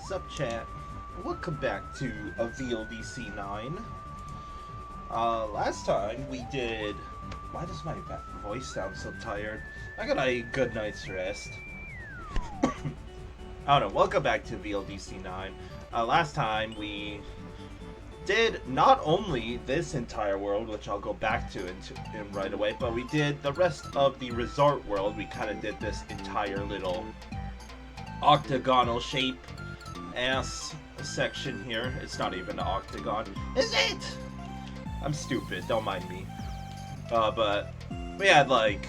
What's up, chat? Welcome back to a VLDC 9. Last time we did... Why does my voice sound so tired? I got a good night's rest. I don't know, welcome back to VLDC 9. Last time we did not only this entire world, which I'll go back to in right away, but we did the rest of the resort world. We kind of did this entire little octagonal shape ass section here. It's not even an octagon, is it? I'm stupid, don't mind me. But we had like,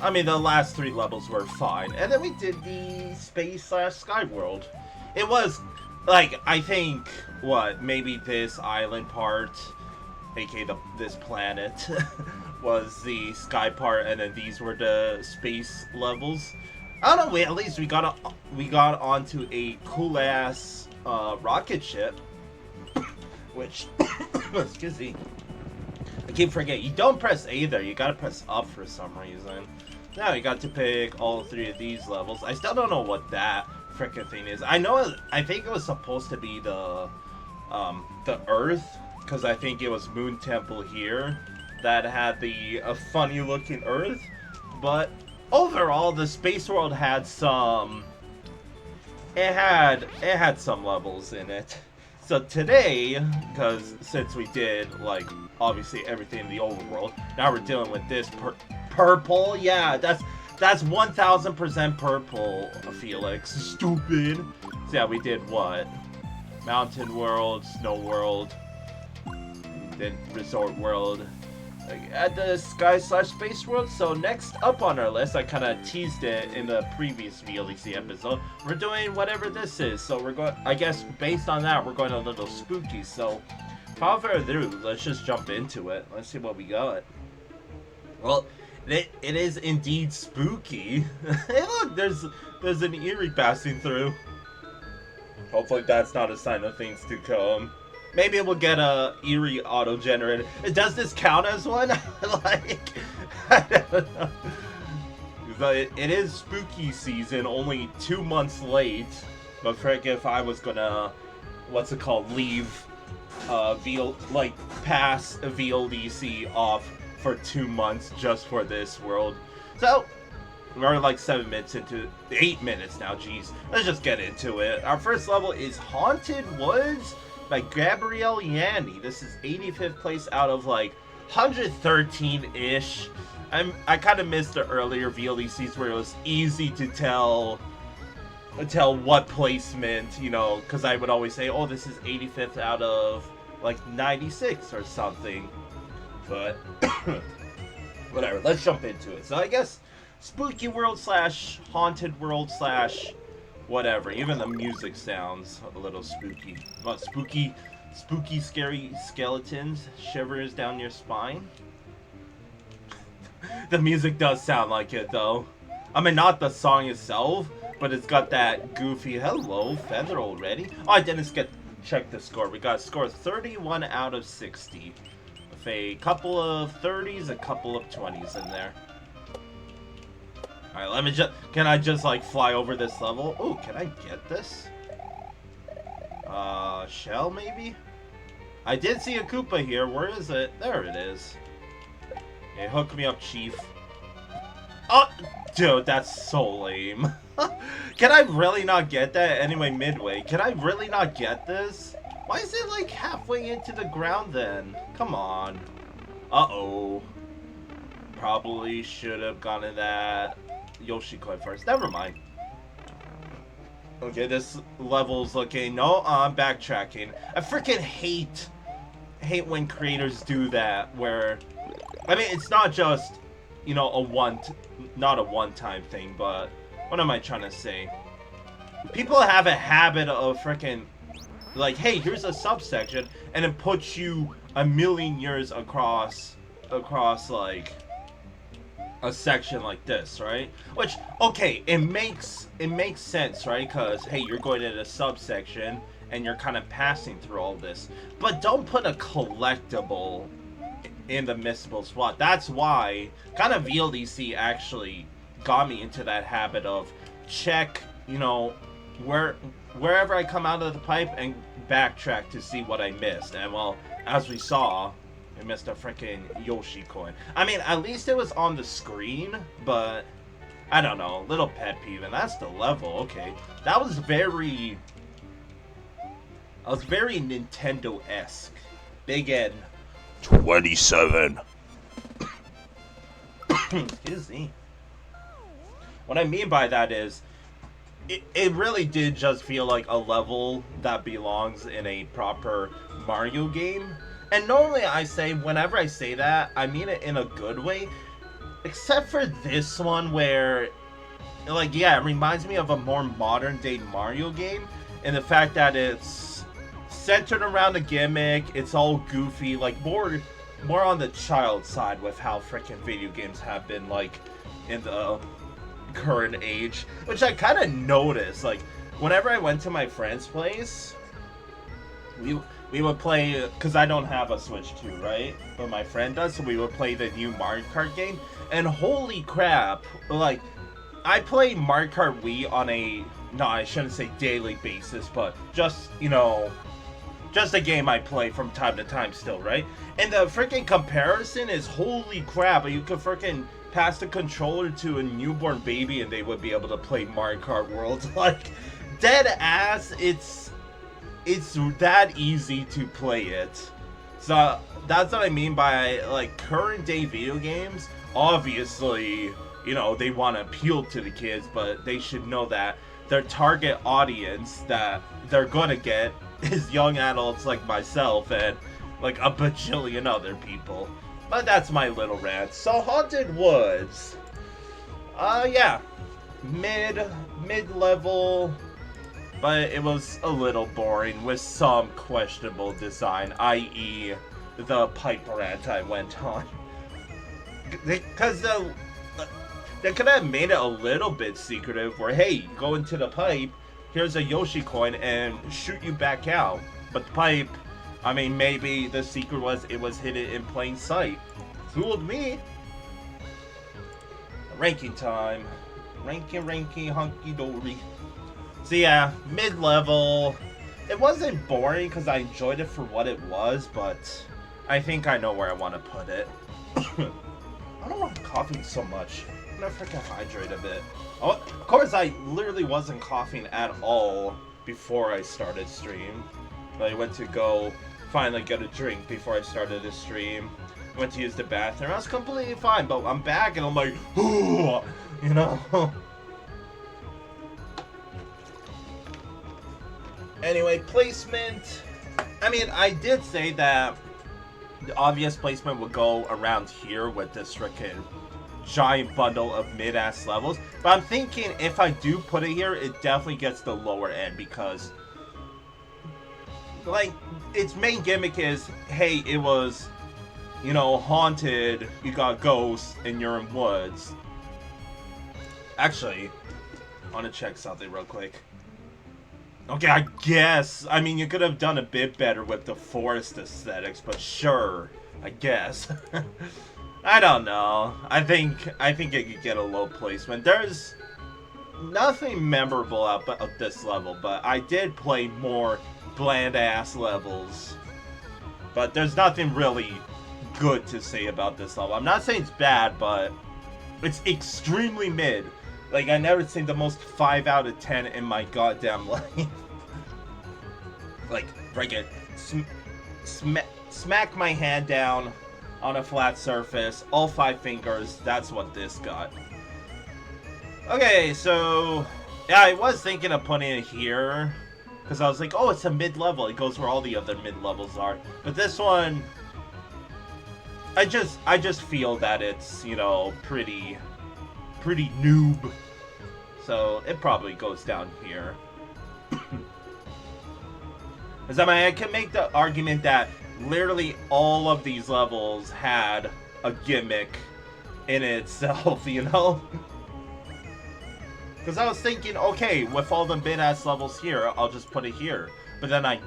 I mean, the last 3 levels were fine, and then we did the space/sky world. It was like, I think, what, maybe this island part, aka this planet, was the sky part, and then these were the space levels. I don't know, at least we got onto a cool ass rocket ship, which excuse me, I keep forgetting, you don't press A there, you gotta press up for some reason. Now you got to pick all 3 of these levels. I still don't know what that frickin' thing is. I think it was supposed to be the Earth, because I think it was Moon Temple here that had the funny looking Earth, but overall, the space world had some. It had some levels in it. So today, because since we did like obviously everything in the overworld, now we're dealing with this purple. Yeah, that's 1000% purple, Felix. Stupid. So yeah, we did what? Mountain world, snow world, then resort world. At the sky/space world. So next up on our list, I kind of teased it in the previous VLDC episode, we're doing whatever this is. So we're going, I guess based on that, we're going a little spooky. So without further ado, let's just jump into it. Let's see what we got. Well, it is indeed spooky. Hey look, there's an Eevee passing through. Hopefully that's not a sign of things to come. Maybe we'll get a Eevee auto-generated. Does this count as one? Like, I don't know. But it is spooky season, only 2 months late. But frick, if I was gonna, what's it called, leave, pass a VLDC off for 2 months just for this world. So, we're like 7 minutes into, 8 minutes now, jeez. Let's just get into it. Our first level is Haunted Woods by Gabriel Yanni. This is 85th place out of like 113-ish. I kind of missed the earlier VLDCs where it was easy to tell what placement, you know, because I would always say, oh, this is 85th out of like 96 or something. But whatever, let's jump into it. So I guess spooky world / haunted world / whatever. Even the music sounds a little spooky. What, spooky, scary skeletons, shivers down your spine. The music does sound like it, though. I mean, not the song itself, but it's got that goofy, hello, feather already. Oh, I didn't check the score. We got a score 31 out of 60. With a couple of 30s, a couple of 20s in there. Alright, let me can I just like fly over this level? Oh, can I get this? Shell maybe? I did see a Koopa here. Where is it? There it is. Okay, hook me up, chief. Oh, dude, that's so lame. Can I really not get that? Anyway, midway. Can I really not get this? Why is it like halfway into the ground then? Come on. Uh-oh. Probably should have gone to that Yoshi coin first. Never mind. Okay, this level's looking. No, I'm backtracking. I freaking hate when creators do that. Where, I mean, it's not just, you know, not a one-time thing, but what am I trying to say? People have a habit of freaking, like, hey, here's a subsection, and it puts you a million years across like a section like this, right? Which, okay, it makes sense, right? Because hey, you're going in a subsection and you're kind of passing through all this, but don't put a collectible in the missable spot. That's why kind of VLDC actually got me into that habit of check, you know, wherever I come out of the pipe and backtrack to see what I missed. And well, as we saw, I missed a freaking Yoshi coin. I mean, at least it was on the screen, but I don't know, little pet peeve, and that's the level. Okay, that was very Nintendo-esque. Big N 27. Excuse me. What I mean by that is, it really did just feel like a level that belongs in a proper Mario game. And normally I say, whenever I say that, I mean it in a good way. Except for this one where, like, yeah, it reminds me of a more modern day Mario game. And the fact that it's centered around a gimmick, it's all goofy, like more on the child side with how freaking video games have been, like, in the current age. Which I kind of noticed, like, whenever I went to my friend's place, we would play, because I don't have a Switch 2, right? But my friend does, so we would play the new Mario Kart game. And holy crap, like, I play Mario Kart Wii on a, no, I shouldn't say daily basis, but just, you know, just a game I play from time to time still, right? And the freaking comparison is, holy crap, you could freaking pass the controller to a newborn baby and they would be able to play Mario Kart World. Like, dead ass, it's that easy to play it. So that's what I mean by, like, current day video games. Obviously, you know, they want to appeal to the kids, but they should know that their target audience that they're gonna get is young adults like myself and like a bajillion other people. But that's my little rant. So Haunted Woods, yeah, mid-level, but it was a little boring with some questionable design, i.e. the pipe rant I went on. Because they could have made it a little bit secretive where, hey, go into the pipe, here's a Yoshi coin, and shoot you back out. But the pipe, I mean, maybe the secret was it was hidden in plain sight. Fooled me. Ranking time. Ranky, hunky-dory. So yeah, mid-level. It wasn't boring because I enjoyed it for what it was, but I think I know where I want to put it. I don't know why I'm coughing so much. I'm gonna freaking hydrate a bit. Oh, of course, I literally wasn't coughing at all before I started stream. But I went to go finally get a drink before I started the stream. I went to use the bathroom. I was completely fine, but I'm back and I'm like, ooh, you know. Anyway, placement. I mean, I did say that the obvious placement would go around here with this freaking giant bundle of mid-ass levels. But I'm thinking if I do put it here, it definitely gets the lower end because, like, its main gimmick is, hey, it was, you know, haunted, you got ghosts, and you're in woods. Actually, I want to check something real quick. Okay, I guess. I mean, you could have done a bit better with the forest aesthetics, but sure, I guess. I don't know. I think it could get a low placement. There's nothing memorable about this level, but I did play more bland-ass levels. But there's nothing really good to say about this level. I'm not saying it's bad, but it's extremely mid. Like, I never seen the most 5 out of 10 in my goddamn life. Like, freaking smack my hand down on a flat surface, all 5 fingers, that's what this got. Okay, so, yeah, I was thinking of putting it here, because I was like, oh, it's a mid-level, it goes where all the other mid-levels are. But this one, I just feel that it's, you know, pretty noob. So it probably goes down here. Because I mean, I can make the argument that literally all of these levels had a gimmick in itself, you know? Because I was thinking, okay, with all the mid-ass levels here, I'll just put it here. But then I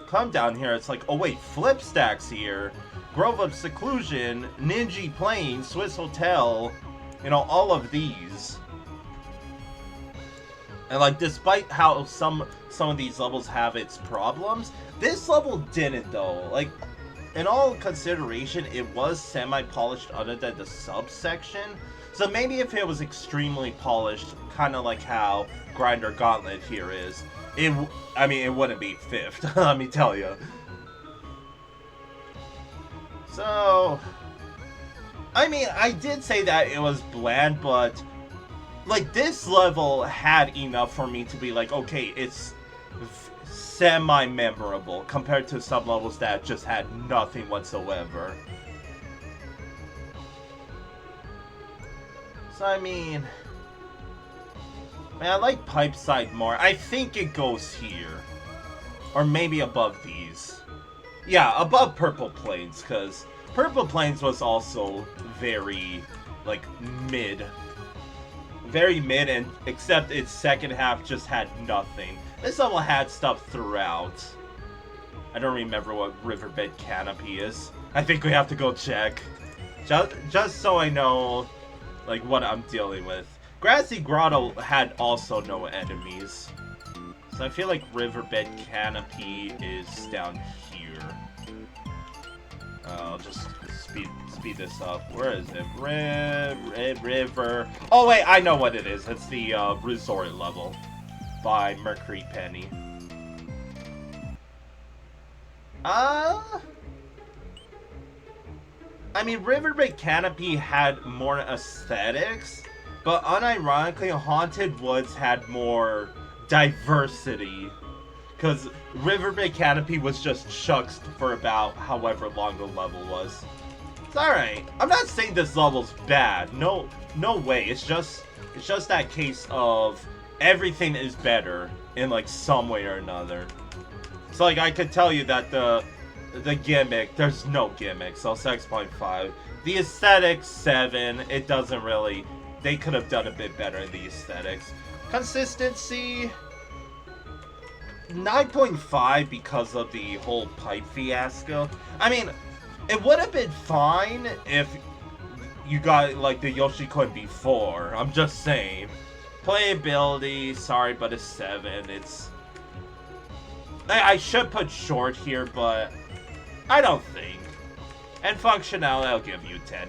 come down here, it's like, oh wait, Flip Stack's here. Grove of Seclusion, Ninja Plain, Swiss Hotel, you know, all of these. And like, despite how some of these levels have its problems, this level didn't though. Like, in all consideration, it was semi-polished other than the subsection. So maybe if it was extremely polished, kind of like how Grinder Gauntlet here is, I mean, it wouldn't be 5th, let me tell you. So, I mean, I did say that it was bland, but like, this level had enough for me to be like, okay, it's semi-memorable compared to some levels that just had nothing whatsoever. So, I mean, man, I like Pipeside more. I think it goes here. Or maybe above these. Yeah, above Purple Plains, because Purple Plains was also very, like, mid. Very mid, and except its second half just had nothing. This level had stuff throughout. I don't remember what Riverbed Canopy is. I think we have to go check. Just so I know, like, what I'm dealing with. Grassy Grotto had also no enemies. So I feel like Riverbed Canopy is down here. I'll just speed this up. Where is it? River. Oh wait, I know what it is. It's the resort level by Mercury Penny. I mean, Riverbed Canopy had more aesthetics, but unironically, Haunted Woods had more diversity. Because Riverbed Canopy was just chucked for about however long the level was. It's alright. I'm not saying this level's bad. No way. It's just that case of everything is better in like some way or another. So like, I could tell you that the gimmick, there's no gimmick, so 6.5. The aesthetics, 7. It doesn't really, they could have done a bit better in the aesthetics. Consistency, 9.5 because of the whole pipe fiasco. I mean, it would have been fine if you got like the Yoshi coin before. I'm just saying. Playability, sorry, but it's 7. It's, I should put short here, but I don't think. And functionality, I'll give you 10.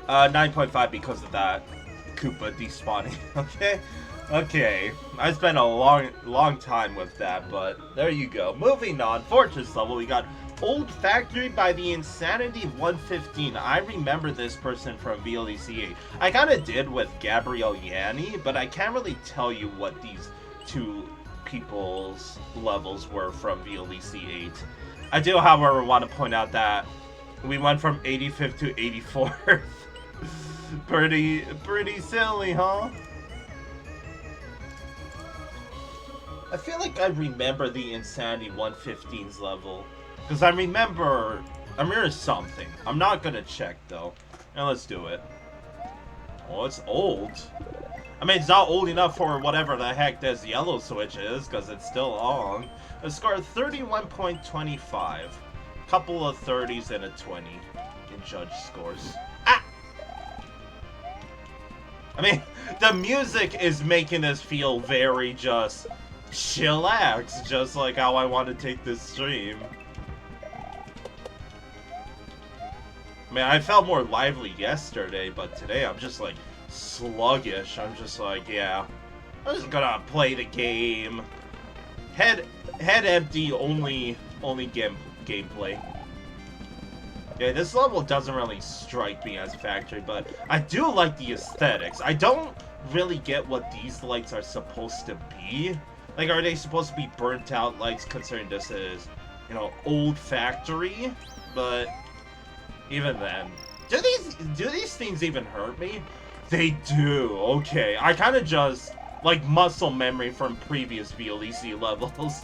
9.5 because of that Koopa despawning. Okay. I spent a long time with that, but there you go. Moving on, Fortress level, we got Old Factory by the Insanity 115. I remember this person from VLDC 8. I kind of did with Gabriel Yanni, but I can't really tell you what these two people's levels were from VLDC 8. I do, however, want to point out that we went from 85th to 84th. Pretty silly, huh? I feel like I remember the Insanity 115's level. Because I remember something. I'm not gonna check, though. Now let's do it. Oh, it's old. I mean, it's not old enough for whatever the heck this yellow switch is, because it's still on. It scored 31.25. Couple of 30s and a 20 in judge scores. Ah! I mean, the music is making us feel very just chillax, just like how I want to take this stream. I mean, I felt more lively yesterday, but today I'm just like sluggish. I'm just like, yeah, I'm just gonna play the game. Head empty, only gameplay. Yeah, this level doesn't really strike me as factory, but I do like the aesthetics. I don't really get what these lights are supposed to be. Like, are they supposed to be burnt out lights, considering this is, you know, old factory? But even then, do these things even hurt me? They do. Okay, I kind of just like muscle memory from previous VLDC levels,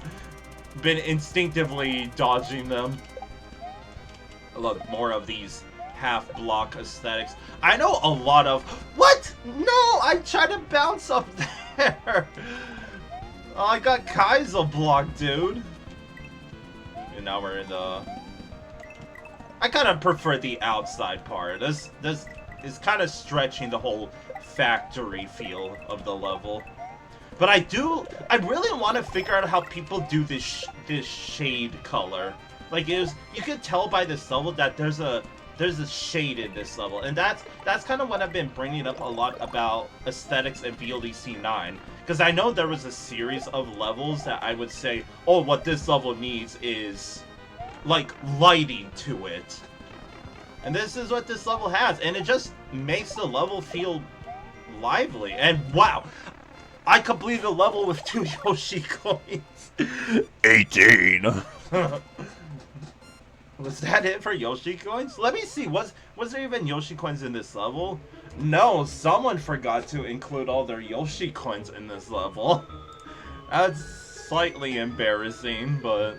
been instinctively dodging them. I love more of these half-block aesthetics. I know a lot of... What? No! I tried to bounce up there! Oh, I got Kaizo blocked, dude. And now we're in the... I kind of prefer the outside part. This is kind of stretching the whole factory feel of the level. But I really want to figure out how people do this shade color. Like, you could tell by this level that there's a shade in this level, and that's kind of what I've been bringing up a lot about aesthetics in VLDC 9. Because I know there was a series of levels that I would say, oh, what this level needs is, like, lighting to it. And this is what this level has, and it just makes the level feel lively. And wow! I completed a level with 2 Yoshi coins. 18. Was that it for Yoshi coins? Let me see. Was there even Yoshi coins in this level? No, someone forgot to include all their Yoshi coins in this level. That's slightly embarrassing, but...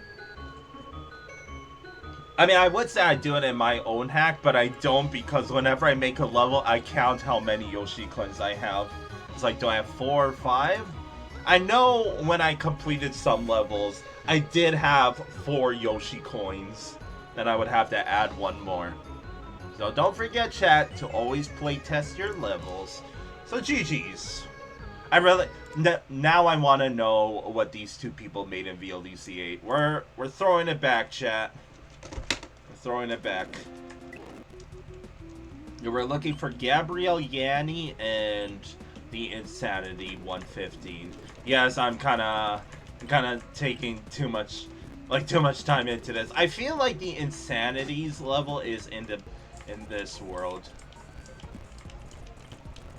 I mean, I would say I do it in my own hack, but I don't, because whenever I make a level, I count how many Yoshi coins I have. It's like, do I have 4 or 5? I know when I completed some levels, I did have 4 Yoshi coins. Then I would have to add 1 more. So don't forget, chat, to always play test your levels. So GG's. Now I want to know what these 2 people made in VLDC 8. We're throwing it back, chat. We're throwing it back. We're looking for Gabriel, Yanni, and the Insanity 115. Yes, I'm kind of taking too much time into this. I feel like the Insanities level is in this world.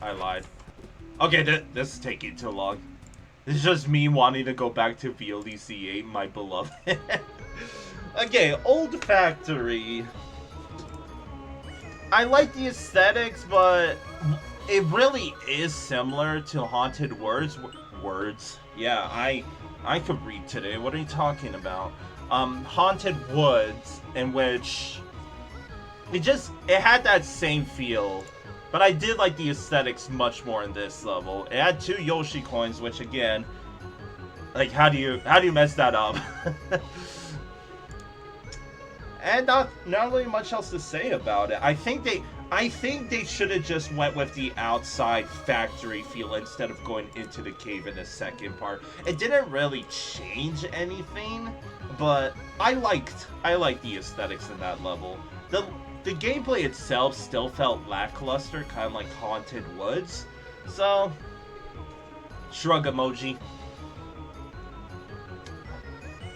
I lied. Okay, this is taking too long. This is just me wanting to go back to VLDC 8, my beloved. Okay, Old Factory. I like the aesthetics, but it really is similar to Haunted Words. Yeah, I could read today. What are you talking about? Haunted Woods, in which it had that same feel, but I did like the aesthetics much more in this level. It had 2 Yoshi coins, which again, like, how do you mess that up? And not really much else to say about it. I think they should have just went with the outside factory feel instead of going into the cave in the second part. It didn't really change anything, but I liked the aesthetics in that level. The gameplay itself still felt lackluster, kind of like Haunted Woods. So, shrug emoji.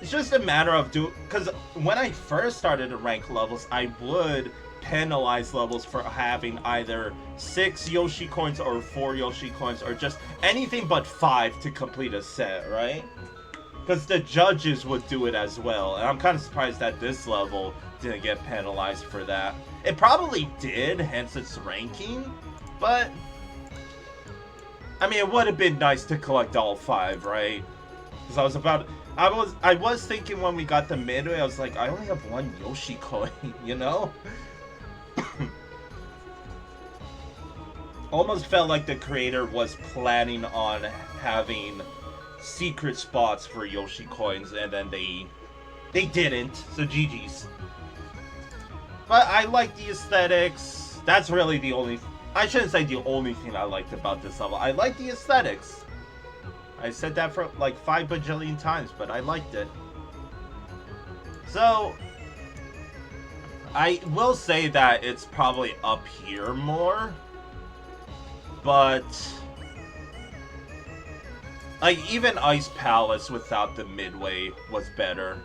It's just a matter of because when I first started to rank levels, I would penalize levels for having either 6 Yoshi coins or 4 Yoshi coins or just anything but 5 to complete a set, right? Because the judges would do it as well, and I'm kind of surprised that this level didn't get penalized for that. It probably did, hence its ranking, but I mean, it would have been nice to collect all 5, right? Because I was thinking when we got the midway, I was like, I only have 1 Yoshi coin, you know? Almost felt like the creator was planning on having secret spots for Yoshi coins, and then they didn't, so GG's. But I like the aesthetics. That's really the only... I shouldn't say the only thing I liked about this level. I like the aesthetics. I said that for like 5 bajillion times, but I liked it. So, I will say that it's probably up here more, but like even Ice Palace without the midway was better.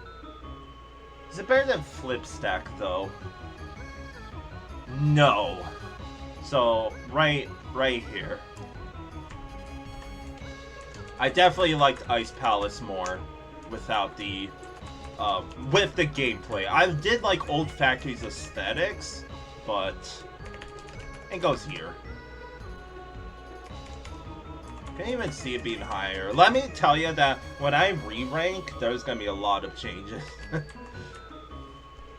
Is it better than Flip Stack though? No. So right here. I definitely liked Ice Palace more without the with the gameplay. I did like Old Factory's aesthetics, but it goes here. Can't even see it being higher. Let me tell you that when I re-rank, there's gonna be a lot of changes.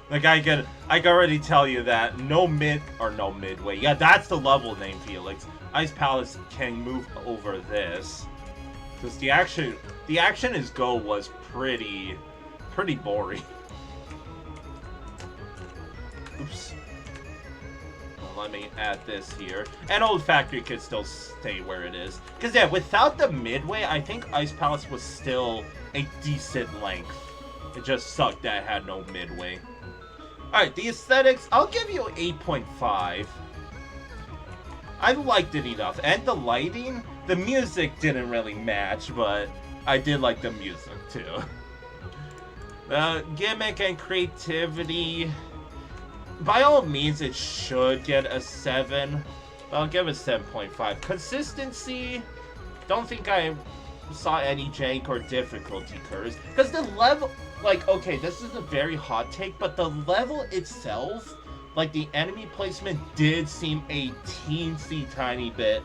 Like I can already tell you that no midway. Yeah, that's the level name, Felix. Ice Palace can move over this. Because the action as go was pretty boring. Oops. let me add this here. And Old Factory could still stay where it is. Because, yeah, without the midway, I think Ice Palace was still a decent length. It just sucked that it had no midway. Alright, the aesthetics, I'll give you 8.5. I liked it enough. And the lighting, the music didn't really match, but I did like the music, too. The gimmick and creativity, by all means, it should get a 7. But I'll give it 7.5. Consistency, don't think I saw any jank or difficulty curves. Because the level, like, okay, this is a very hot take, but the level itself, like, the enemy placement did seem a teensy tiny bit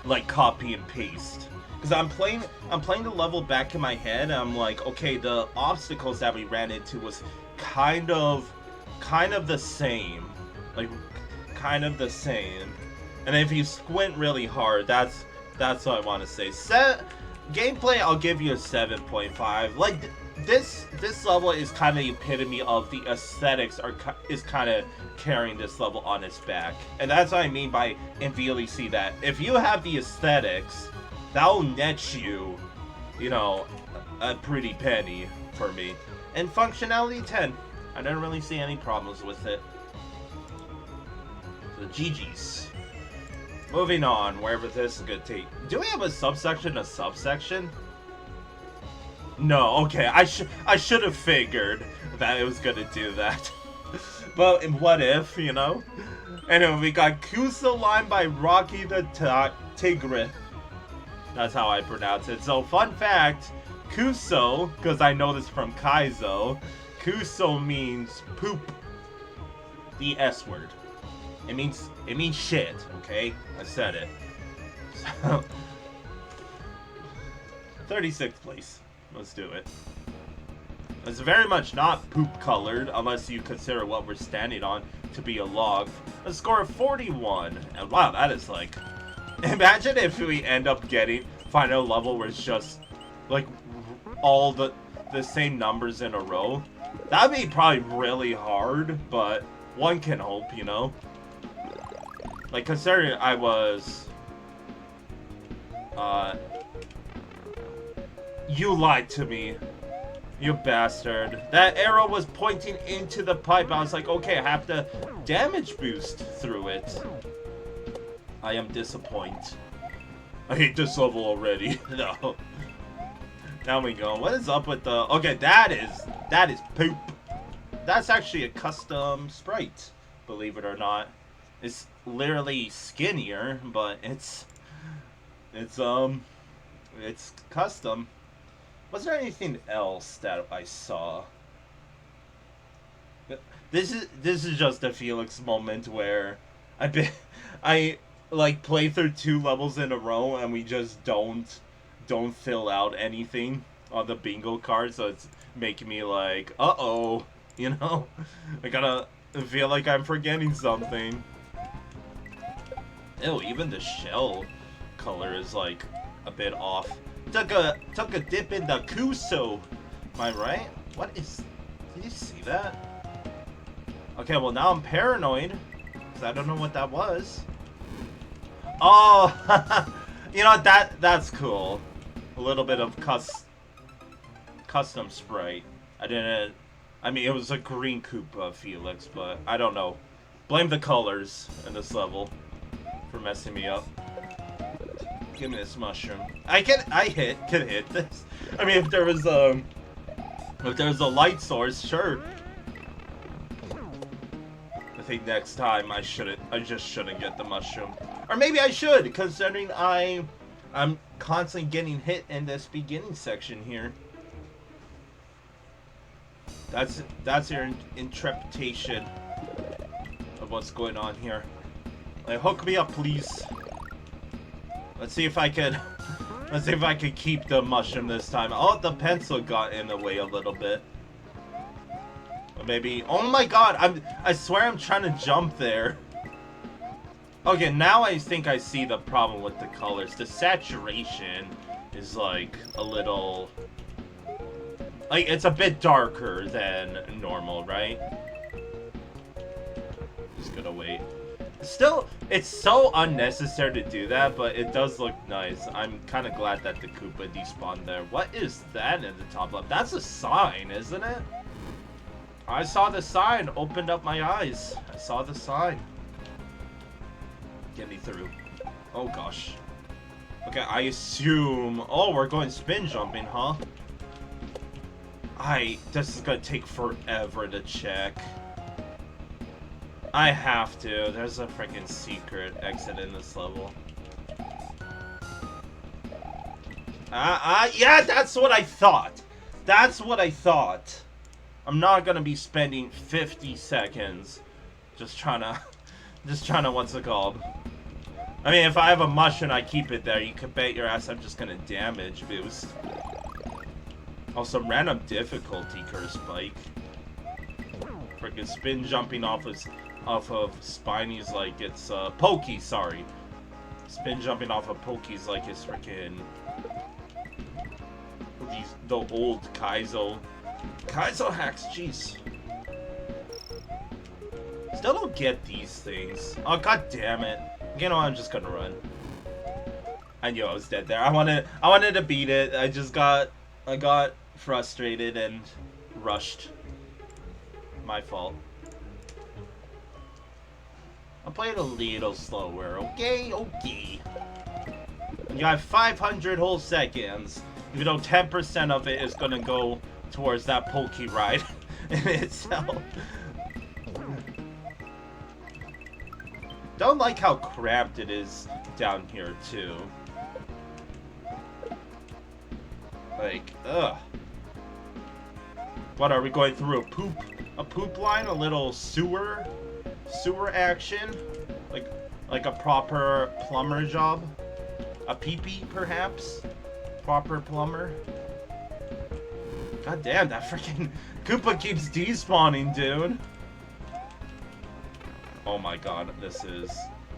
like copy and paste. Because I'm playing the level back in my head, and I'm like, okay, the obstacles that we ran into was kind of the same. Like, kind of the same. And if you squint really hard, that's what I want to say. Gameplay, I'll give you a 7.5. Like, this level is kind of the epitome of the aesthetics is kind of carrying this level on its back. And that's what I mean by in VLDC, that if you have the aesthetics, that'll net you, you know, a pretty penny for me. And functionality, 10. I didn't really see any problems with it. So GG's. Moving on, wherever this is gonna take. Do we have a subsection? No, okay. I should have figured that it was gonna do that. But what if, you know? Anyway, we got KUSO line by Rockythetigre. That's how I pronounce it. So, fun fact, KUSO, because I know this from Kaizo, KUSO means poop. The S word. It means shit, okay? I said it. So, 36th place. Let's do it. It's very much not poop colored, unless you consider what we're standing on to be a log. A score of 41. And wow, that is like... Imagine if we end up getting final level where it's just like all the same numbers in a row. That'd be probably really hard, but one can hope, you know? Like, considering I was... You lied to me. You bastard. That arrow was pointing into the pipe. I was like, okay, I have to damage boost through it. I am disappointed. I hate this level already. No. Now we go. What is up with the... Okay, that is poop. That's actually a custom sprite, believe it or not. It's literally skinnier, but it's custom. Was there anything else that I saw? This is just a Felix moment where I like play through 2 levels in a row and we just don't fill out anything on the bingo card, so it's making me like, uh-oh, you know? I gotta feel like I'm forgetting something. Ew, even the shell color is like a bit off. Took a dip in the KUSO. Am I right? What is... Did you see that? Okay, well now I'm paranoid. Because I don't know what that was. Oh! You know, that's cool. A little bit of custom sprite. I mean, it was a green Koopa, Felix, but I don't know. Blame the colors in this level for messing me up. Give me this mushroom. Can hit this. I mean, if there was a light source, sure. I think next time I just shouldn't get the mushroom. Or maybe I should, considering I'm constantly getting hit in this beginning section here. That's your interpretation of what's going on here. Like, hook me up, please. Let's see if I can keep the mushroom this time. Oh, the pencil got in the way a little bit. Or maybe... Oh my god! I swear I'm trying to jump there. Okay, now I think I see the problem with the colors. The saturation is like a little... Like, it's a bit darker than normal, right? Just gonna wait. Still, it's so unnecessary to do that, but it does look nice. I'm kind of glad that the Koopa despawned there. What is that in the top left? That's a sign, isn't it? I saw the sign, opened up my eyes. I saw the sign. Get me through. Oh gosh. Okay, I assume... Oh, we're going spin jumping, huh? This is gonna take forever to check. I have to. There's a freaking secret exit in this level. Yeah, that's what I thought. That's what I thought. I'm not gonna be spending 50 seconds just trying to, what's it called? I mean, if I have a mushroom, I keep it there. You could bet your ass I'm just gonna damage boost. Also, random difficulty curse spike. Freaking spin jumping off of Spiney's like it's Pokey, sorry. Spin jumping off of Pokey's like it's freaking the old KUSO hacks, jeez. Still don't get these things. Oh god damn it. You know, I'm just gonna run. I knew I was dead there. I wanted to beat it. I got frustrated and rushed. My fault. I'll play it a little slower, okay? Okay. You got 500 whole seconds, even though 10% of it is gonna go towards that Pokey ride in itself. Don't like how cramped it is down here, too. Like, ugh. What, are we going through a poop line? A little sewer action? Like a proper plumber job? A pee-pee, perhaps? Proper plumber? God damn, that freaking Koopa keeps despawning, dude. Oh my god, this is...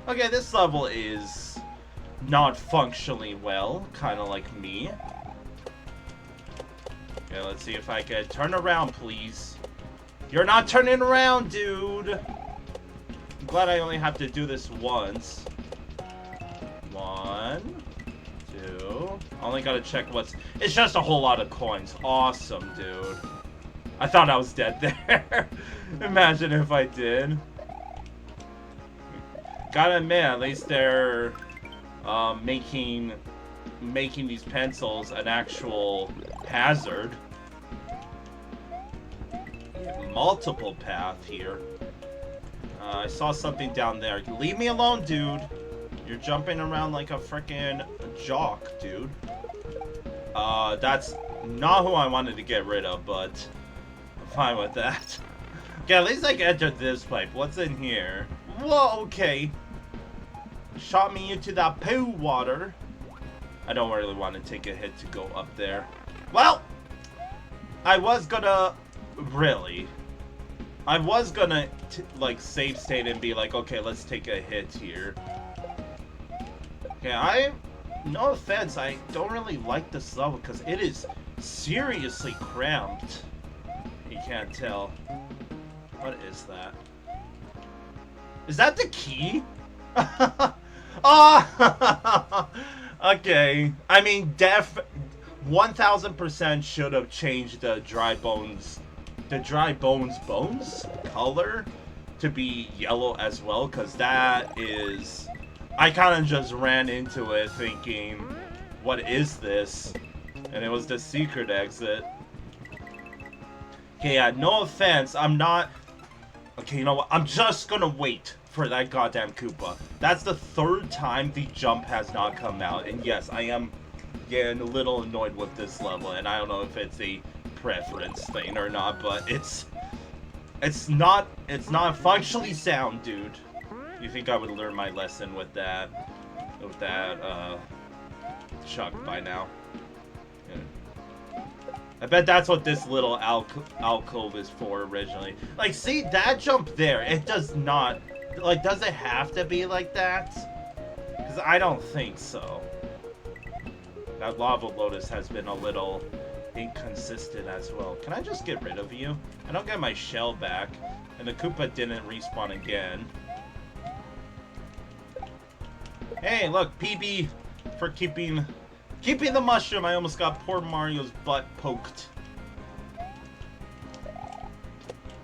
Okay, this level is not functionally well, kind of like me. Okay, let's see if I can turn around, please. You're not turning around, dude! I'm glad I only have to do this once. 1, 2... Only gotta check what's... It's just a whole lot of coins. Awesome, dude. I thought I was dead there. Imagine if I did. Gotta admit, at least they're making these pencils an actual hazard. Multiple path here. I saw something down there. Leave me alone, dude. You're jumping around like a freaking jock, dude. That's not who I wanted to get rid of, but I'm fine with that. Okay, at least I can enter this pipe. What's in here? Whoa, okay. Shot me into that poo water. I don't really want to take a hit to go up there. Well, I was gonna... Really? I was gonna, like, save state and be like, okay, let's take a hit here. Okay, no offense, I don't really like this level because it is seriously cramped. You can't tell. What is that? Is that the key? Oh! Okay. I mean, 1000% should have changed the dry bones color to be yellow as well, because that is... I kind of just ran into it thinking, what is this? And it was the secret exit. Okay, yeah, no offense, I'm not... Okay, you know what? I'm just gonna wait for that goddamn Koopa. That's the 3rd time the jump has not come out. And yes, I am getting a little annoyed with this level. And I don't know if it's a preference thing or not, but it's not functionally sound, dude. You think I would learn my lesson with that chuck by now? Yeah. I bet that's what this little alcove is for originally. Like, see, that jump there, it does not... Like, does it have to be like that? Because I don't think so. That Lava Lotus has been a little inconsistent as well. Can I just get rid of you? I don't get my shell back. And the Koopa didn't respawn again. Hey, look, PB for keeping the mushroom. I almost got poor Mario's butt poked.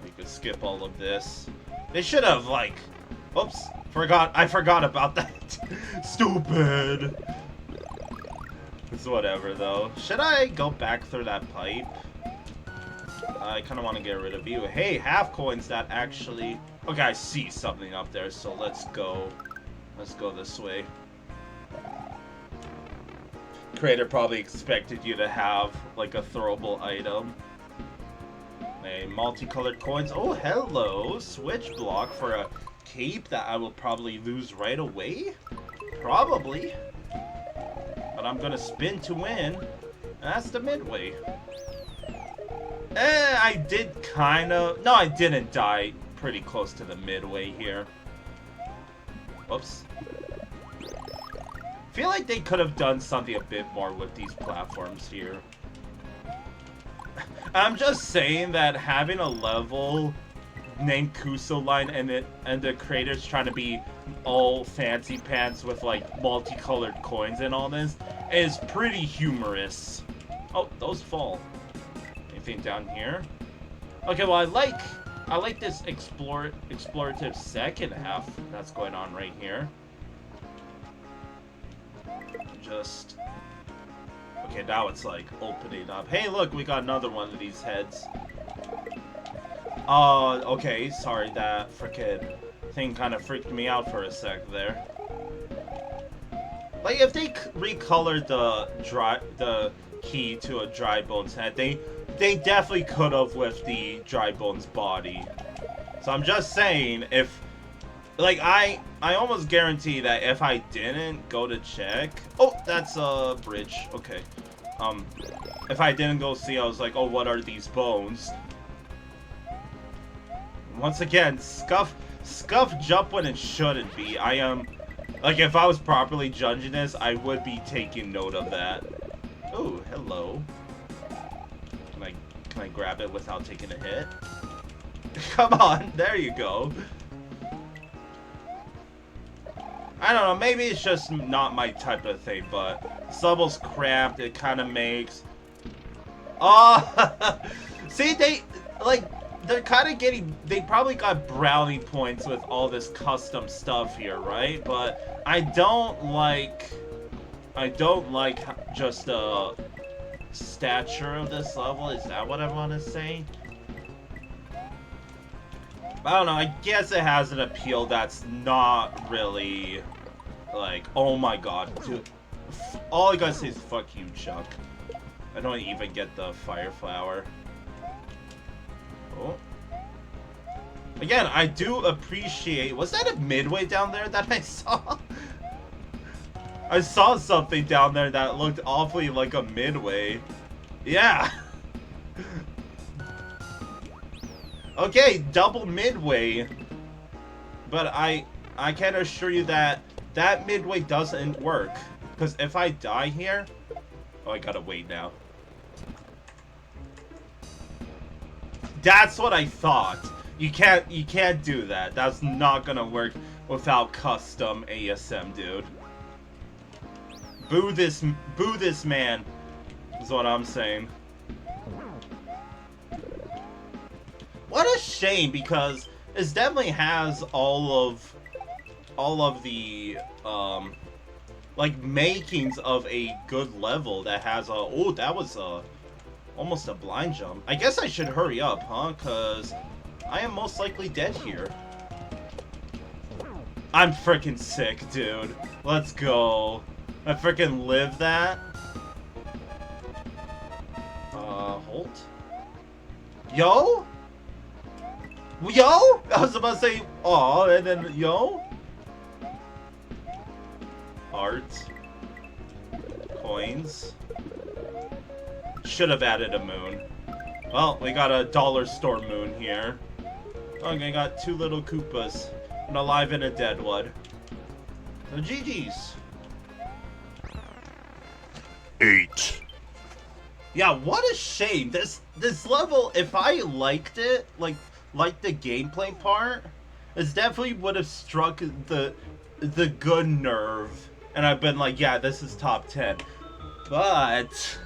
We could skip all of this. They should have, like, oops, I forgot about that. Stupid. It's whatever, though. Should I go back through that pipe? I kind of want to get rid of you. Hey, half coins that actually... Okay, I see something up there, so let's go. Let's go this way. Creator probably expected you to have, like, a throwable item. A multicolored coins. Oh, hello. Switch block for a cape that I will probably lose right away? Probably. But I'm gonna spin to win. That's the midway. I did kind of... No, I didn't die pretty close to the midway here. Whoops. I feel like they could have done something a bit more with these platforms here. I'm just saying that having a level named KUSO line and the creators trying to be all fancy pants with like multicolored coins and all this is pretty humorous. Oh, those fall. Anything down here? Okay, well I like this explorative second half that's going on right here. Just okay, now it's like opening up. Hey, look, we got another one of these heads. Okay, sorry, that frickin' thing kind of freaked me out for a sec there. Like, if they recolored the key to a Dry Bones head, they definitely could have with the Dry Bones body. So I'm just saying, if, like, I almost guarantee that if I didn't go to check... Oh, that's a bridge. Okay. If I didn't go see, I was like, oh, what are these bones? Once again, Scuff jump when it shouldn't be. I am... Like, if I was properly judging this, I would be taking note of that. Oh, hello. Can I grab it without taking a hit? Come on, there you go. I don't know, maybe it's just not my type of thing, but Subble's cramped, it kind of makes... Oh! See, they're kind of getting... They probably got brownie points with all this custom stuff here, right? But I don't like just the stature of this level. Is that what I want to say? I don't know, I guess it has an appeal that's not really, like, oh my god, dude. All I gotta say is fuck you, Chuck. I don't even get the fire flower. Oh. Again, I do appreciate... Was that a midway down there that I saw? I saw something down there that looked awfully like a midway. Yeah. Okay, double midway. But I can assure you that that midway doesn't work. Because if I die here... Oh, I gotta wait now. That's what I thought. You can't do that. That's not gonna work without custom ASM, dude. Boo this man, is what I'm saying. What a shame, because it definitely has all of the like makings of a good level that has a... Oh, that was almost a blind jump. I guess I should hurry up, huh? Cause I am most likely dead here. I'm freaking sick, dude. Let's go. I freaking lived that. Hold. Yo? Yo? I was about to say, aw, and then, yo? Hearts. Coins. Should have added a moon. Well, we got a dollar store moon here. Okay, got two little Koopas. An alive and a dead one. So GG's. 8. Yeah, what a shame. This level, if I liked it, like the gameplay part, this definitely would have struck the good nerve, and I've been like, yeah, this is top 10. But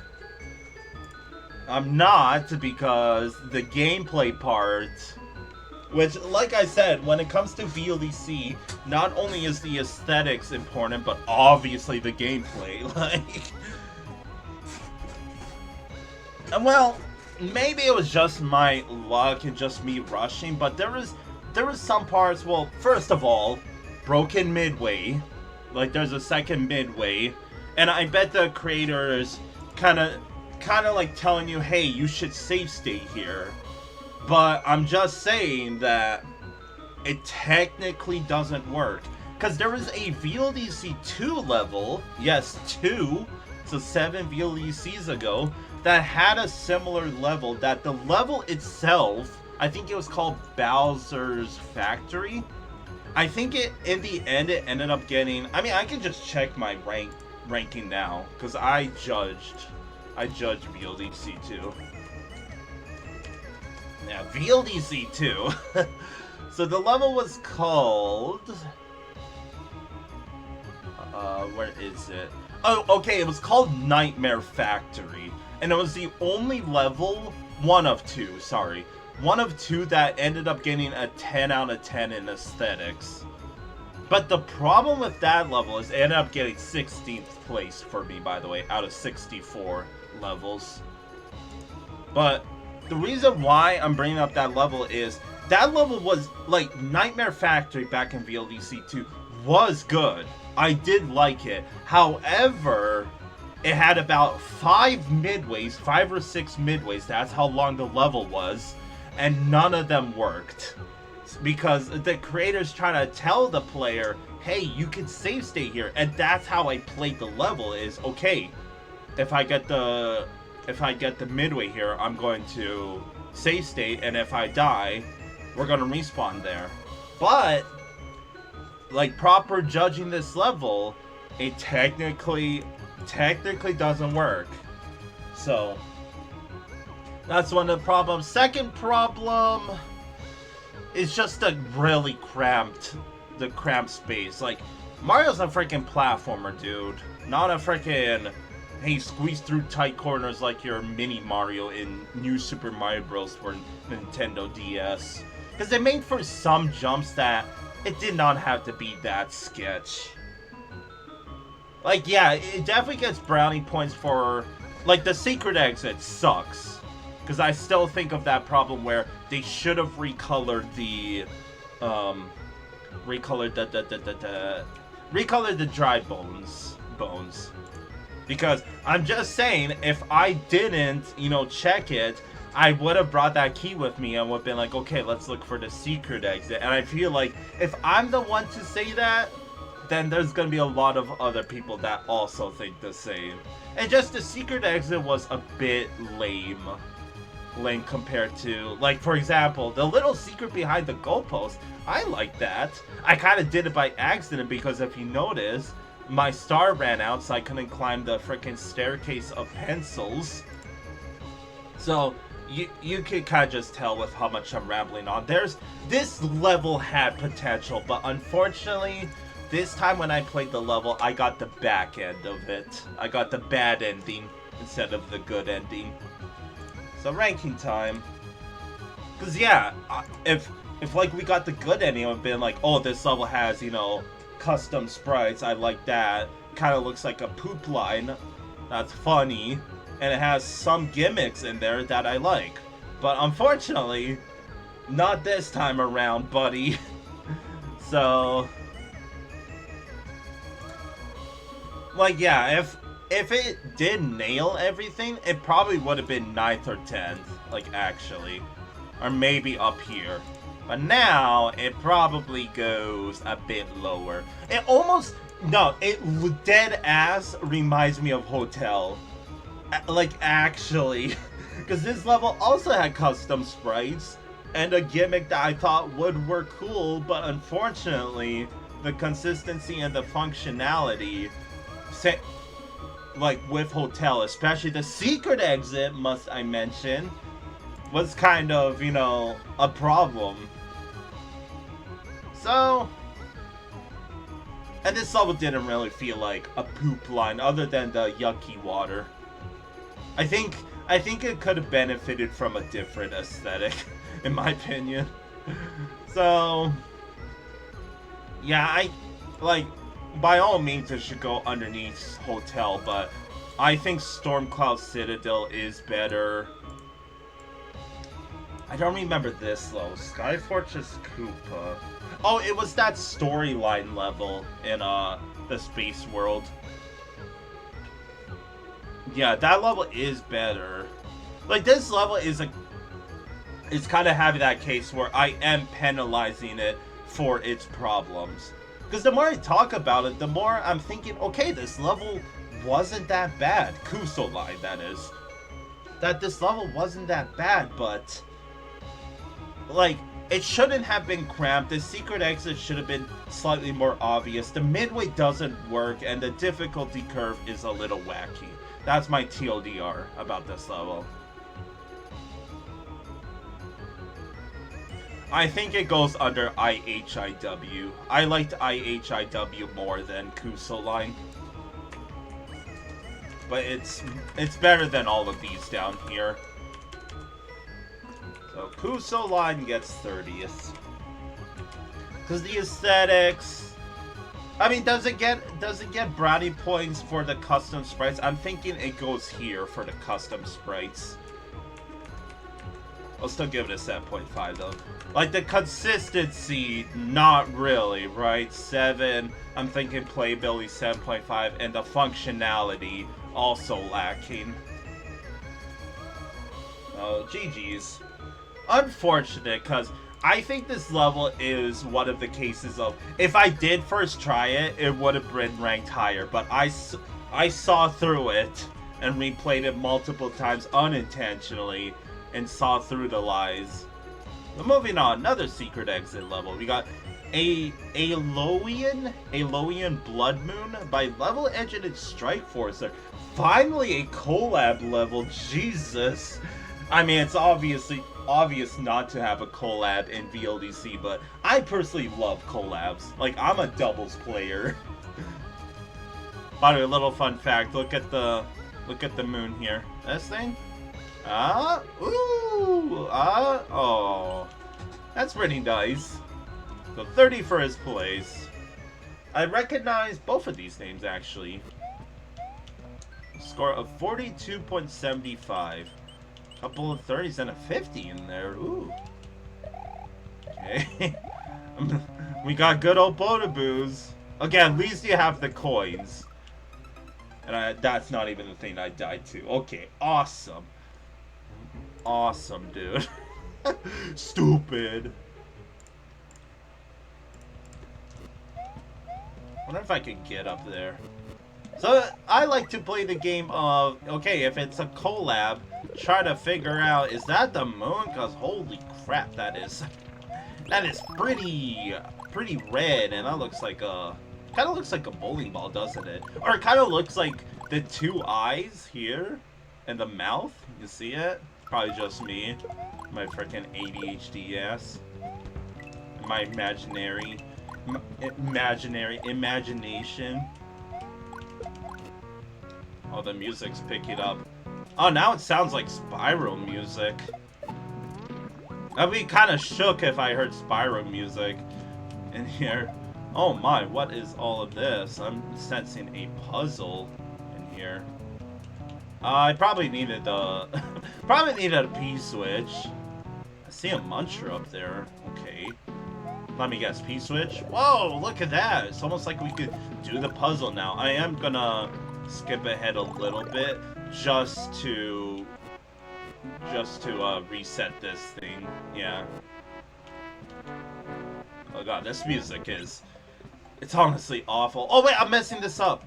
I'm not, because the gameplay part, which, like I said, when it comes to VLDC, not only is the aesthetics important, but obviously the gameplay. Like, and well, maybe it was just my luck and just me rushing, but there was some parts. Well, first of all, broken midway. Like, there's a second midway, and I bet the creators kind of like telling you, hey, you should save state here. But I'm just saying that it technically doesn't work. Because there was a VLDC 2 level, yes, 2, so 7 VLDCs ago, that had a similar level, that the level itself, I think it was called Bowser's Factory. I think in the end it ended up getting, I mean, I can just check my ranking now, because I judged VLDC 2. Yeah, VLDC 2. So the level was called... where is it? Oh, okay, it was called Nightmare Factory. And it was the only level, one of two that ended up getting a 10 out of 10 in aesthetics. But the problem with that level is it ended up getting 16th place for me, by the way, out of 64 levels. But the reason why I'm bringing up that level is that level was, like, Nightmare Factory back in VLDC 2 was good. I did like it. However, it had about 5 or 6 midways, that's how long the level was, and none of them worked. Because the creators try to tell the player, hey, you can save state here, and that's how I played the level is, okay, if I get the midway here, I'm going to save state, and if I die, we're going to respawn there. But, like, proper judging this level, it technically doesn't work. So, that's one of the problems. Second problem is just the really cramped space. Like, Mario's a freaking platformer, dude. Not a freaking, hey, squeeze through tight corners like your mini Mario in New Super Mario Bros. For Nintendo DS. Because they made for some jumps that it did not have to be that sketch. Like, yeah, it definitely gets brownie points for, like, the secret exit sucks. Because I still think of that problem where they should have recolored the dry bones. Because I'm just saying, if I didn't, check it, I would have brought that key with me and would have been like, okay, let's look for the secret exit. And I feel like if I'm the one to say that, then there's going to be a lot of other people that also think the same. And just the secret exit was a bit lame compared to, like, for example, the little secret behind the goalpost. I like that. I kind of did it by accident because if you notice, my star ran out, so I couldn't climb the freaking staircase of pencils. So you could kind of just tell with how much I'm rambling on. This level had potential, but unfortunately, this time when I played the level, I got the back end of it. I got the bad ending instead of the good ending. So ranking time. Cause yeah, if like we got the good ending, it would have been like, oh, this level has, custom sprites. I like that. Kind of looks like a poop line. That's funny. And it has some gimmicks in there that I like. But unfortunately, not this time around, buddy. So, like, yeah, if it did nail everything, it probably would have been 9th or 10th, like, actually. Or maybe up here. But now, it probably goes a bit lower. It almost, no, it dead ass reminds me of Hotel. Like, actually. Because this level also had custom sprites. And a gimmick that I thought would work cool, but unfortunately, the consistency and the functionality, like with Hotel, especially the secret exit, must I mention, was kind of, a problem. So, and this level didn't really feel like a poop line other than the yucky water. I think it could have benefited from a different aesthetic, in my opinion. So, yeah, by all means it should go underneath Hotel, but I think Stormcloud Citadel is better. I don't remember this though. Skyfortress Koopa. Oh, it was that storyline level in the space world. Yeah, that level is better. Like, this level is it's kind of having that case where I am penalizing it for its problems. Because the more I talk about it, the more I'm thinking, okay, this level wasn't that bad. KUSO line, that is. That this level wasn't that bad, but like, it shouldn't have been cramped. The secret exit should have been slightly more obvious. The midway doesn't work, and the difficulty curve is a little wacky. That's my TLDR about this level. I think it goes under IHIW. I liked IHIW more than KUSO line. But it's better than all of these down here. So KUSO line gets 30th. Because the aesthetics... I mean, does it get brownie points for the custom sprites? I'm thinking it goes here for the custom sprites. I'll still give it a 7.5 though. Like, the consistency, not really, right? 7, I'm thinking playability 7.5, and the functionality also lacking. Oh, GG's. Unfortunate, because I think this level is one of the cases of, if I did first try it, it would have been ranked higher, but I saw through it and replayed it multiple times unintentionally and saw through the lies. But moving on, another secret exit level. We got AEOLIAN Blood Moon by Level Engineered StrikeForcer. Finally a collab level, Jesus. I mean, it's obvious not to have a collab in VLDC, but I personally love collabs. Like, I'm a doubles player. By the way, a little fun fact, look at the moon here. This thing? Oh. That's pretty nice. So 31st place. I recognize both of these names, actually. Score of 42.75. Couple of 30s and a 50 in there. Ooh. Okay. We got good old Bodaboos. Okay, at least you have the coins. And that's not even the thing I died to. Okay, awesome. Awesome, dude. Stupid. Wonder if I can get up there. So, I like to play the game of, okay, if it's a collab, try to figure out, is that the moon? Because holy crap, that is pretty red, and that looks like a, kind of looks like a bowling ball, doesn't it? Or it kind of looks like the two eyes here, and the mouth, you see it? Probably just me, my freaking ADHD ass, my imagination. Oh, the music's picking up. Oh, now it sounds like Spyro music. I'd be kind of shook if I heard Spyro music in here. Oh my, what is all of this? I'm sensing a puzzle in here. I probably needed a P-switch. I see a muncher up there. Okay. Let me guess, P-switch? Whoa, look at that. It's almost like we could do the puzzle now. I am gonna skip ahead a little bit just to reset this thing. Yeah. Oh god, this music is, it's honestly awful. Oh wait, I'm messing this up.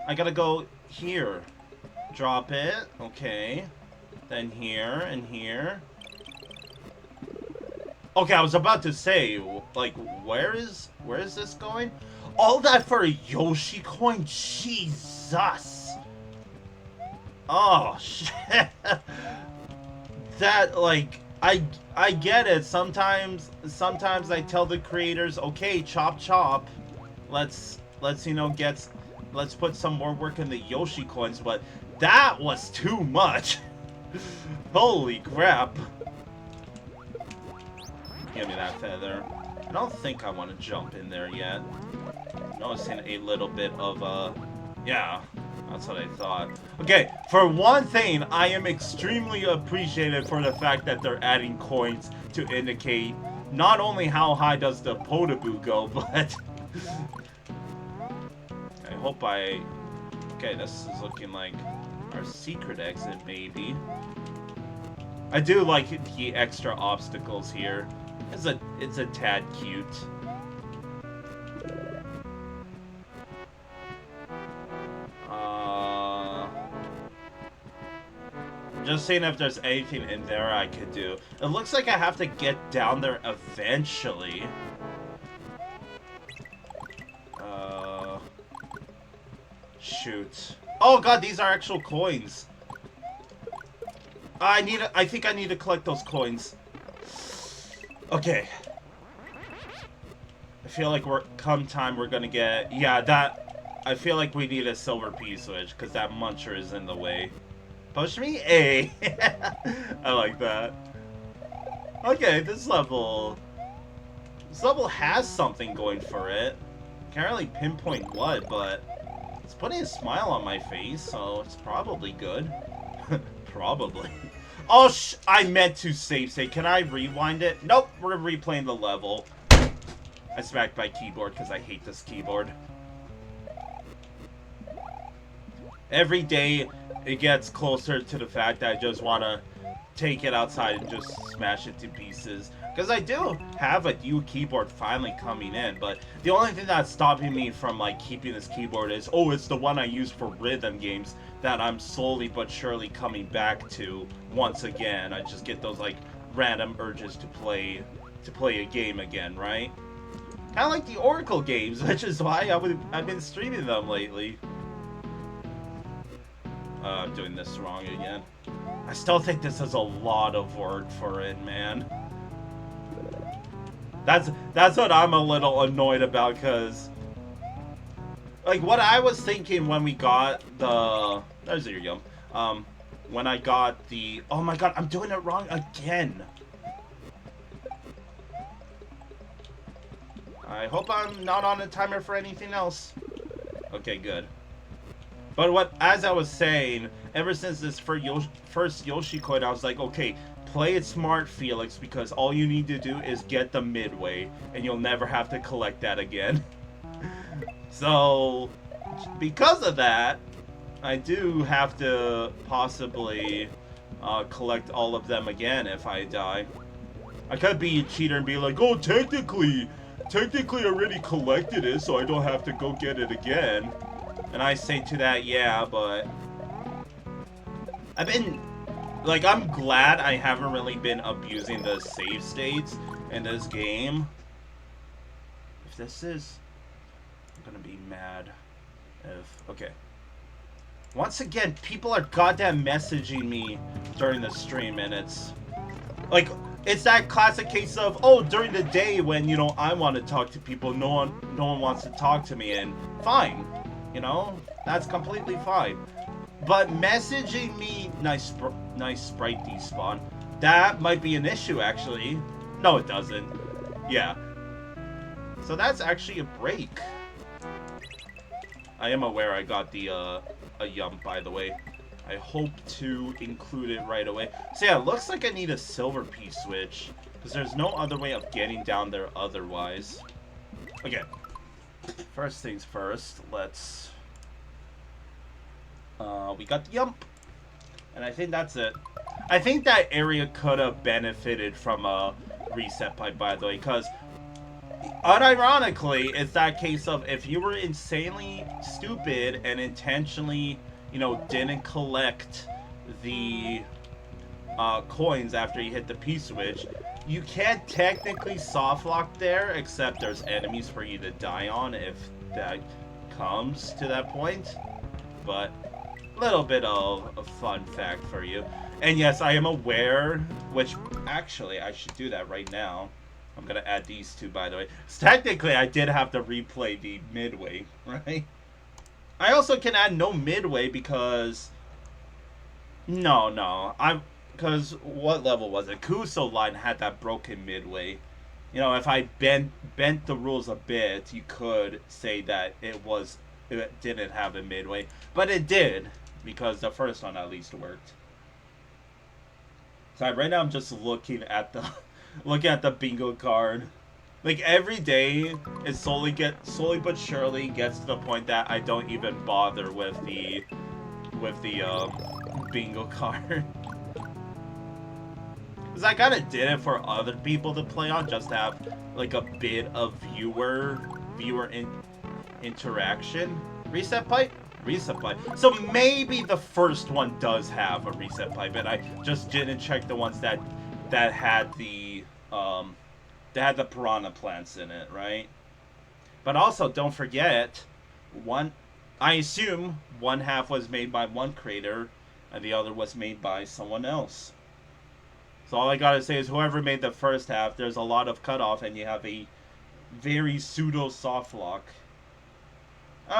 I gotta go here. Drop it. Okay. Then here and here. Okay, I was about to say, like, where is this going? All that for a Yoshi coin? Jesus! Oh, shit. That, like, I get it. Sometimes I tell the creators, okay, chop chop. Let's you know let's put some more work in the Yoshi coins, but that was too much. Holy crap. Give me that feather. I don't think I want to jump in there yet. Noticing a little bit of yeah, that's what I thought. Okay, for one thing, I am extremely appreciated for the fact that they're adding coins to indicate not only how high does the Podoboo go, but I hope I... Okay, this is looking like our secret exit, maybe. I do like the extra obstacles here. It's a tad cute. Just seeing if there's anything in there I could do. It looks like I have to get down there eventually. Shoot. Oh god, these are actual coins. I think I need to collect those coins. Okay. I feel like come time we're gonna get... Yeah, that... I feel like we need a silver P-switch, because that muncher is in the way. Push me? A. I like that. Okay, this level has something going for it. Can't really pinpoint what, but it's putting a smile on my face, so it's probably good. Probably. Oh, I meant to save state. Can I rewind it? Nope, we're replaying the level. I smacked my keyboard because I hate this keyboard. Every day, it gets closer to the fact that I just want to take it outside and just smash it to pieces. Because I do have a new keyboard finally coming in, but the only thing that's stopping me from like keeping this keyboard is, oh, it's the one I use for rhythm games that I'm slowly but surely coming back to once again. I just get those like random urges to play a game again, right? Kind of like the Oracle games, which is why I've been streaming them lately. I'm doing this wrong again. I still think this is a lot of work for it, man. That's what I'm a little annoyed about, because like what I was thinking when we got the... There's your yum. When I got the... Oh my god, I'm doing it wrong again. I hope I'm not on a timer for anything else. Okay, good. But as I was saying, ever since this first Yoshi coin, I was like, okay, play it smart, Felix, because all you need to do is get the midway, and you'll never have to collect that again. So, because of that, I do have to possibly collect all of them again if I die. I could be a cheater and be like, oh, technically I already collected it, so I don't have to go get it again. And I say to that, yeah, but I've been, like, I'm glad I haven't really been abusing the save states in this game. If this is, I'm gonna be mad if, okay. Once again, people are goddamn messaging me during the stream, and it's, like, it's that classic case of, oh, during the day when, you know, I want to talk to people, no one wants to talk to me, and fine. You know, that's completely fine. But messaging me, nice sprite despawn, that might be an issue, actually. No, it doesn't. Yeah. So that's actually a break. I am aware I got the, a yum, by the way. I hope to include it right away. So yeah, it looks like I need a silver P-switch, because there's no other way of getting down there otherwise. Okay. First things first, let's... we got the yump. And I think that's it. I think that area could have benefited from a reset pipe, by the way, because unironically, it's that case of if you were insanely stupid and intentionally, you know, didn't collect the coins after you hit the P-switch, you can't technically softlock there, except there's enemies for you to die on if that comes to that point. But a little bit of a fun fact for you. And yes, I am aware, which actually I should do that right now. I'm gonna add these two, by the way. So technically, I did have to replay the midway, right? I also can add no midway because... No. Because what level was it? KUSO line had that broken midway. You know, if I bent the rules a bit, you could say that it didn't have a midway. But it did, because the first one at least worked. So right now I'm just looking at the bingo card. Like every day, it slowly but surely gets to the point that I don't even bother with the bingo card. Cause I kind of did it for other people to play on, just to have like a bit of viewer interaction. Reset pipe. So maybe the first one does have a reset pipe, and I just didn't check the ones that had the piranha plants in it, right? But also, don't forget, I assume one half was made by one creator, and the other was made by someone else. So all I gotta say is whoever made the first half, there's a lot of cutoff, and you have a very pseudo soft lock.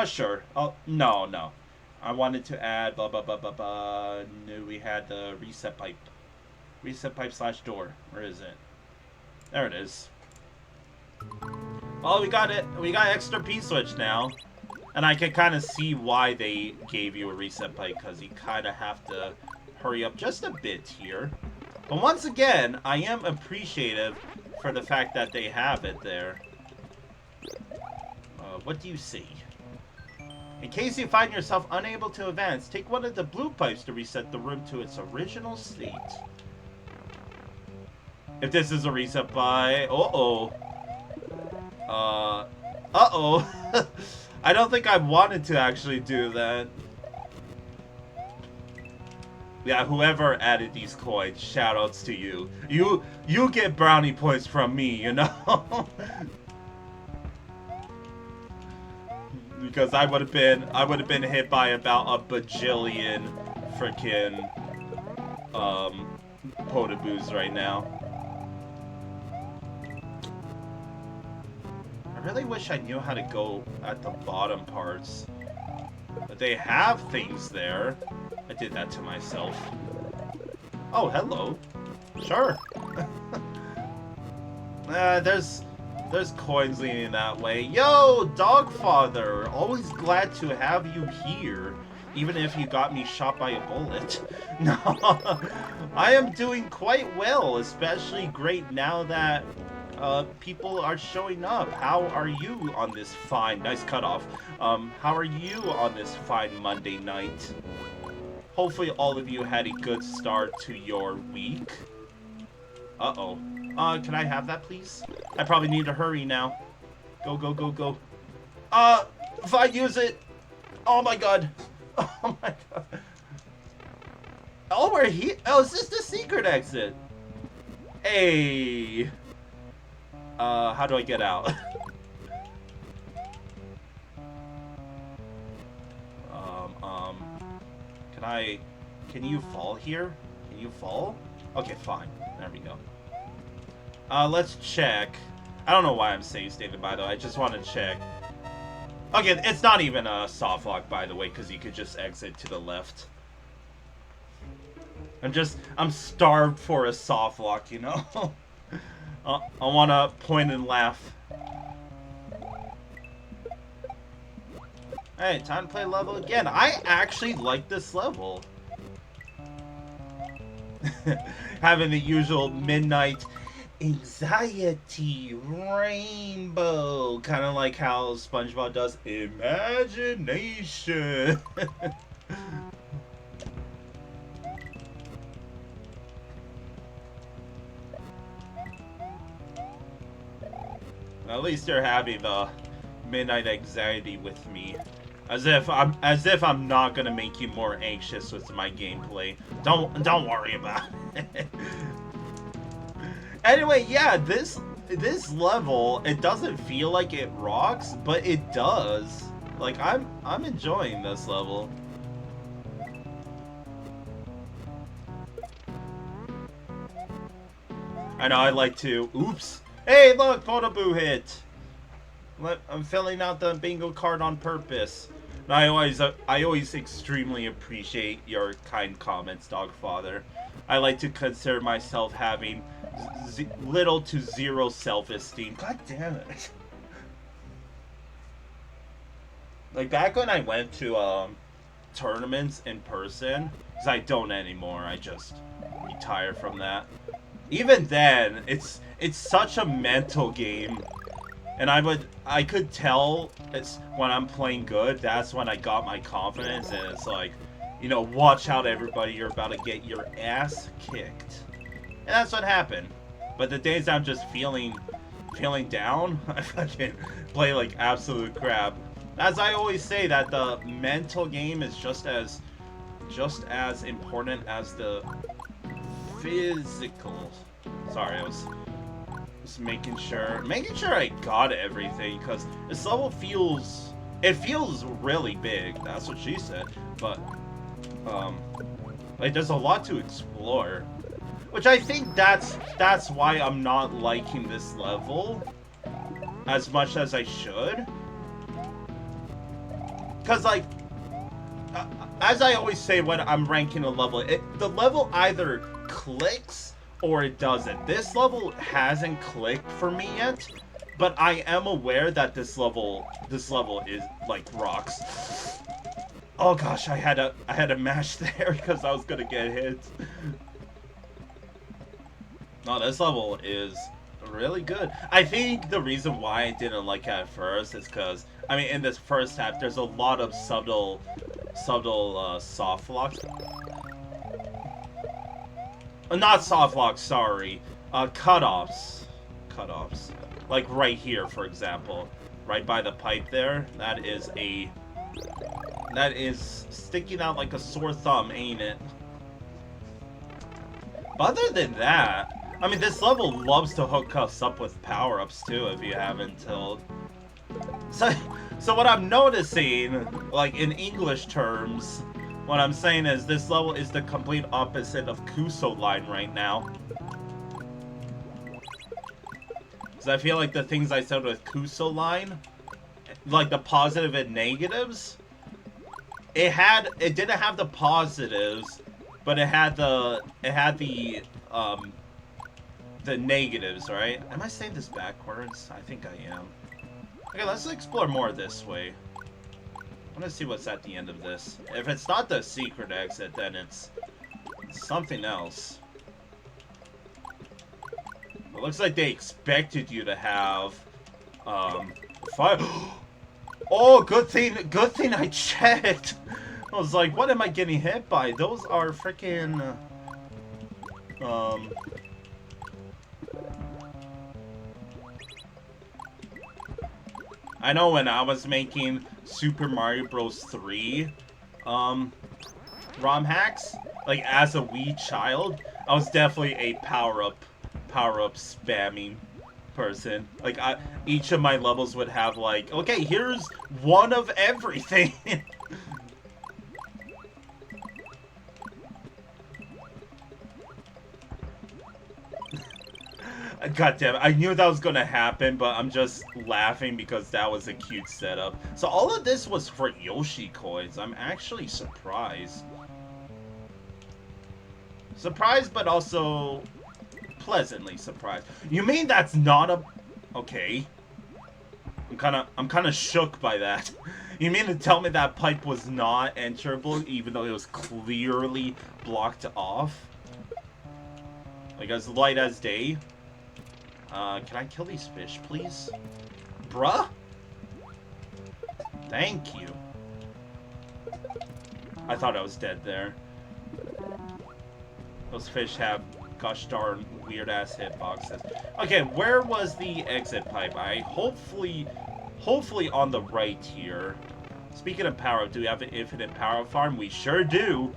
Sure. Oh, no. I wanted to add blah. No, we had the reset pipe. Reset pipe / door. Where is it? There it is. Oh, we got it. We got extra P-switch now. And I can kind of see why they gave you a reset pipe, because you kind of have to hurry up just a bit here. But once again, I am appreciative for the fact that they have it there. What do you see? In case you find yourself unable to advance, take one of the blue pipes to reset the room to its original state. If this is a reset by... Uh-oh. I don't think I wanted to actually do that. Yeah, whoever added these coins, shoutouts to you. You get brownie points from me, you know? Because I would have been hit by about a bajillion freaking potaboos right now. I really wish I knew how to go at the bottom parts. But they have things there. I did that to myself. Oh, hello. Sure. There's coins leading that way. Yo, Dogfather! Always glad to have you here. Even if you got me shot by a bullet. No, I am doing quite well. Especially great now that people are showing up. How are you on this fine... Nice cutoff. How are you on this fine Monday night? Hopefully all of you had a good start to your week. Uh-oh. Can I have that, please? I probably need to hurry now. Go. If I use it... Oh my god. Oh my god. Oh, we're here. Oh, is this the secret exit? Hey. How do I get out? Can you fall here? Can you fall? Okay, fine. There we go. Let's check. I don't know why I'm saying stated by the way. I just want to check. Okay, it's not even a soft lock, by the way, because you could just exit to the left. I'm starved for a soft lock, you know? I want to point and laugh. Hey, time to play level again. I actually like this level. Having the usual midnight anxiety rainbow, kind of like how SpongeBob does imagination. At least you're having the midnight anxiety with me, as if I'm not gonna make you more anxious with my gameplay. Don't worry about it. Anyway, yeah, this level, it doesn't feel like it rocks, but it does. Like I'm enjoying this level. I know I like to. Oops. Hey, look, Photoboo hit. I'm filling out the bingo card on purpose. And I always extremely appreciate your kind comments, Dogfather. I like to consider myself having little to zero self-esteem. God damn it. Like, back when I went to tournaments in person, because I don't anymore, I just retire from that. Even then, it's such a mental game. And I could tell it's when I'm playing good, that's when I got my confidence, and it's like, you know, watch out everybody, you're about to get your ass kicked. And that's what happened. But the days I'm just feeling down, I fucking play like absolute crap. As I always say, that the mental game is just as important as the physical. Sorry, I was just making sure I got everything, because this level feels really big. That's what she said. But like, there's a lot to explore, which I think that's why I'm not liking this level as much as I should. Because, like, as I always say when I'm ranking a level, the level either clicks or it doesn't. This level hasn't clicked for me yet, but I am aware that this level is, like, rocks. Oh gosh, I had to mash there because I was gonna get hit. No, this level is really good. I think the reason why I didn't like it at first is because, I mean, in this first half, there's a lot of subtle soft locks. Not soft locks, sorry. Cutoffs. Cutoffs. Like right here, for example. Right by the pipe there. That is sticking out like a sore thumb, ain't it? But other than that, I mean, this level loves to hook us up with power-ups, too, if you haven't told. So what I'm noticing, like, in English terms, what I'm saying is this level is the complete opposite of KUSO line right now. Because I feel like the things I said with KUSO line, like the positive and negatives, it didn't have the positives, but it had the negatives, right? Am I saying this backwards? I think I am. Okay, let's explore more this way. I want to see what's at the end of this. If it's not the secret exit, then it's something else. It looks like they expected you to have fire. Oh, good thing I checked. I was like, what am I getting hit by? Those are freaking I know when I was making Super Mario Bros. 3 ROM hacks, like as a wee child, I was definitely a power-up spamming person. Like, each of my levels would have like, okay, here's one of everything. God damn it, I knew that was gonna happen, but I'm just laughing because that was a cute setup. So all of this was for Yoshi coins. I'm actually surprised. Surprised, but also pleasantly surprised. You mean that's not a... Okay. I'm kinda shook by that. You mean to tell me that pipe was not enterable, even though it was clearly blocked off? Like, as light as day? Can I kill these fish, please? Bruh? Thank you. I thought I was dead there. Those fish have gosh darn weird-ass hitboxes. Okay, where was the exit pipe? Hopefully on the right here. Speaking of power, do we have an infinite power farm? We sure do.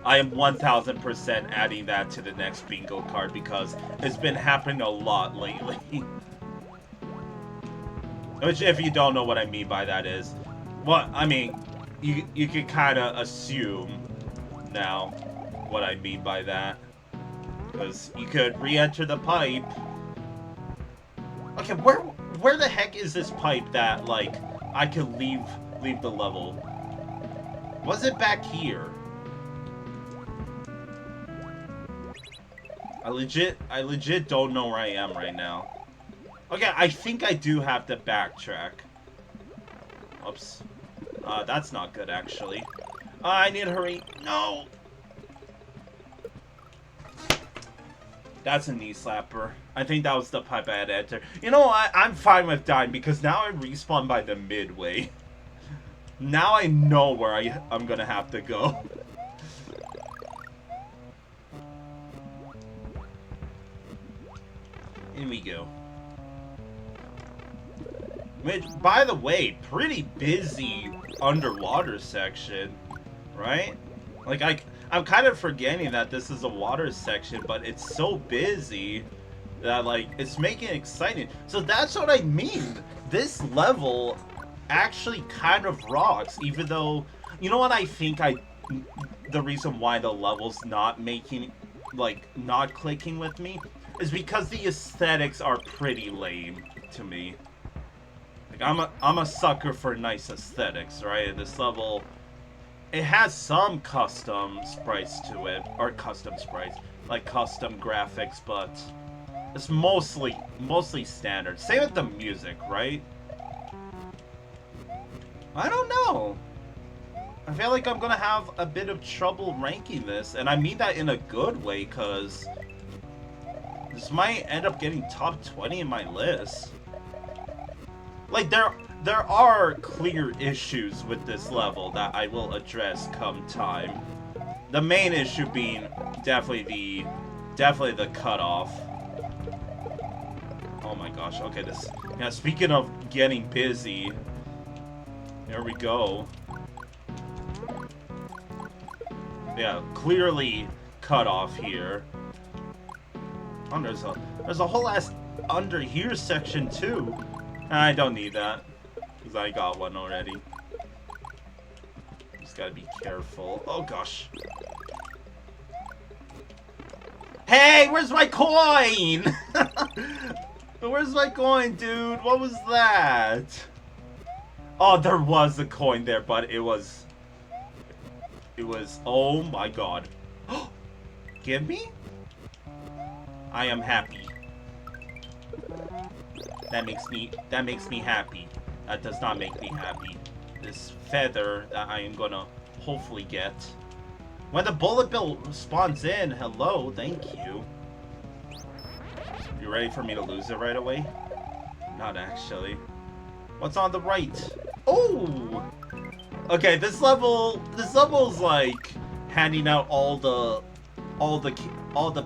I am 1000% adding that to the next bingo card because it's been happening a lot lately. Which, if you don't know what I mean by that is, well, I mean, you can kind of assume now what I mean by that. Because you could re-enter the pipe. Okay, where the heck is this pipe that, like, I could leave the level? Was it back here? I legit don't know where I am right now. Okay, I think I do have to backtrack. Oops. That's not good, actually. I need to hurry. No! That's a knee slapper. I think that was the pipe I had to enter. You know what? I'm fine with dying because now I respawn by the midway. Now I know where I'm gonna have to go. In we go. Which, by the way, pretty busy underwater section, right? Like, I'm kind of forgetting that this is a water section, but it's so busy that, like, it's making it exciting. So that's what I mean. This level actually kind of rocks, even though, you know what I think the reason why the level's not making, like, not clicking with me is because the aesthetics are pretty lame to me. Like, I'm a sucker for nice aesthetics, right? And this level, it has some custom sprites to it, or custom sprites, like custom graphics, but it's mostly standard. Same with the music, right? I don't know. I feel like I'm gonna have a bit of trouble ranking this, and I mean that in a good way, cause this might end up getting top 20 in my list. Like, there are clear issues with this level that I will address come time. The main issue being definitely the cutoff. Oh my gosh, okay, this, yeah, speaking of getting busy, here we go. Yeah, clearly cut off here. Oh, there's a whole ass under here section too. I don't need that, because I got one already. Just gotta be careful. Oh gosh. Hey, where's my coin? Where's my coin, dude? What was that? Oh, there was a coin there, but it was, oh my god. Give me? I am happy. That makes me happy. That does not make me happy. This feather that I am gonna hopefully get. When the bullet bill spawns in, hello, thank you. You ready for me to lose it right away? Not actually. What's on the right? Oh! Okay, this level's like handing out all the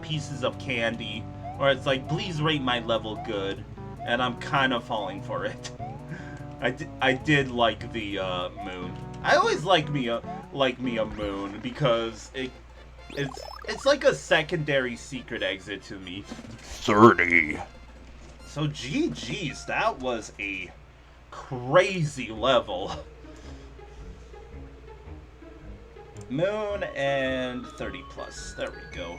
pieces of candy, where it's like, please rate my level good. And I'm kind of falling for it. I did like the moon. I always like me a moon because it's like a secondary secret exit to me. 30. So GG's, that was a crazy level. Moon and 30 plus. There we go.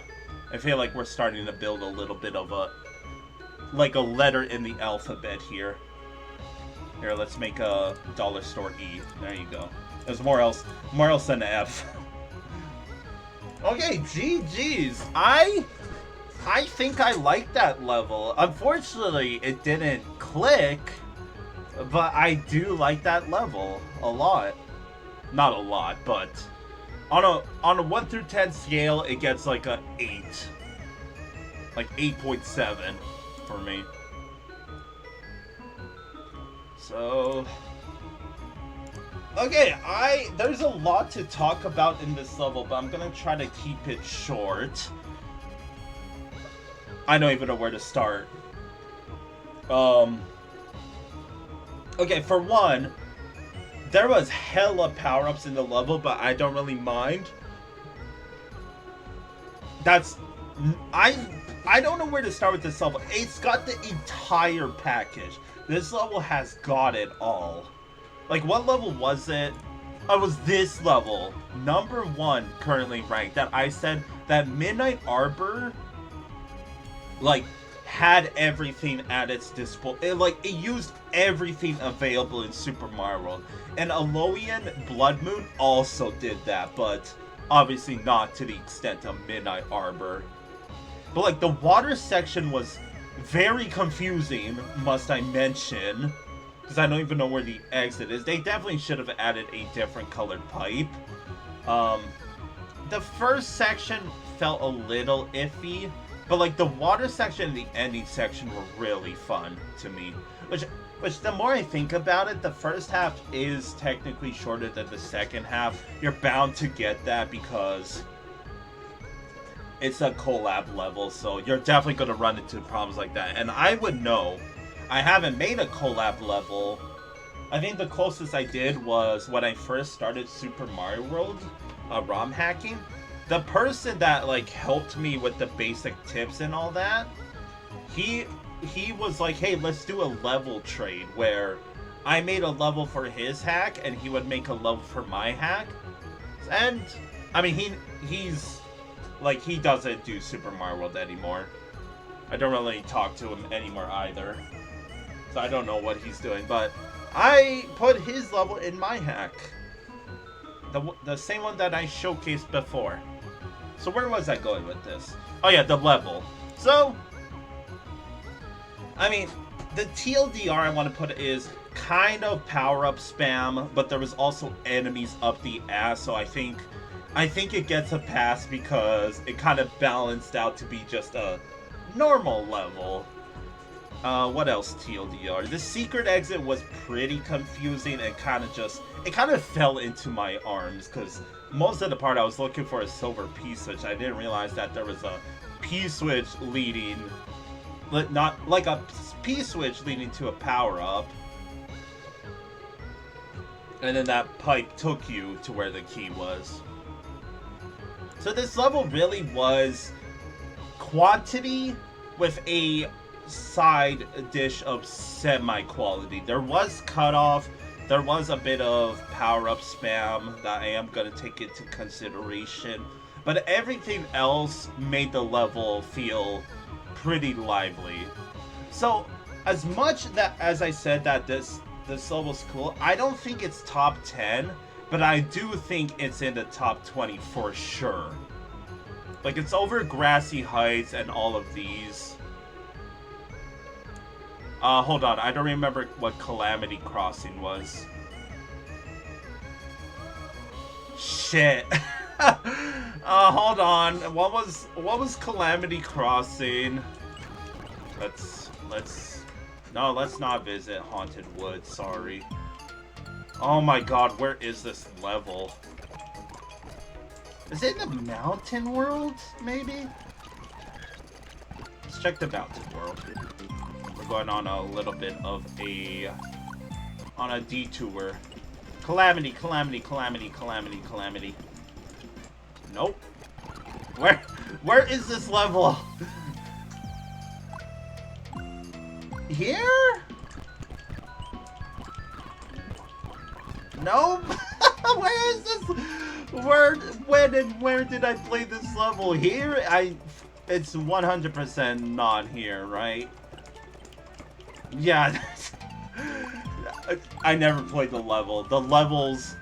I feel like we're starting to build a little bit of a, like a letter in the alphabet here. Here, let's make a dollar store E. There you go. There's more else than F. Okay, GG's. I think I like that level. Unfortunately, it didn't click, but I do like that level a lot. Not a lot, but on a 1 through 10 scale, it gets like a 8. Like 8.7 for me. So, okay, there's a lot to talk about in this level, but I'm gonna try to keep it short. I don't even know where to start. Okay, for one, there was hella power-ups in the level, but I don't really mind. I don't know where to start with this level. It's got the entire package. This level has got it all. Like, what level was it? Oh, it was this level. Number 1 currently ranked. That I said that Midnight Arbor like, had everything at its disposal. It used everything available in Super Mario World. And AEOLIAN Blood Moon also did that, but obviously not to the extent of Midnight Arbor. But, like, the water section was very confusing, must I mention, because I don't even know where the exit is. They definitely should have added a different colored pipe. The first section felt a little iffy, but, like, the water section and the ending section were really fun to me. Which the more I think about it, the first half is technically shorter than the second half. You're bound to get that because it's a collab level, so you're definitely going to run into problems like that. And I would know. I haven't made a collab level. I think the closest I did was when I first started Super Mario World ROM hacking. The person that, like, helped me with the basic tips and all that, he was like, hey, let's do a level trade where I made a level for his hack and he would make a level for my hack. And, I mean, he's, like, he doesn't do Super Mario World anymore. I don't really talk to him anymore either. So I don't know what he's doing, but I put his level in my hack. The same one that I showcased before. So where was I going with this? Oh yeah, the level. So, I mean, the TLDR I want to put is kind of power-up spam, but there was also enemies up the ass, so I think it gets a pass because it kind of balanced out to be just a normal level. What else TLDR? The secret exit was pretty confusing and kind of fell into my arms because most of the part I was looking for a silver P-switch. I didn't realize that there was a P-switch leading, not like a P-switch leading to a power-up. And then that pipe took you to where the key was. So this level really was quantity with a side dish of semi-quality. There was cutoff, there was a bit of power-up spam that I am going to take into consideration, but everything else made the level feel pretty lively. So, as much as I said that this level's cool, I don't think it's top 10, but I do think it's in the top 20 for sure. Like, it's over Grassy Heights and all of these. Hold on, I don't remember what Calamity Crossing was. Shit. Hold on. What was Calamity Crossing? No, let's not visit Haunted Woods, sorry. Oh my god, where is this level? Is it in the Mountain World, maybe? Let's check the Mountain World. We're going on a little bit of a detour. Calamity. Nope. Where is this level? Here? Nope. Where is this? When and where did I play this level? Here? It's 100% not here, right? Yeah. I never played the level. The level's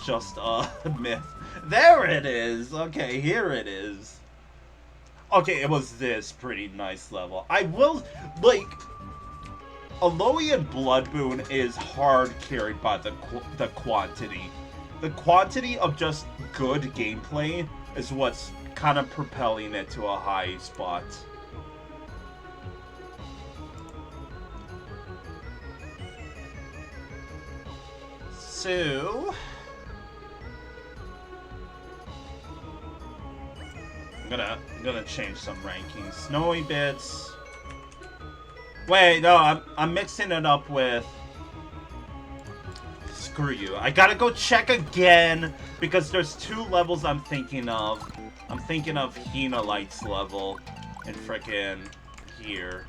just a myth. There it is. Okay, here it is. Okay, it was this pretty nice level. I will, like, AEOLIAN Blood Moon is hard carried by the quantity. The quantity of just good gameplay is what's kind of propelling it to a high spot. So I'm gonna change some rankings. Snowy Bits. Wait, no, I'm mixing it up with. Screw you. I gotta go check again because there's two levels I'm thinking of. I'm thinking of Hina Light's level and frickin' here.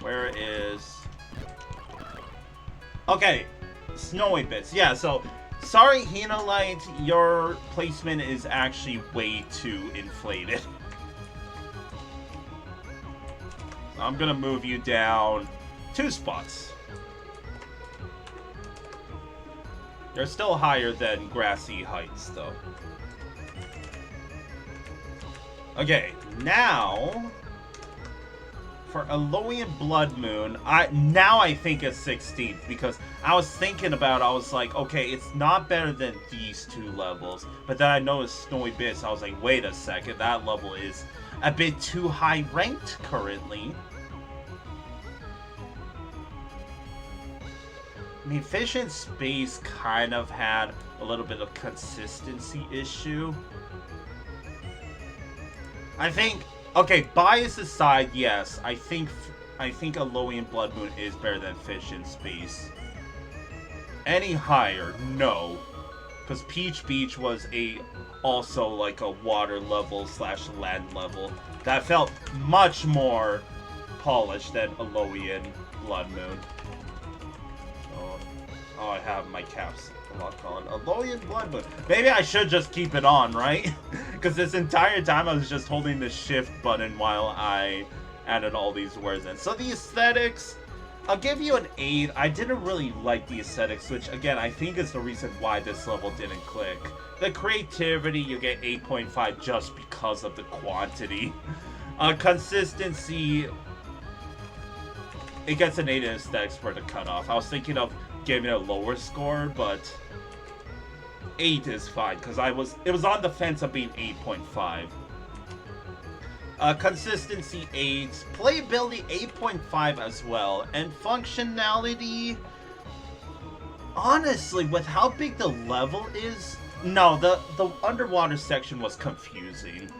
Where is? Okay, Snowy Bits. Yeah, so sorry, Hina Light, your placement is actually way too inflated. I'm gonna move you down 2 spots. You're still higher than Grassy Heights, though. Okay, now for AEOLIAN Blood Moon, I think it's 16th because I was thinking about it, I was like, okay, it's not better than these 2 levels, but then I noticed Snowy Bits. I was like, wait a second, that level is a bit too high ranked currently. I mean, Fish in Space kind of had a little bit of consistency issue. I think, okay, bias aside, yes, I think AEOLIAN Blood Moon is better than Fish in Space. Any higher, no. Because Peach Beach was also like a water level / land level that felt much more polished than AEOLIAN Blood Moon. Oh, I have my caps lock on. AEOLIAN Blood Moon. Maybe I should just keep it on, right? Because this entire time I was just holding the shift button while I added all these words in. So the aesthetics, I'll give you an 8. I didn't really like the aesthetics, which again, I think is the reason why this level didn't click. The creativity, you get 8.5 just because of the quantity. Consistency, it gets an 8 in aesthetics for the cutoff. I was thinking of giving it a lower score, but 8 is fine because it was on the fence of being 8.5. Consistency 8, playability 8.5 as well, and functionality, honestly, with how big the level is, no, the underwater section was confusing.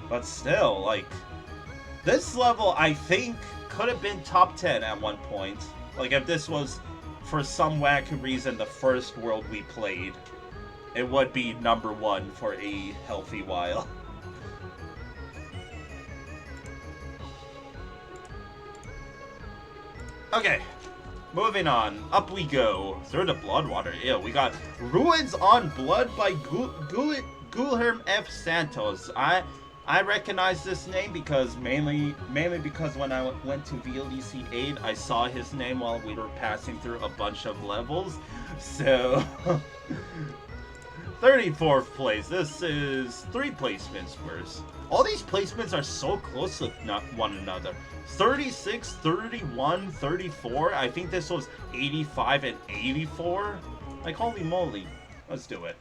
But still, like, this level I think could have been top 10 at one point. Like, if this was, for some wacky reason, the first world we played, it would be number 1 for a healthy while. Okay, moving on. Up we go. Through the Bloodwater. Ew, we got Ruins on Blood by Guilherme F. Santos. I recognize this name because mainly because when I went to VLDC 8, I saw his name while we were passing through a bunch of levels. So 34th place. This is 3 placements worse. All these placements are so close to one another. 36, 31, 34. I think this was 85 and 84. Like, holy moly. Let's do it.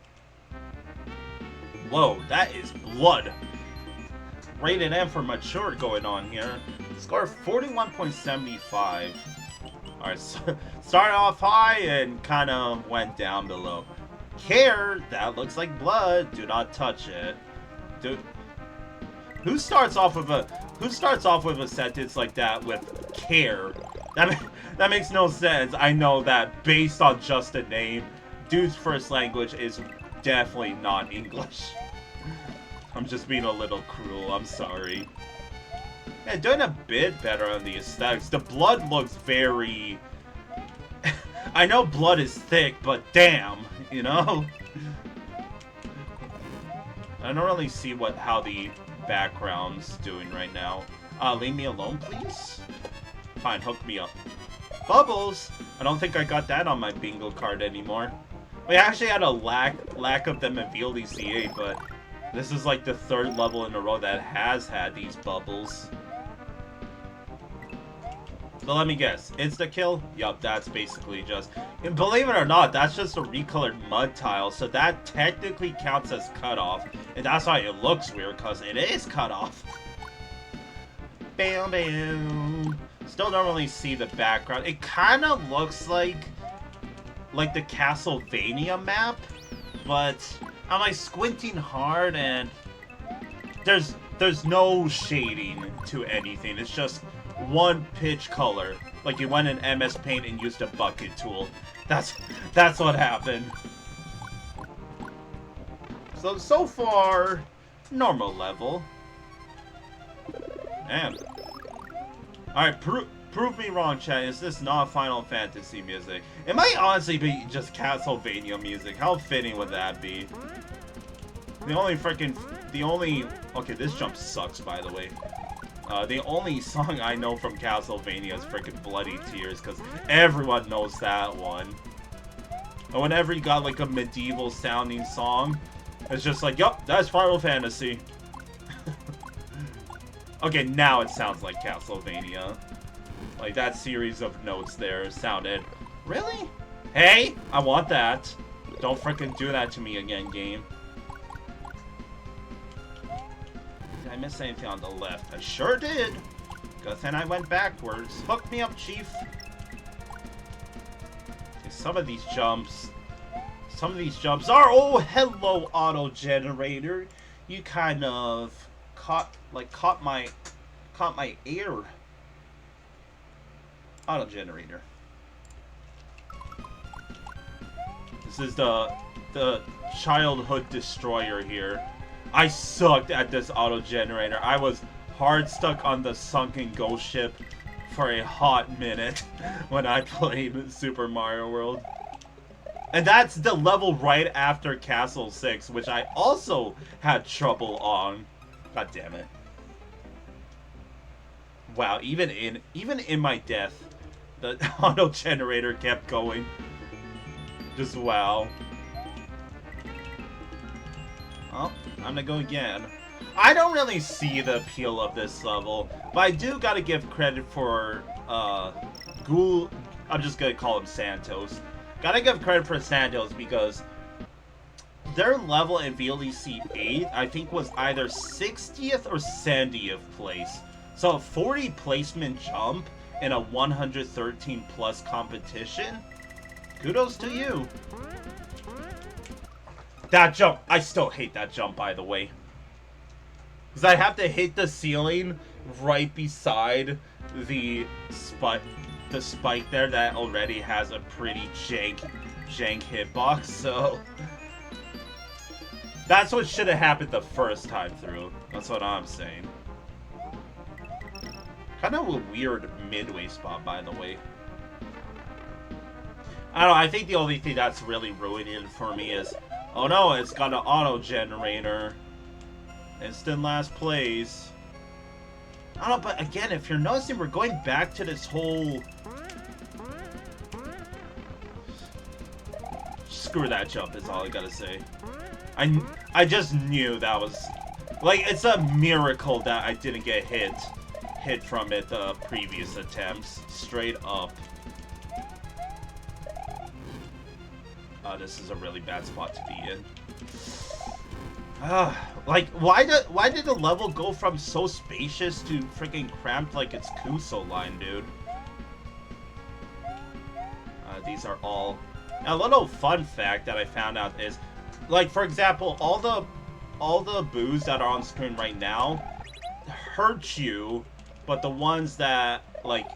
Whoa, that is blood. Rated M for mature going on here. Score 41.75. Alright, so started off high and kind of went down below. Care, that looks like blood. Do not touch it. Dude, who starts off with a sentence like that with care? That makes no sense. I know that based on just a name, dude's first language is definitely not English. I'm just being a little cruel, I'm sorry. Yeah, doing a bit better on the aesthetics. The blood looks very... I know blood is thick, but damn, you know? I don't really see how the background's doing right now. Leave me alone, please? Fine, hook me up. Bubbles! I don't think I got that on my bingo card anymore. We actually had a lack of them in VLDC 8, but this is like the 3rd level in a row that has had these bubbles. So let me guess, insta-kill? Yup, that's basically just... And believe it or not, that's just a recolored mud tile, so that technically counts as cutoff. And that's why it looks weird, because it is cutoff. Bam, bam. Still don't really see the background. It kind of looks like the Castlevania map, but I'm like squinting hard and there's no shading to anything. It's just one pitch color. Like you went in MS Paint and used a bucket tool. That's what happened. So far, normal level. Damn. Alright, prove me wrong, chat. Is this not Final Fantasy music? It might honestly be just Castlevania music. How fitting would that be? Okay, this jump sucks, by the way. The only song I know from Castlevania is freaking Bloody Tears, because everyone knows that one. And whenever you got like a medieval sounding song, it's just like, yup, that's Final Fantasy. Okay, now it sounds like Castlevania. Like, that series of notes there sounded... Really? Hey, I want that. Don't frickin' do that to me again, game. Did I miss anything on the left? I sure did. Good thing I went backwards. Hook me up, Chief. Okay, some of these jumps are... Oh, hello, auto-generator. You kind of caught my air. Auto-generator. This is the childhood destroyer here. I sucked at this auto-generator. I was hard stuck on the sunken ghost ship for a hot minute when I played Super Mario World. And that's the level right after Castle 6, which I also had trouble on. God damn it. Wow, even in my death, the auto-generator kept going. Just wow. Oh, I'm gonna go again. I don't really see the appeal of this level, but I do gotta give credit for, I'm just gonna call him Santos. Gotta give credit for Santos because their level in VLDC 8, I think, was either 60th or 70th place. So a 40 placement jump in a 113 plus competition? Kudos to you. That jump, I still hate that jump, by the way. Because I have to hit the ceiling right beside the spike there that already has a pretty jank hitbox, so... That's what should have happened the first time through. That's what I'm saying. Kind of a weird midway spot, by the way. I don't know, I think the only thing that's really ruining it for me is... Oh no, it's got an auto-generator. Instant last place. I don't know, but again, if you're noticing, we're going back to this whole... Screw that jump is all I gotta say. I just knew that was... Like, it's a miracle that I didn't get hit from it the previous attempts. Straight up. This is a really bad spot to be in. Like, why did the level go from so spacious to freaking cramped like it's KUSO line, dude? These are all... A little fun fact that I found out is, like, for example, all the boos that are on screen right now hurt you, but the ones that, like,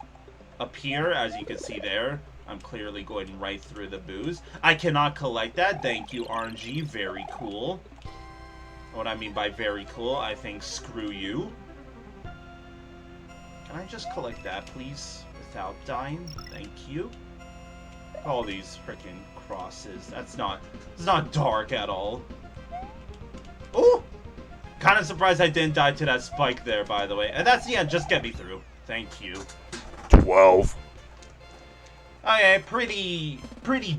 appear, as you can see there, I'm clearly going right through the boos. I cannot collect that. Thank you, RNG. Very cool. What I mean by very cool, I think screw you. Can I just collect that, please? Without dying? Thank you. All these freaking crosses. It's not dark at all. Ooh! Kind of surprised I didn't die to that spike there, by the way. And that's the end. Just get me through. Thank you. 12. Okay, pretty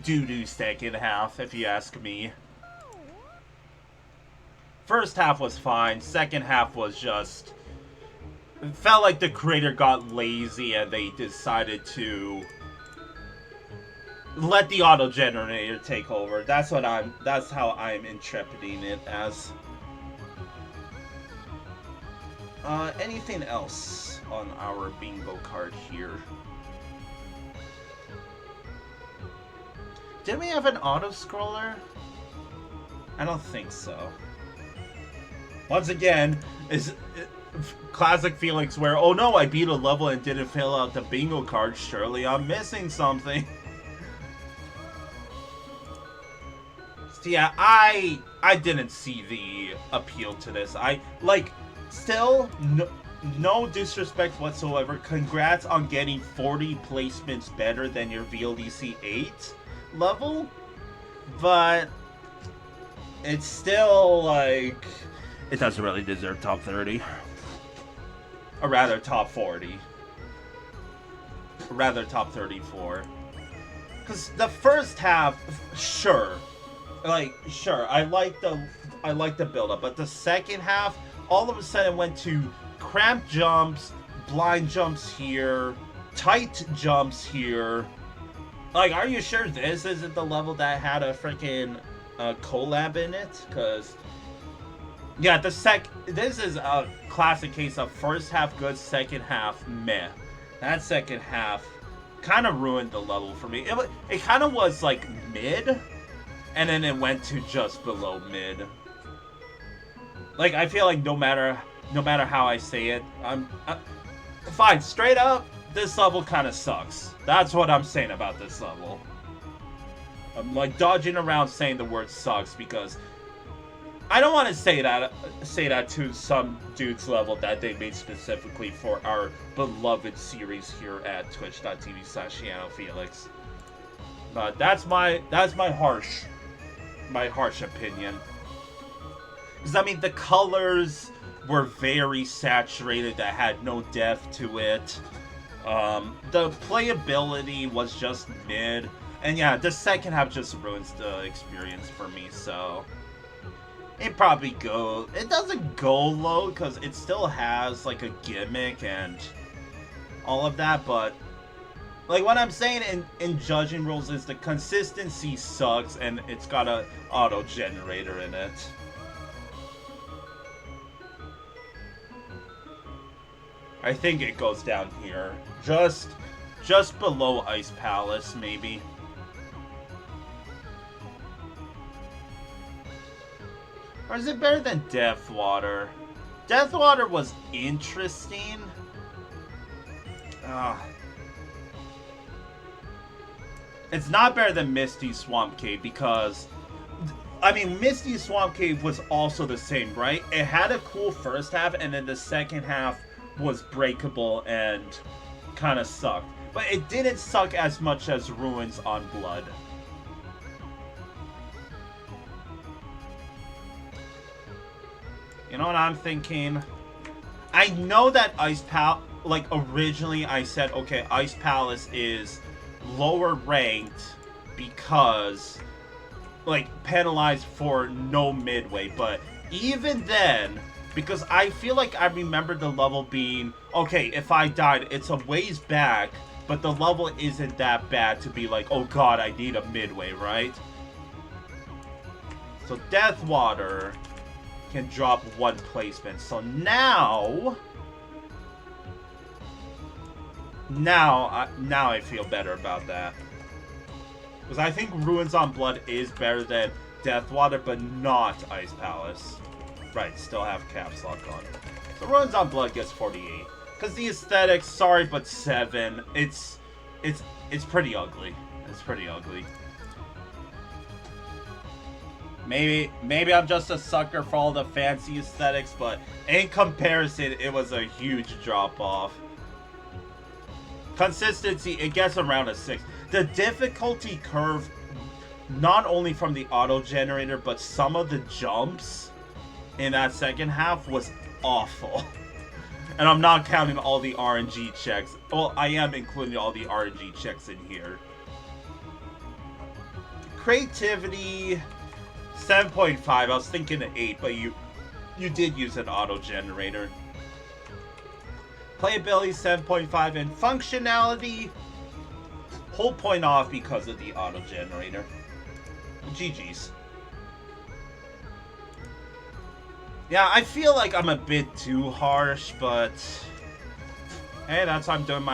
doo-doo second half, if you ask me. First half was fine. Second half was just... It felt like the creator got lazy and they decided to let the auto-generator take over. That's how I'm interpreting it as. Anything else on our bingo card here? Did we have an auto-scroller? I don't think so. Once again, is classic feelings where, oh no, I beat a level and didn't fill out the bingo card. Surely I'm missing something. So yeah, I didn't see the appeal to this. Still, no disrespect whatsoever. Congrats on getting 40 placements better than your VLDC 8 level, but it's still, like, it doesn't really deserve top 30. or rather top 40. Or rather top 34. Because the first half, sure. Like, sure, I like the build-up, but the second half, all of a sudden went to cramped jumps, blind jumps here, tight jumps here. Like, are you sure this isn't the level that had a freaking collab in it? Because, yeah, this is a classic case of first half good, second half meh. That second half kind of ruined the level for me. It kind of was like mid, and then it went to just below mid. Like, I feel like no matter how I say it, fine, straight up, this level kind of sucks. That's what I'm saying about this level. I'm like dodging around saying the word sucks because I don't want to say that to some dude's level that they made specifically for our beloved series here at twitch.tv/YannoFelix. But that's my harsh opinion. Because I mean the colors were very saturated that had no depth to it. The playability was just mid. And yeah, the second half just ruins the experience for me, so it doesn't go low because it still has like a gimmick and all of that, but like what I'm saying in judging rules is the consistency sucks and it's got a auto generator in it. I think it goes down here. Just below Ice Palace, maybe. Or is it better than Deathwater? Deathwater was interesting. It's not better than Misty Swamp Cave because, I mean, Misty Swamp Cave was also the same, right? It had a cool first half and then the second half was breakable and kind of sucked. But it didn't suck as much as Ruins on Blood. You know what I'm thinking? I know that Ice Palace, like originally I said, okay, Ice Palace is lower ranked because, like, penalized for no midway. But even then, because I feel like I remember the level being, okay, if I died, it's a ways back, but the level isn't that bad to be like, oh god, I need a midway, right? So Deathwater can drop one placement. So now I feel better about that. Because I think Ruins on Blood is better than Deathwater, but not Ice Palace. Right, still have caps lock on. So Ruins on Blood gets 48. Because the aesthetics, sorry, but 7. It's pretty ugly. It's pretty ugly. Maybe I'm just a sucker for all the fancy aesthetics, but in comparison, it was a huge drop-off. Consistency, it gets around a 6. The difficulty curve, not only from the auto-generator, but some of the jumps in that second half was awful. And I'm not counting all the RNG checks. Well, I am including all the RNG checks in here. Creativity, 7.5. I was thinking an 8, but you did use an auto generator. Playability 7.5 and functionality whole point off because of the auto generator. GG's. Yeah, I feel like I'm a bit too harsh, but hey, that's what I'm doing.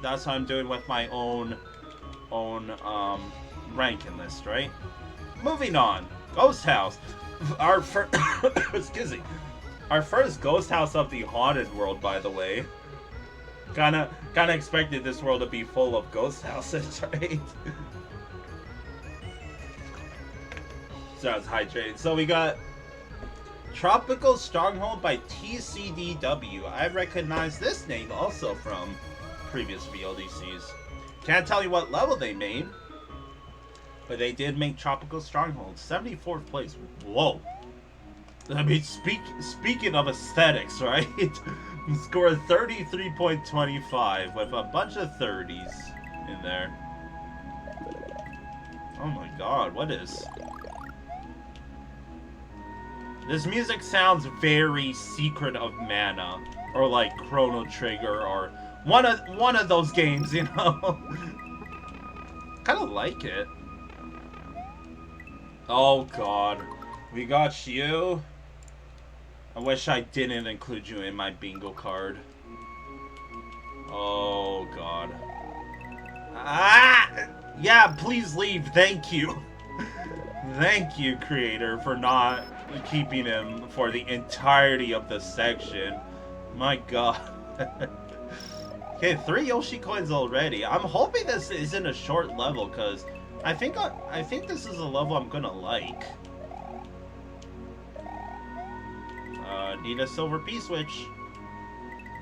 That's what I'm doing with my own ranking list, right? Moving on, Ghost House. Our first, excuse me, our first Ghost House of the haunted world, by the way. Kinda expected this world to be full of ghost houses, right? So I was hydrated. So we got Tropical Stronghold by tcdw. I recognize this name also from previous VLDCs. Can't tell you what level they made, but they did make Tropical Stronghold. 74th place. Whoa. I mean, speaking of aesthetics, right? Score 33.25 with a bunch of 30s in there. Oh my god, what is... This music sounds very Secret of Mana, or like Chrono Trigger, or one of those games, you know? Kind of like it. Oh god, we got you. I wish I didn't include you in my bingo card. Oh god. Ah! Yeah, please leave. Thank you. Thank you, creator, for not keeping him for the entirety of the section. My god. Okay, 3 Yoshi coins already. I'm hoping this isn't a short level, because I think this is a level I'm gonna like. Need a silver P-switch.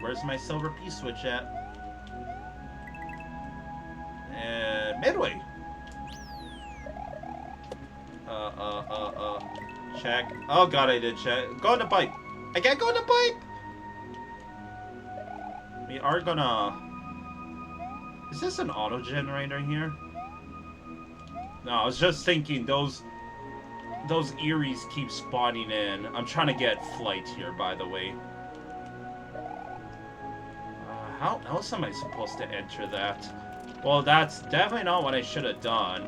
Where's my silver P-switch at? And midway. Check. Oh god, I did check. Go in the pipe. I can't go in the pipe. We are gonna... Is this an auto generator here? No, I was just thinking those Eevees keep spawning in. I'm trying to get flight here, by the way. How else am I supposed to enter that? Well, that's definitely not what I should have done.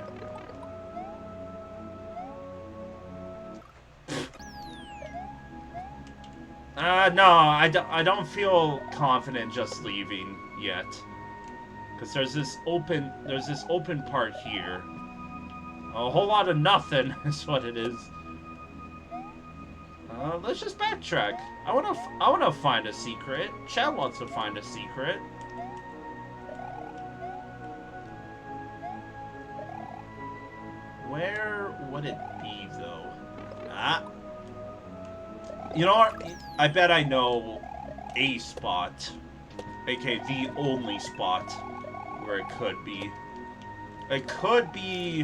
No, I don't feel confident just leaving yet. Because there's this open part here. A whole lot of nothing is what it is. Let's just backtrack. I wanna find a secret. Chad wants to find a secret. Where would it be though? Ah. You know what? I bet I know a spot. aka the only spot where it could be. It could be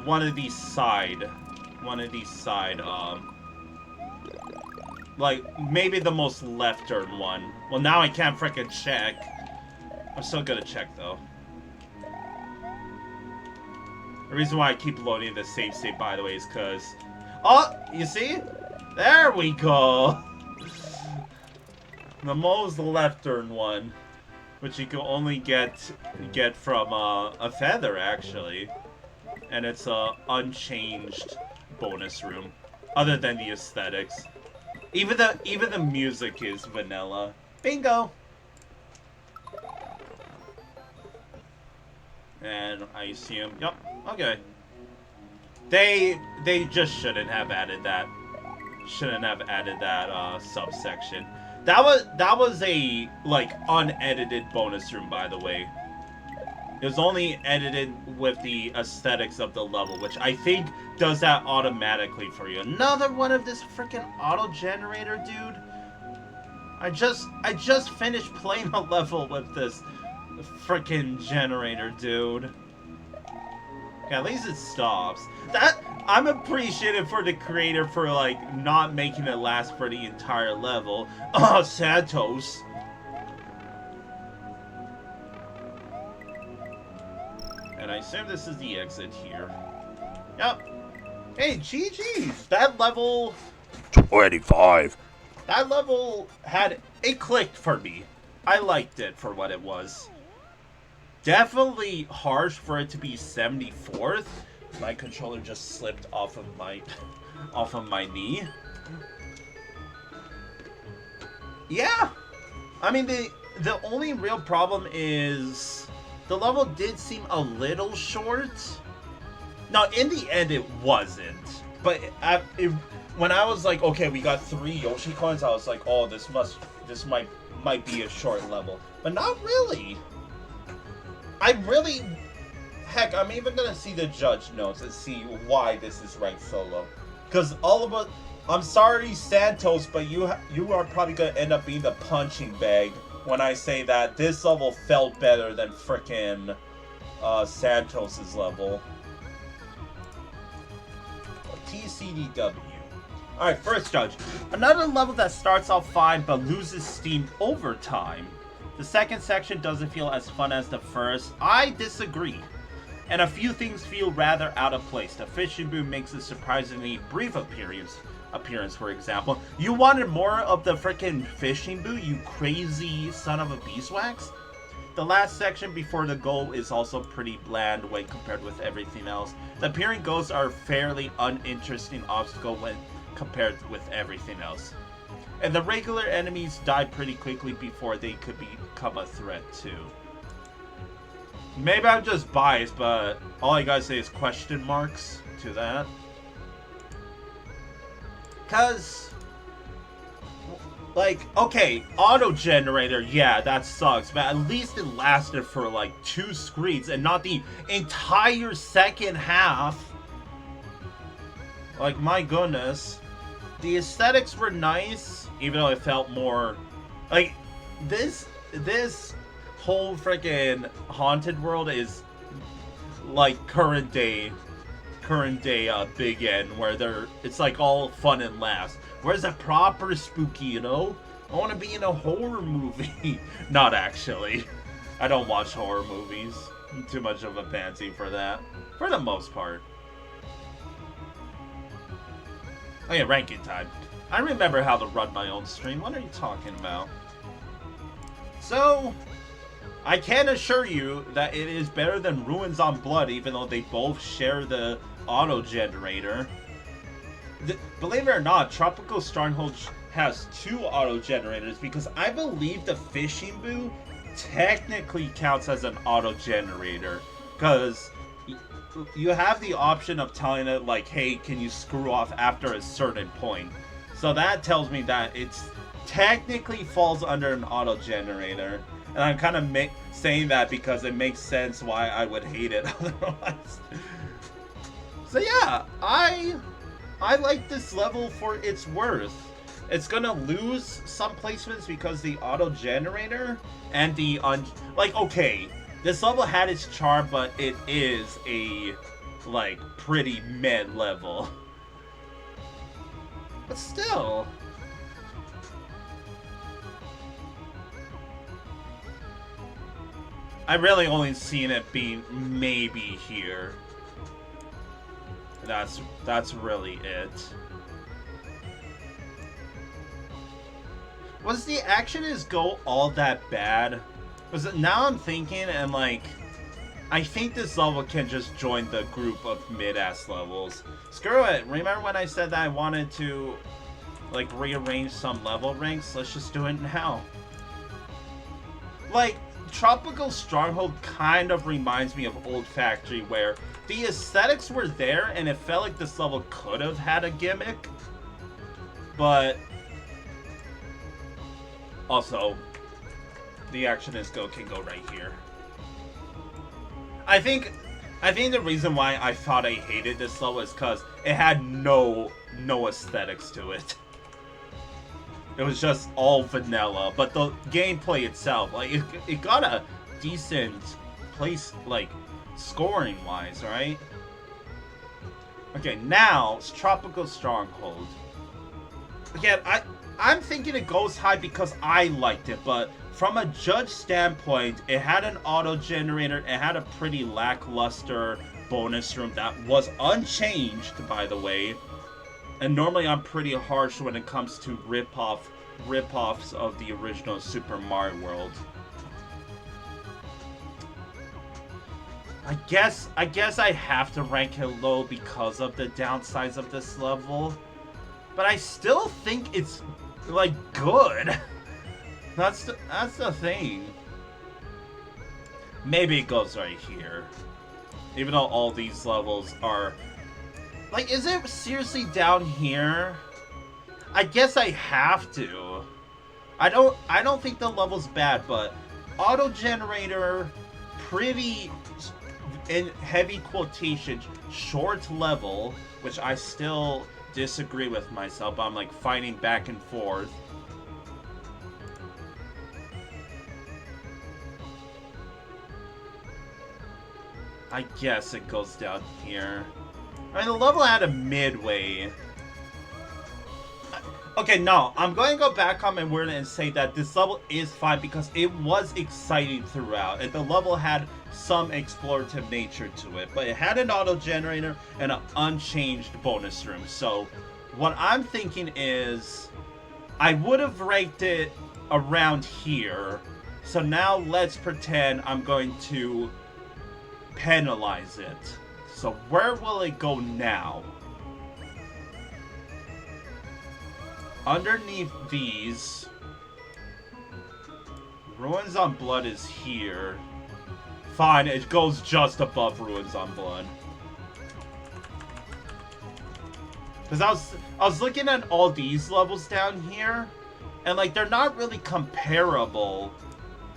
one of these side, like, maybe the most left turn one. Well, now I can't frickin' check. I'm still gonna check, though. The reason why I keep loading the save state, by the way, is because... Oh! You see? There we go! The most left turn one. Which you can only get from a feather, actually. And it's a unchanged bonus room. Other than the aesthetics. Even the music is vanilla. Bingo! And I assume, yep, okay. They just shouldn't have added that. Subsection. That was a like unedited bonus room, by the way. It was only edited with the aesthetics of the level, which I think does that automatically for you. Another one of this freaking auto generator, dude. I just finished playing a level with this freaking generator, dude. Okay, at least it stops. That I'm appreciative for the creator for like not making it last for the entire level. Oh, Santos. And I assume this is the exit here. Yep. Hey, GG's. That level... 25. That level it clicked for me. I liked it for what it was. Definitely harsh for it to be 74th. My controller just slipped off of my knee. Yeah. I mean, the only real problem is the level did seem a little short. Now, in the end, it wasn't. But when I was like, okay, we got 3 Yoshi coins, I was like, oh, this might be a short level. But not really. Heck, I'm even gonna see the judge notes and see why this is ranked so low. Because all of us, I'm sorry, Santos, but you are probably gonna end up being the punching bag when I say that this level felt better than frickin' Santos's level. TCDW. Alright, first judge. Another level that starts off fine but loses steam over time. The second section doesn't feel as fun as the first. I disagree. And a few things feel rather out of place. The fishing boom makes a surprisingly brief appearance, for example. You wanted more of the frickin' fishing boom, you crazy son of a beeswax? The last section before the goal is also pretty bland when compared with everything else. The appearing ghosts are fairly uninteresting obstacle when compared with everything else. And the regular enemies die pretty quickly before they could become a threat too. Maybe I'm just biased, but all I gotta say is question marks to that. Cause, like, okay, auto generator, yeah, that sucks, but at least it lasted for like 2 screens and not the entire second half. Like, my goodness. The aesthetics were nice, even though it felt more like this whole freaking haunted world is like current day Big N, where it's like all fun and laughs. Where's a proper spooky, you know? I want to be in a horror movie. Not actually. I don't watch horror movies. I'm too much of a pansy for that, for the most part. Oh yeah, ranking time. I remember how to run my own stream. What are you talking about? So, I can assure you that it is better than Ruins on Blood, even though they both share the auto-generator. Believe it or not, Tropical Stronghold has 2 auto-generators because I believe the Fishing Boo technically counts as an auto-generator. Because you have the option of telling it, like, hey, can you screw off after a certain point? So that tells me that it's technically falls under an auto-generator. And I'm kind of saying that because it makes sense why I would hate it otherwise. So yeah, I like this level for its worth. It's gonna lose some placements because the auto-generator and the like, okay, this level had its charm, but it is a, like, pretty mid level. But still. I really only seen it being maybe here. That's really it. Was the action is go all that bad? Was it, now I'm thinking, and like, I think this level can just join the group of mid-ass levels. Screw it. Remember when I said that I wanted to, like, rearrange some level ranks? Let's just do it now. Like, Tropical Stronghold kind of reminds me of Old Factory, where the aesthetics were there and it felt like this level could have had a gimmick, but also the action is can go right here. I think the reason why I thought I hated this level is because it had no aesthetics to it. It was just all vanilla, but the gameplay itself, like, it got a decent place, like, scoring-wise, right? Okay, now, it's Tropical Stronghold. Again, I'm thinking it goes high because I liked it, but from a judge standpoint, it had an auto-generator, it had a pretty lackluster bonus room that was unchanged, by the way. And normally I'm pretty harsh when it comes to rip-offs of the original Super Mario World. I guess I have to rank it low because of the downsides of this level. But I still think it's, like, good. That's the thing. Maybe it goes right here. Even though all these levels are, like, is it seriously down here? I guess I have to. I don't think the level's bad, but auto-generator, pretty, in heavy quotation, short level, which I still disagree with myself. I'm like fighting back and forth. I guess it goes down here. I mean, the level had a midway. Okay, no, I'm going to go back on my word and say that this level is fine because it was exciting throughout, and the level had some explorative nature to it, but it had an auto generator and an unchanged bonus room. So what I'm thinking is I would have ranked it around here. So now let's pretend I'm going to penalize it. So where will it go now? Underneath these, Ruins on Blood is here. Fine, it goes just above Ruins on Blood. Because I was looking at all these levels down here, and like they're not really comparable,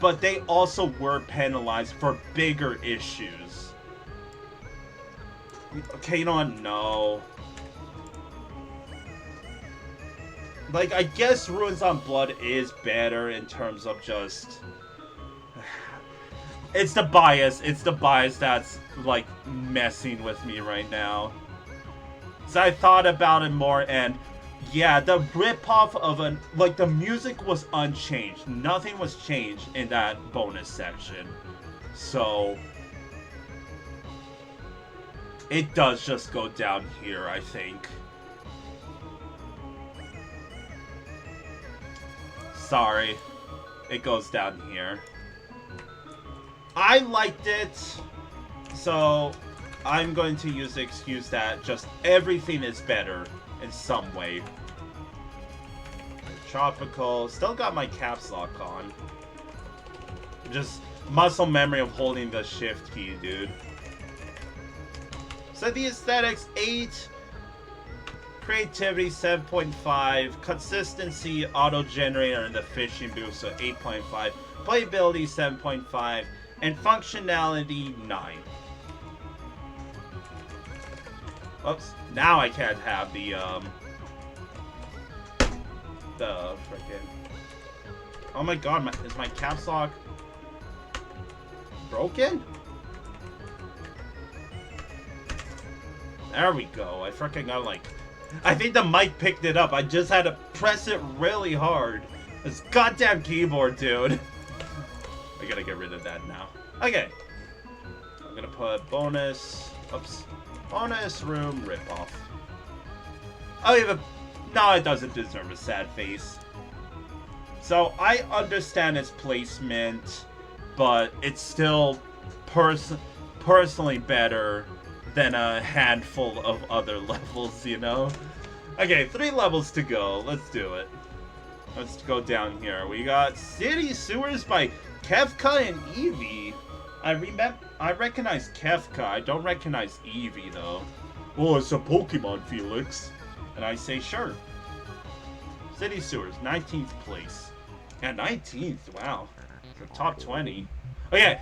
but they also were penalized for bigger issues. Okay, you know what? No. Like, I guess Ruins on Blood is better in terms of just... It's the bias. It's the bias that's, like, messing with me right now. So I thought about it more, and... Yeah, the ripoff of an... Like, the music was unchanged. Nothing was changed in that bonus section. So... It does just go down here, I think. Sorry, it goes down here. I liked it, so I'm going to use the excuse that just everything is better in some way. Tropical, still got my caps lock on. Just muscle memory of holding the shift key, dude. So the aesthetics, 8. Creativity 7.5, consistency, auto generator, and the fishing boost, so 8.5, playability 7.5, and functionality 9. Oops, now I can't have the frickin'... Oh my god, is my caps lock broken? There we go, I frickin' got like... I think the mic picked it up. I just had to press it really hard. This goddamn keyboard, dude. I gotta get rid of that now. Okay. I'm gonna put bonus. Oops. Bonus room ripoff. Oh, even. No, it doesn't deserve a sad face. So I understand its placement, but it's still personally better than a handful of other levels, you know? Okay, 3 levels to go. Let's do it. Let's go down here. We got City Sewers by Kefka and Eevee. I recognize Kefka. I don't recognize Eevee, though. Oh, it's a Pokemon, Felix. And I say, sure. City Sewers, 19th place. Yeah, 19th. Wow. The top 20. Okay.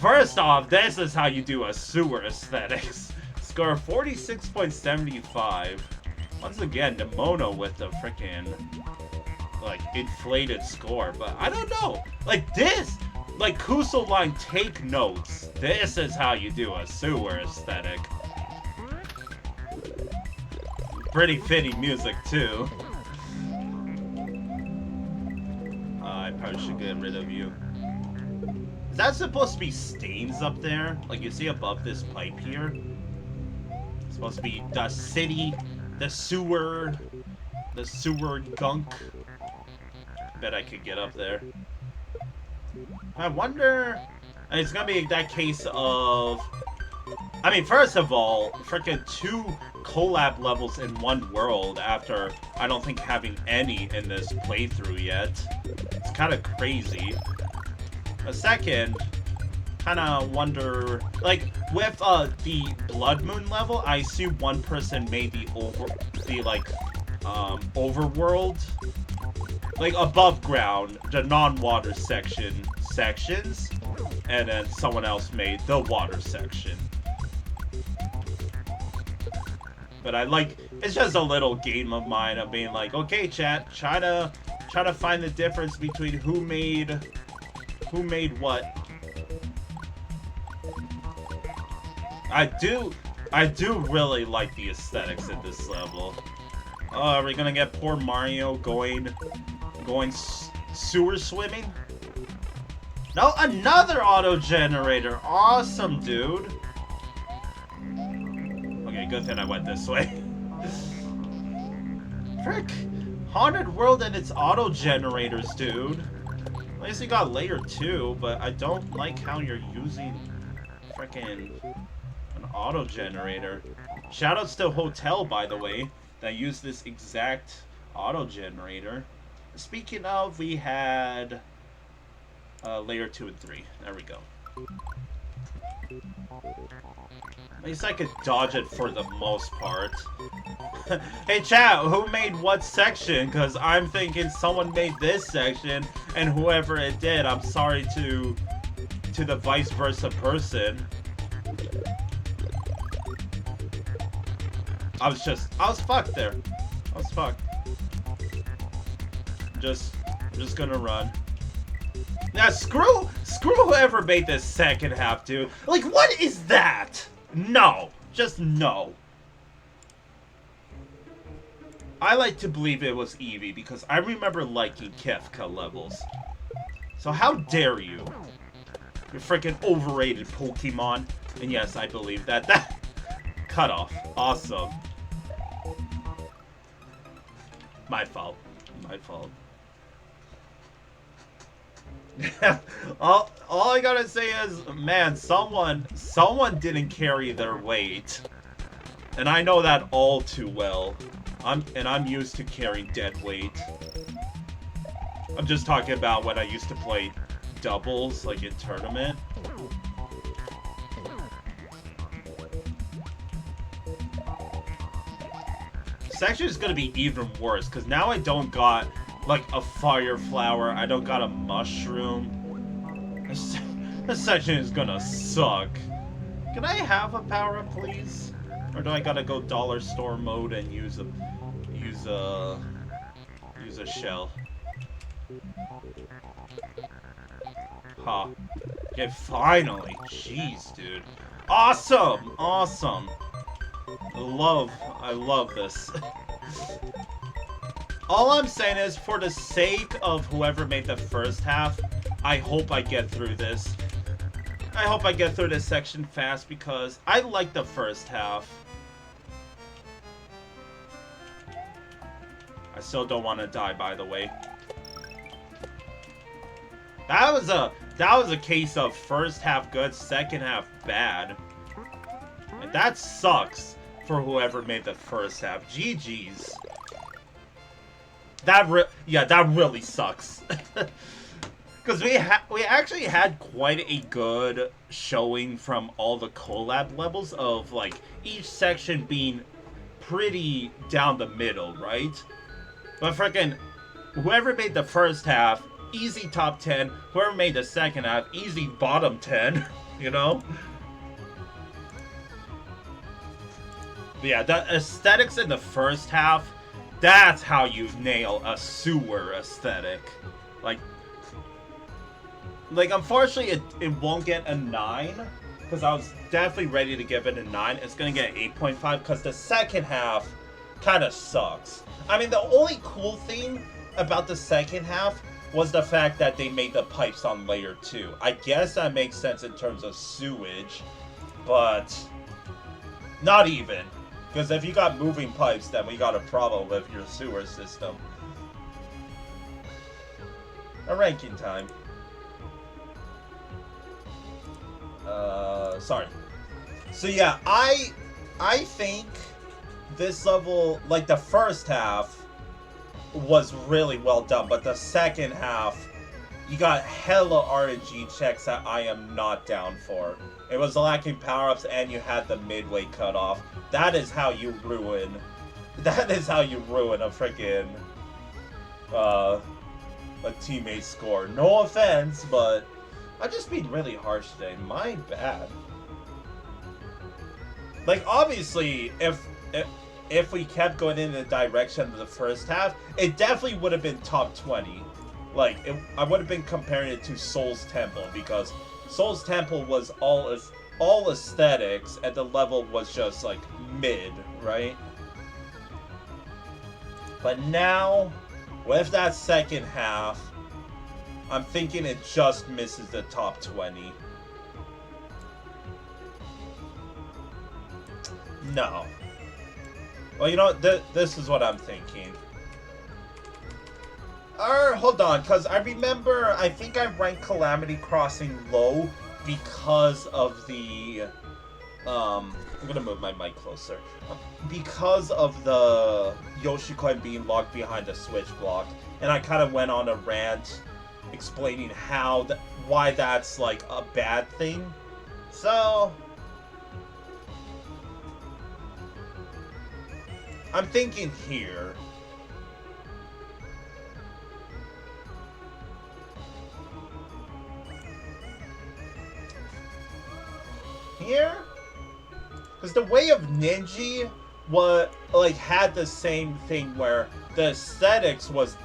First off, this is how you do a sewer aesthetics. Score 46.75. Once again, Demono with the frickin' like inflated score, but I don't know. Like this, like KUSO line, take notes. This is how you do a sewer aesthetic. Pretty fitting music too. I probably should get rid of you. Is that supposed to be stains up there? Like you see above this pipe here? It's supposed to be the city, the sewer gunk. Bet I could get up there. I wonder... It's gonna be that case of... I mean, first of all, frickin' 2 collab levels in one world after I don't think having any in this playthrough yet. It's kind of crazy. A second, kind of wonder, like, with the Blood Moon level, I assume one person made the overworld, like above ground, the non-water sections, and then someone else made the water section. But I like, it's just a little game of mine of being like, okay, chat, try to find the difference between who made what. I do really like the aesthetics in this level. Are we gonna get poor Mario going sewer swimming? No, another auto generator. Awesome, dude. Okay, good thing I went this way. Frick. Haunted World and its auto generators, dude. At least you got layer 2, but I don't like how you're using frickin' an auto generator. Shoutouts to Hotel, by the way, that used this exact auto generator. Speaking of, we had layer 2 and 3. There we go. At least I could dodge it for the most part. Hey chat, who made what section? Because I'm thinking someone made this section, and whoever it did, I'm sorry to the vice versa person. I was fucked there. I was fucked. Just gonna run. Now screw whoever made this second half, dude. Like, what is that? No. Just no. I like to believe it was Eevee because I remember liking Kefka levels. So how dare you? You freaking overrated Pokemon. And yes, I believe that. That cut off. Awesome. My fault. My fault. all I gotta say is, man, someone didn't carry their weight. And I know that all too well. I'm used to carrying dead weight. I'm just talking about when I used to play doubles, like in tournament. This actually is gonna be even worse, because now I don't got like a fire flower, I don't got a mushroom. This section is gonna suck. Can I have a power-up, please? Or do I gotta go dollar store mode and use a shell? Huh. Okay, finally. Jeez, dude. Awesome! Awesome. I love this. All I'm saying is, for the sake of whoever made the first half, I hope I get through this. I hope I get through this section fast because I like the first half. I still don't want to die, by the way. That was a case of first half good, second half bad. And that sucks for whoever made the first half. GG's. That really sucks. Because we actually had quite a good showing from all the collab levels of, like, each section being pretty down the middle, right? But frickin' whoever made the first half, easy top 10. Whoever made the second half, easy bottom 10, you know? But yeah, the aesthetics in the first half, that's how you nail a sewer aesthetic. Like unfortunately, it won't get a 9, because I was definitely ready to give it a 9. It's going to get an 8.5, because the second half kind of sucks. I mean, the only cool thing about the second half was the fact that they made the pipes on layer 2. I guess that makes sense in terms of sewage, but not even. Because if you got moving pipes, then we got a problem with your sewer system. A ranking time. Sorry. So yeah, I think this level, like the first half, was really well done, but the second half, you got hella RNG checks that I am not down for. It was lacking power-ups, and you had the midway cut off. That is how you ruin. That is how you ruin a freaking a teammate score. No offense, but I'm just being really harsh today. My bad. Like, obviously, if we kept going in the direction of the first half, it definitely would have been top 20. Like, I would have been comparing it to Soul's Temple, because Soul's Temple was all aesthetics, and the level was just, like, mid, right? But now, with that second half, I'm thinking it just misses the top 20. No. Well, you know, this is what I'm thinking. Hold on, because I remember, I think I ranked Calamity Crossing low because of the, I'm gonna move my mic closer. Because of the Yoshi coin being locked behind a switch block, and I kind of went on a rant explaining how, why that's like a bad thing. So, I'm thinking here. Here? Because the Way of Ninja had the same thing where the aesthetics was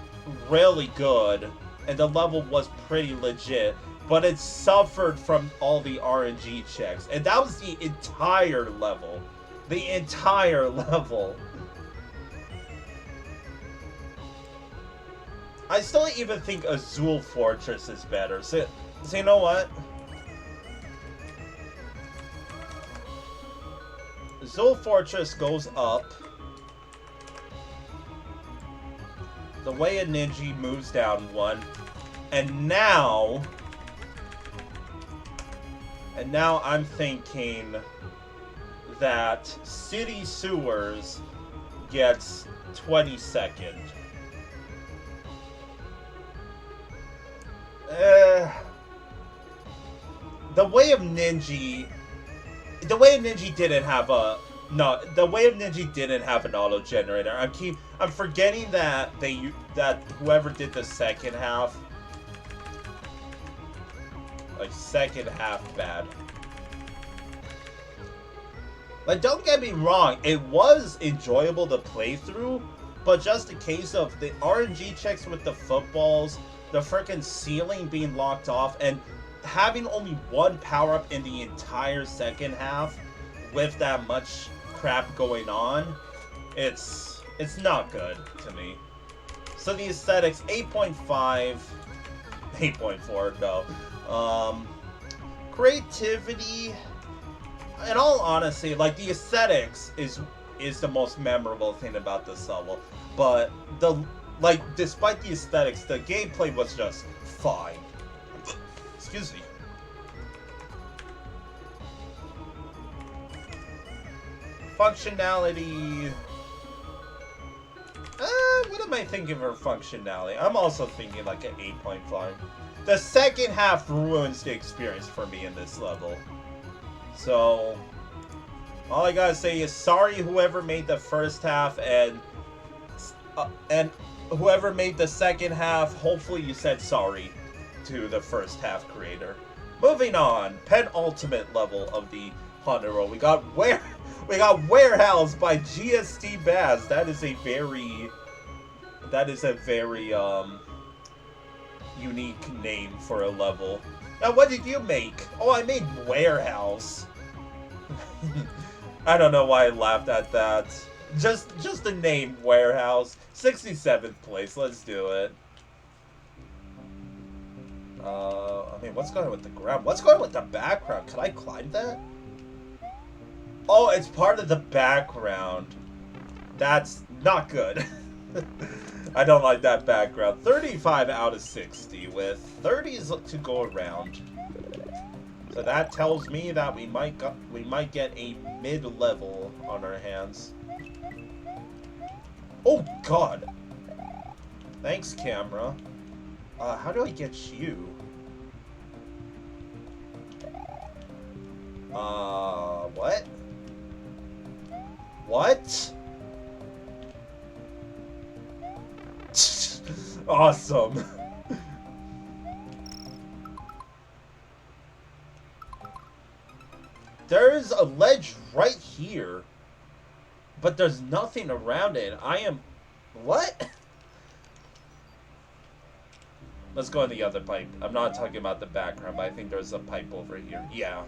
really good and the level was pretty legit, but it suffered from all the RNG checks. And that was the entire level. The entire level. I still even think Azul Fortress is better. So you know what? Azul Fortress goes up. The Way of Ninja moves down one. And now I'm thinking that City Sewers gets 22nd. The Way of Ninja didn't have a the Way of Ninja didn't have an auto generator. I'm forgetting that whoever did the second half, like second half bad. Like, don't get me wrong, it was enjoyable to play through, but just a case of the RNG checks with the footballs, the frickin' ceiling being locked off, and having only one power-up in the entire second half with that much crap going on, it's not good to me. So the aesthetics, 8.5, 8.4, no. Creativity, in all honesty, like, the aesthetics is the most memorable thing about this level, but despite the aesthetics, the gameplay was just fine. Excuse me. Functionality. What am I thinking for functionality? I'm also thinking like an 8.5. The second half ruins the experience for me in this level. So, all I gotta say is sorry whoever made the first half, and whoever made the second half, hopefully you said sorry to the first half creator. Moving on, penultimate level of the Haunted Road. We got Warehouse by GST Baz. That is a very unique name for a level. Now, what did you make? Oh, I made Warehouse. I don't know why I laughed at that. Just the name Warehouse. 67th place. Let's do it. I mean, what's going on with the ground? What's going on with the background? Can I climb that? Oh, it's part of the background. That's not good. I don't like that background. 35 out of 60 with 30s to go around. So that tells me that we might get a mid-level on our hands. Oh God! Thanks, camera. How do I get you? What? What? Awesome. There's a ledge right here, but there's nothing around it. What? Let's go in the other pipe. I'm not talking about the background, but I think there's a pipe over here. Yeah.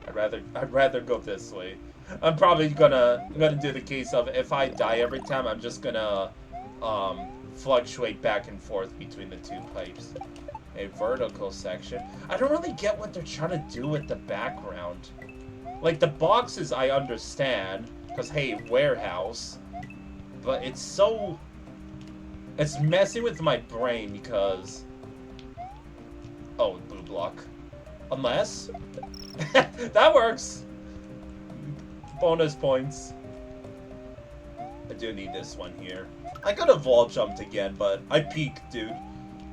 I'd rather go this way. I'm probably gonna do the case of if I die every time, I'm just gonna fluctuate back and forth between the two pipes. A vertical section. I don't really get what they're trying to do with the background. Like the boxes I understand, because hey, warehouse. But it's so... It's messing with my brain because... Oh, blue block. Unless... that works! Bonus points. I do need this one here. I could have wall jumped again, but I peeked, dude.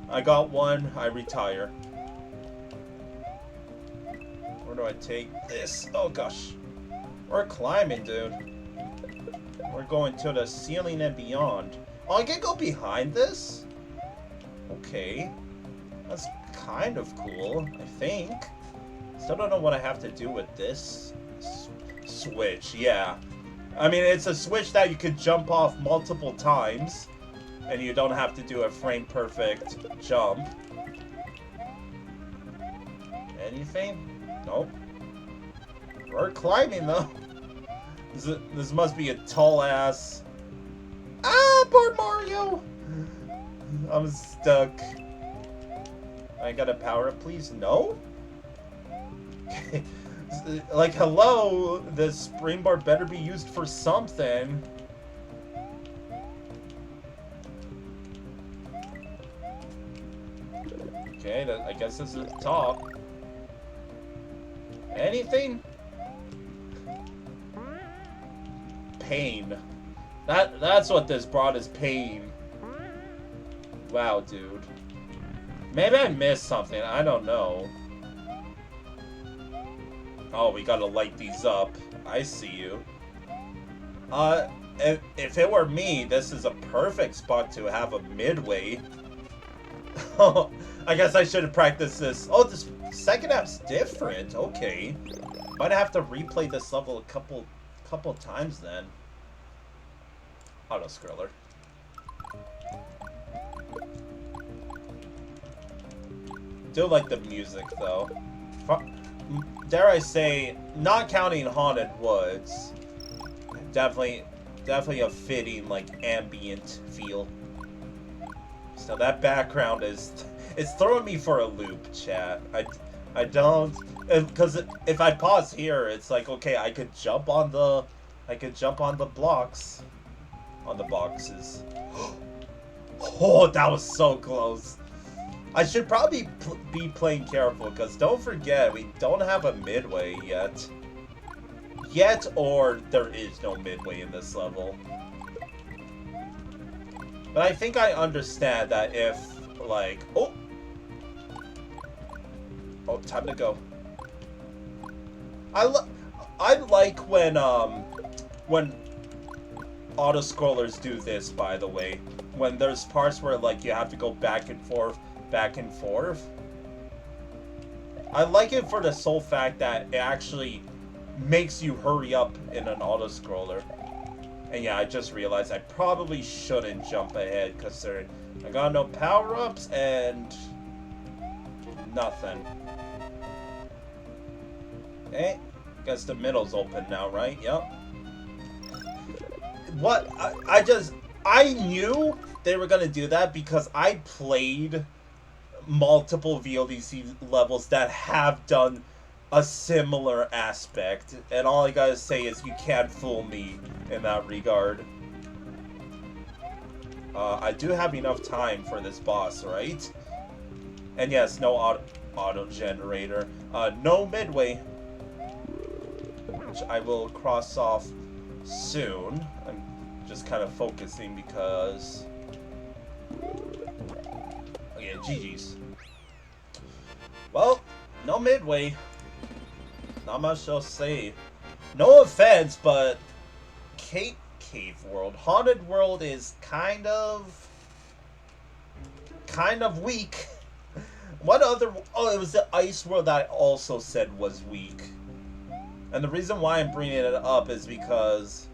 I got one, I retire. Where do I take this? Oh gosh. We're climbing, dude. We're going to the ceiling and beyond. Oh, I can go behind this? Okay. That's kind of cool, I think. Still don't know what I have to do with this switch, yeah. I mean, it's a switch that you could jump off multiple times, and you don't have to do a frame-perfect jump. Anything? Nope. We're climbing, though. This must be a tall-ass... Ah, poor Mario! I'm stuck. I gotta power up, please? No? Like, hello, the springboard better be used for something. Okay, I guess this is the top. Anything? Pain. That's what this brought is pain. Wow, dude. Maybe I missed something, I don't know. Oh, we gotta light these up. I see you. If it were me, this is a perfect spot to have a midway. I guess I should have practiced this. Oh, this second app's different. Okay. Might have to replay this level a couple times then. Auto-scroller. Do like the music, though. Dare I say, not counting Haunted Woods, definitely a fitting, like, ambient feel. So that background it's throwing me for a loop, chat. I don't, because if I pause here, it's like, okay, I could jump on the blocks, on the boxes. Oh, that was so close. I should probably be playing careful, because don't forget, we don't have a midway yet. Or there is no midway in this level. But I think I understand that if, like... Oh! Oh, time to go. I like when auto-scrollers do this, by the way. When there's parts where, like, you have to go back and forth. I like it for the sole fact that it actually makes you hurry up in an auto-scroller. And yeah, I just realized I probably shouldn't jump ahead because I got no power-ups and nothing. Okay, guess the middle's open now, right? Yep. What? I knew they were gonna do that because I played multiple VLDC levels that have done a similar aspect, and all I gotta say is you can't fool me in that regard. I do have enough time for this boss, right? And yes, no auto generator, no midway, which I will cross off soon. I'm just kind of focusing because okay, GG's. Well, no midway. Not much to say. No offense, but Cave World, Haunted World is kind of weak. What other? Oh, it was the Ice World that I also said was weak. And the reason why I'm bringing it up is because,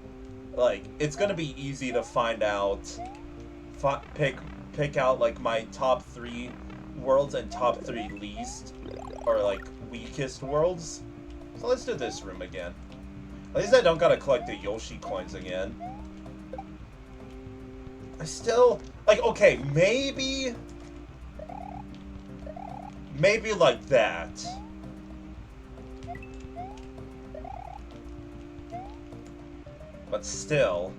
like, it's gonna be easy to find out, pick out like my top 3 worlds and top 3 least or like weakest worlds. So let's do this room again. At least I don't gotta collect the Yoshi coins again. I still... Like, okay, maybe like that. But still,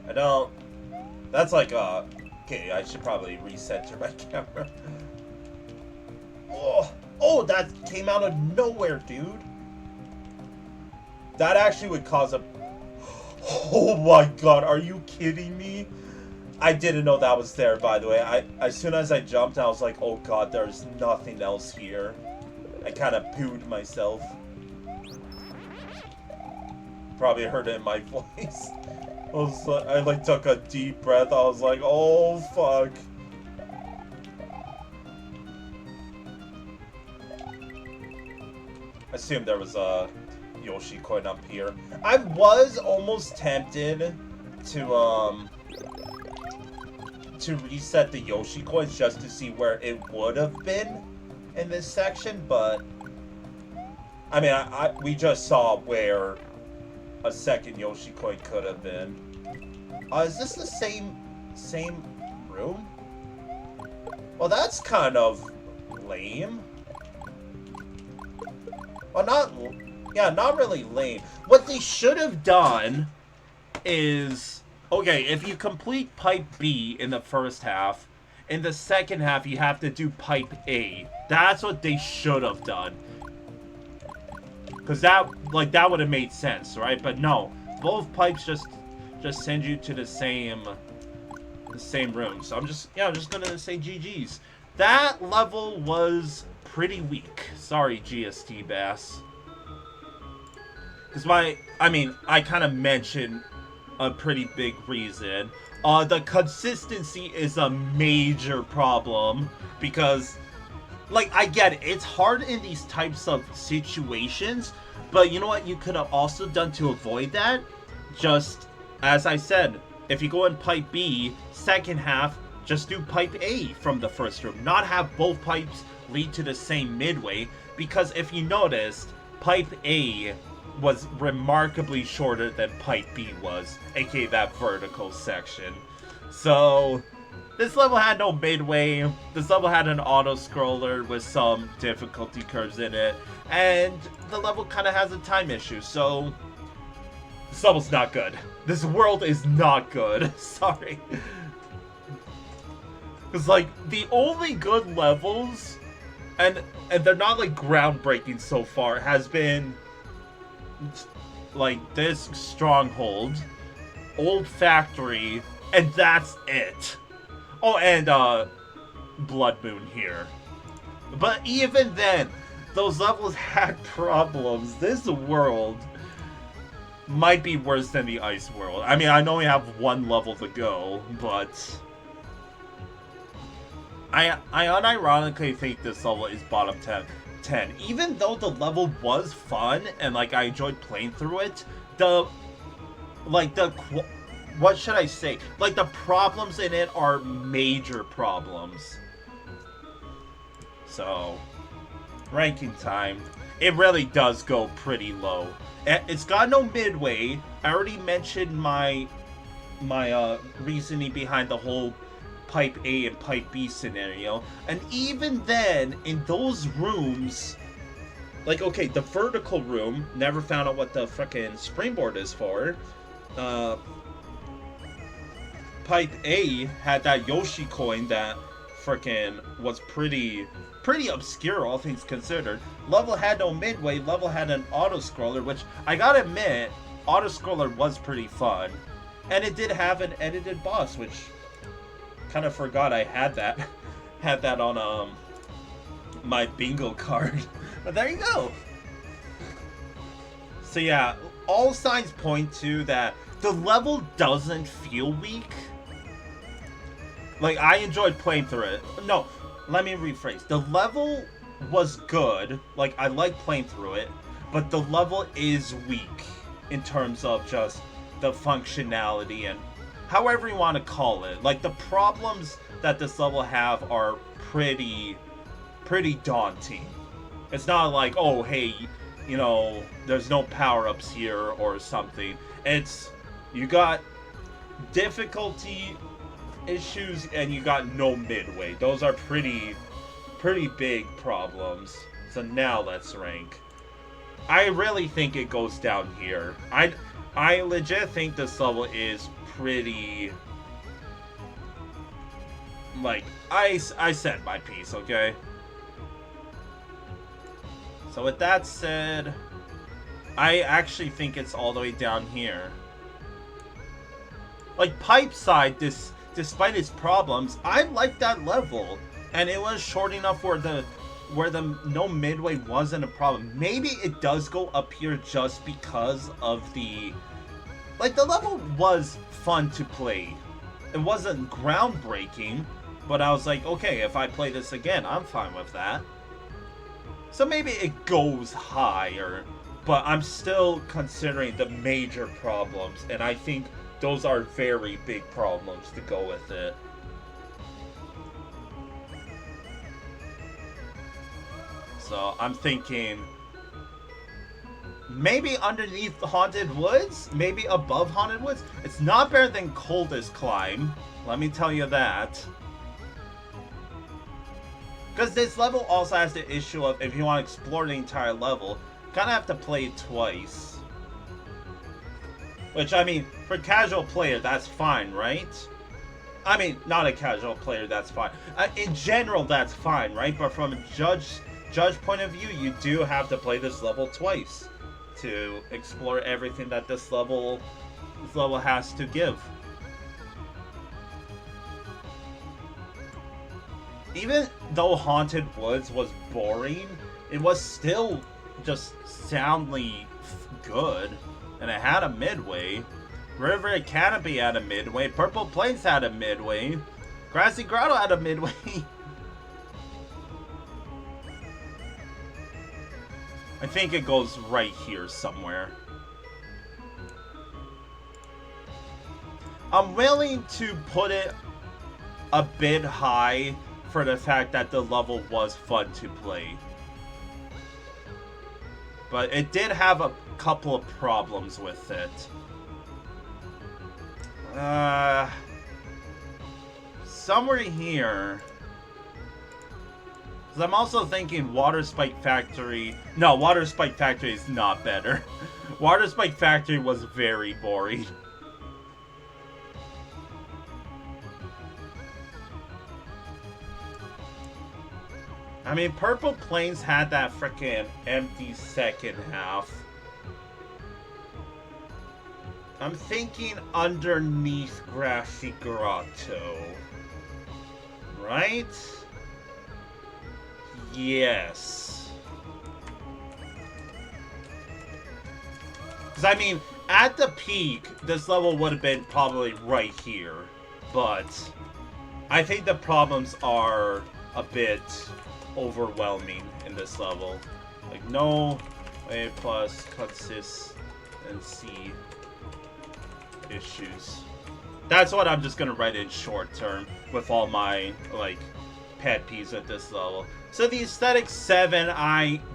I don't... That's like a... Okay, I should probably recenter my camera. Oh, that came out of nowhere, dude. That actually would cause a... Oh my god, are you kidding me? I didn't know that was there, by the way. As soon as I jumped, I was like, oh god, there's nothing else here. I kind of pooed myself. Probably heard it in my voice. I like took a deep breath. I was like, oh fuck. I assumed there was a Yoshi coin up here. I was almost tempted to reset the Yoshi coins just to see where it would have been in this section, but I mean, we just saw where a second Yoshi coin could have been. Is this the same room? Well, that's kind of lame. Well, not really lame. What they should have done is, okay, if you complete Pipe B in the first half, in the second half you have to do Pipe A. That's what they should have done. Because that would have made sense, right? But no, both pipes just send you to the same room. So I'm just gonna say GG's. That level was pretty weak. Sorry, GST Bass. Because I kind of mentioned a pretty big reason. The consistency is a major problem because, like, I get it. It's hard in these types of situations, but you know what you could have also done to avoid that? Just, as I said, if you go in Pipe B, second half, just do Pipe A from the first room. Not have both pipes lead to the same midway, because if you noticed, Pipe A was remarkably shorter than Pipe B was, aka that vertical section. So this level had no midway. This level had an auto-scroller with some difficulty curves in it, and the level kind of has a time issue, so this level's not good. This world is not good. Sorry. Because, like, the only good levels, and they're not, like, groundbreaking so far, has been, like, this Stronghold, Old Factory, and that's it. Oh, and, Blood Moon here. But even then, those levels had problems. This world might be worse than the Ice World. I mean, I know we have one level to go, but I unironically think this level is bottom 10. Even though the level was fun and, like, I enjoyed playing through it, what should I say? Like, the problems in it are major problems. So, ranking time, it really does go pretty low. It's got no midway. I already mentioned my reasoning behind the whole Pipe A and Pipe B scenario. And even then, in those rooms, like, okay, the vertical room, never found out what the frickin' springboard is for. Pipe A had that Yoshi coin that frickin' was pretty obscure, all things considered. Level had no midway, level had an auto-scroller, which, I gotta admit, auto-scroller was pretty fun. And it did have an edited boss, which kind of forgot I had that. Had that on, my bingo card. But there you go! So yeah, all signs point to that the level doesn't feel weak. Like, I enjoyed playing through it. No, let me rephrase. The level was good. Like, I like playing through it. But the level is weak in terms of just the functionality and however you want to call it. Like, the problems that this level have are pretty daunting. It's not like, oh, hey, you know, there's no power-ups here or something. It's, you got difficulty issues and you got no midway. Those are pretty big problems. So now let's rank. I really think it goes down here. I legit think this level is pretty, like, I said my piece, okay? So with that said, I actually think it's all the way down here. Like, Pipe Side, despite its problems, I like that level. And it was short enough where the no midway wasn't a problem. Maybe it does go up here just because of the... Like, the level was fun to play. It wasn't groundbreaking, but I was like, okay, if I play this again, I'm fine with that. So maybe it goes higher, but I'm still considering the major problems, and I think those are very big problems to go with it. So I'm thinking maybe underneath the Haunted Woods, maybe above Haunted Woods. It's not better than Coldest Climb, let me tell you that. Because this level also has the issue of, if you want to explore the entire level, you kind of have to play it twice. Which, I mean, for casual player, that's fine, right? I mean, not a casual player, that's fine. In general, that's fine, right? But from a judge point of view, you do have to play this level twice to explore everything that this level has to give. Even though Haunted Woods was boring, it was still just soundly good, and it had a midway. River Canopy had a midway, Purple Plains had a midway, Grassy Grotto had a midway. I think it goes right here somewhere. I'm willing to put it a bit high for the fact that the level was fun to play. But it did have a couple of problems with it. Somewhere here. Because I'm also thinking Water Spike Factory. No, Water Spike Factory is not better. Water Spike Factory was very boring. I mean, Purple Plains had that frickin' empty second half. I'm thinking underneath Grassy Grotto. Right? Yes. Because, I mean, at the peak, this level would have been probably right here. But I think the problems are a bit overwhelming in this level. Like, no A plus consistency issues. That's what I'm just gonna write in short term with all my, like, pet peeves at this level. So the aesthetic 7,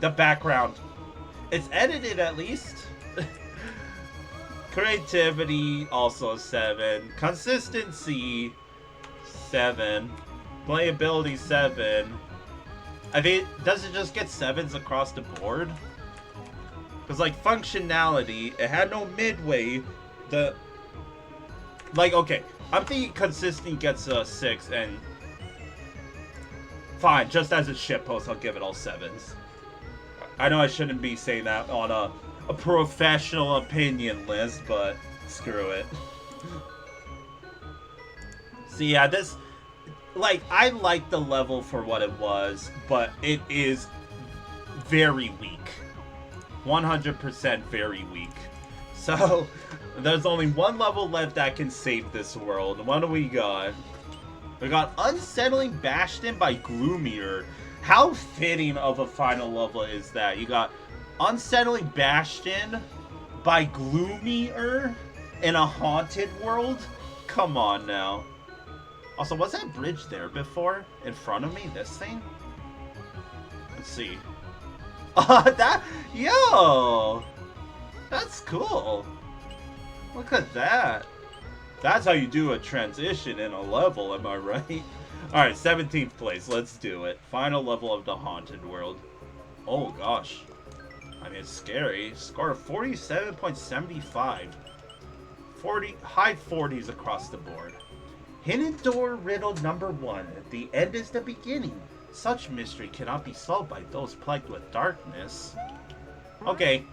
the background, it's edited at least. Creativity, also 7. Consistency, 7. Playability, 7. I mean, does it just get 7s across the board? Because, like, functionality, it had no midway. Like, okay, I'm thinking consistency gets a 6, and fine, just as a shitpost, I'll give it all 7s. I know I shouldn't be saying that on a professional opinion list, but screw it. So yeah, this... Like, I like the level for what it was, but it is very weak. 100% very weak. So, there's only one level left that can save this world. What do we got? We got Unsettling Bastion by Gloomier. How fitting of a final level is that? You got Unsettling Bastion by Gloomier in a haunted world? Come on now. Also, was that bridge there before? In front of me? This thing? Let's see. Yo! That's cool. Look at that. That's how you do a transition in a level, am I right? Alright, 17th place. Let's do it. Final level of the Haunted World. Oh, gosh. I mean, it's scary. Score of 47.75. High 40s across the board. Hidden door riddle number 1. The end is the beginning. Such mystery cannot be solved by those plagued with darkness. Okay.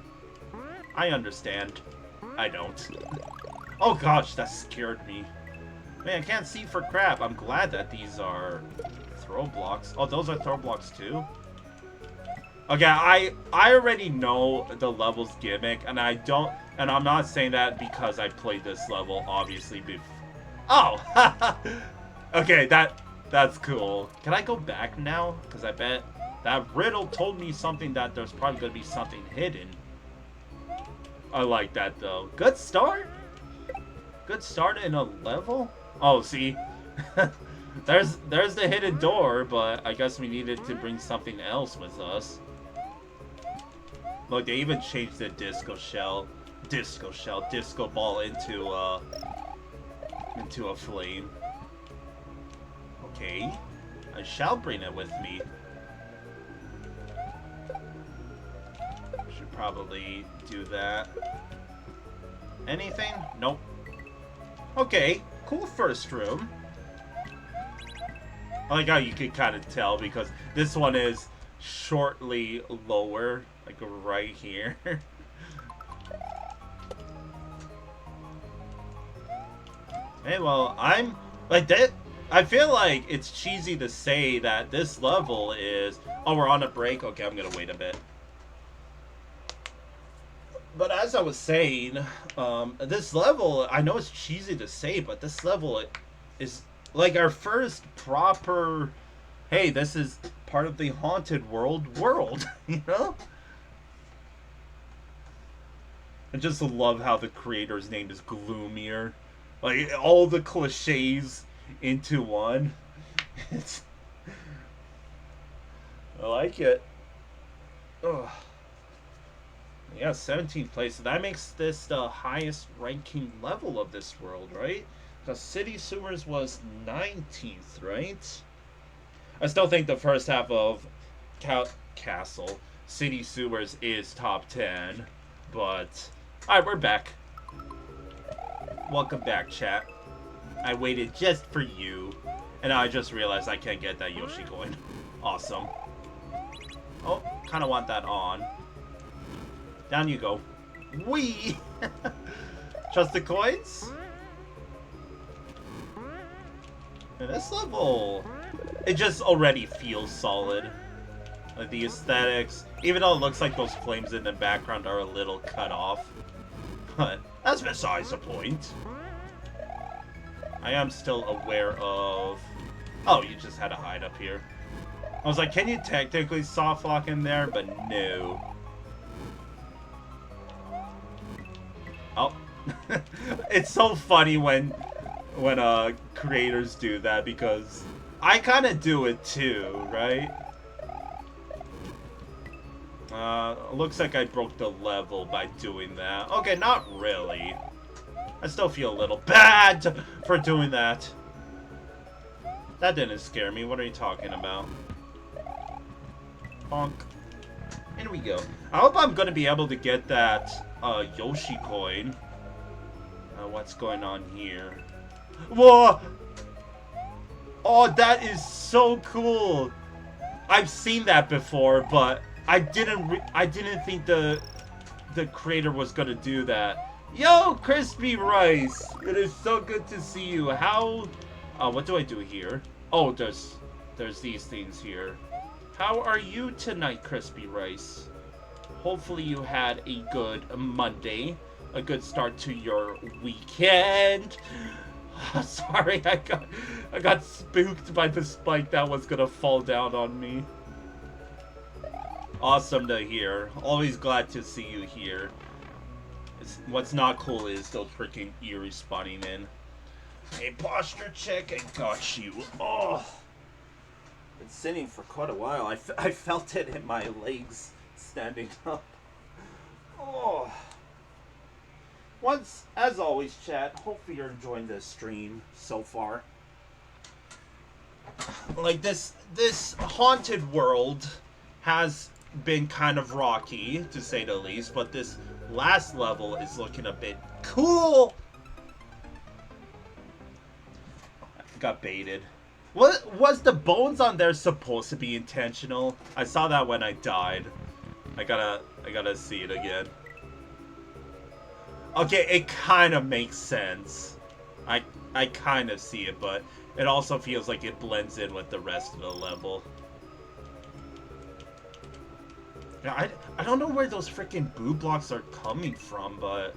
I understand. I don't. Oh gosh, that scared me. Man, I can't see for crap. I'm glad that these are throw blocks. Oh, those are throw blocks too? Okay, I already know the level's gimmick, and I'm not saying that because I played this level, obviously, before. Oh! Okay, that's cool. Can I go back now? Because I bet that riddle told me something that there's probably going to be something hidden. I like that, though. Good start? Good start in a level? Oh, see? there's the hidden door, but I guess we needed to bring something else with us. Look, they even changed the disco ball into a flame. Okay, I shall bring it with me. Should probably do that. Anything? Nope. Okay, cool first room. I like how you can kind of tell because this one is shortly lower, like right here. Hey, well, I'm like that. I feel like it's cheesy to say that this level is. Oh, we're on a break. Okay, I'm gonna wait a bit. But as I was saying, this level, I know it's cheesy to say, but this level is like our first proper. Hey, this is part of the Haunted world, you know? I just love how the creator's name is Gloomier. Like, all the cliches into one. I like it. Ugh. Yeah, 17th place. So that makes this the highest ranking level of this world, right? Because City Sewers was 19th, right? I still think the first half of Castle City Sewers is top 10, but alright, we're back. Welcome back, chat. I waited just for you, and I just realized I can't get that Yoshi coin. Awesome. Oh, kind of want that on. Down you go. Whee! Trust the coins? And this level, it just already feels solid. Like the aesthetics, even though it looks like those flames in the background are a little cut off. But that's besides the point. I am still aware of... Oh, you just had to hide up here. I was like, can you technically soft lock in there? But no. Oh. It's so funny when creators do that because I kind of do it too, right? Looks like I broke the level by doing that. Okay, not really. I still feel a little bad for doing that. That didn't scare me. What are you talking about? Bonk. Here we go. I hope I'm going to be able to get that Yoshi coin. What's going on here? Whoa! Oh, that is so cool. I've seen that before, but I didn't think the creator was going to do that. Yo, Crispy Rice! It is so good to see you. How... what do I do here? Oh, there's these things here. How are you tonight, Crispy Rice? Hopefully you had a good Monday. A good start to your weekend. Sorry, I got spooked by the spike that was gonna fall down on me. Awesome to hear. Always glad to see you here. What's not cool is those freaking eerie spawning in. Hey, posture check, I got you. Oh, been sitting for quite a while. I felt it in my legs standing up. Oh. Once, as always, chat, hopefully you're enjoying this stream so far. Like, this haunted world has been kind of rocky, to say the least, but this last level is looking a bit cool. I got baited. What was the bones on there supposed to be intentional? I saw that when I died. I gotta see it again. Okay, it kind of makes sense. I kind of see it, but it also feels like it blends in with the rest of the level. Yeah, I don't know where those freaking boo blocks are coming from, but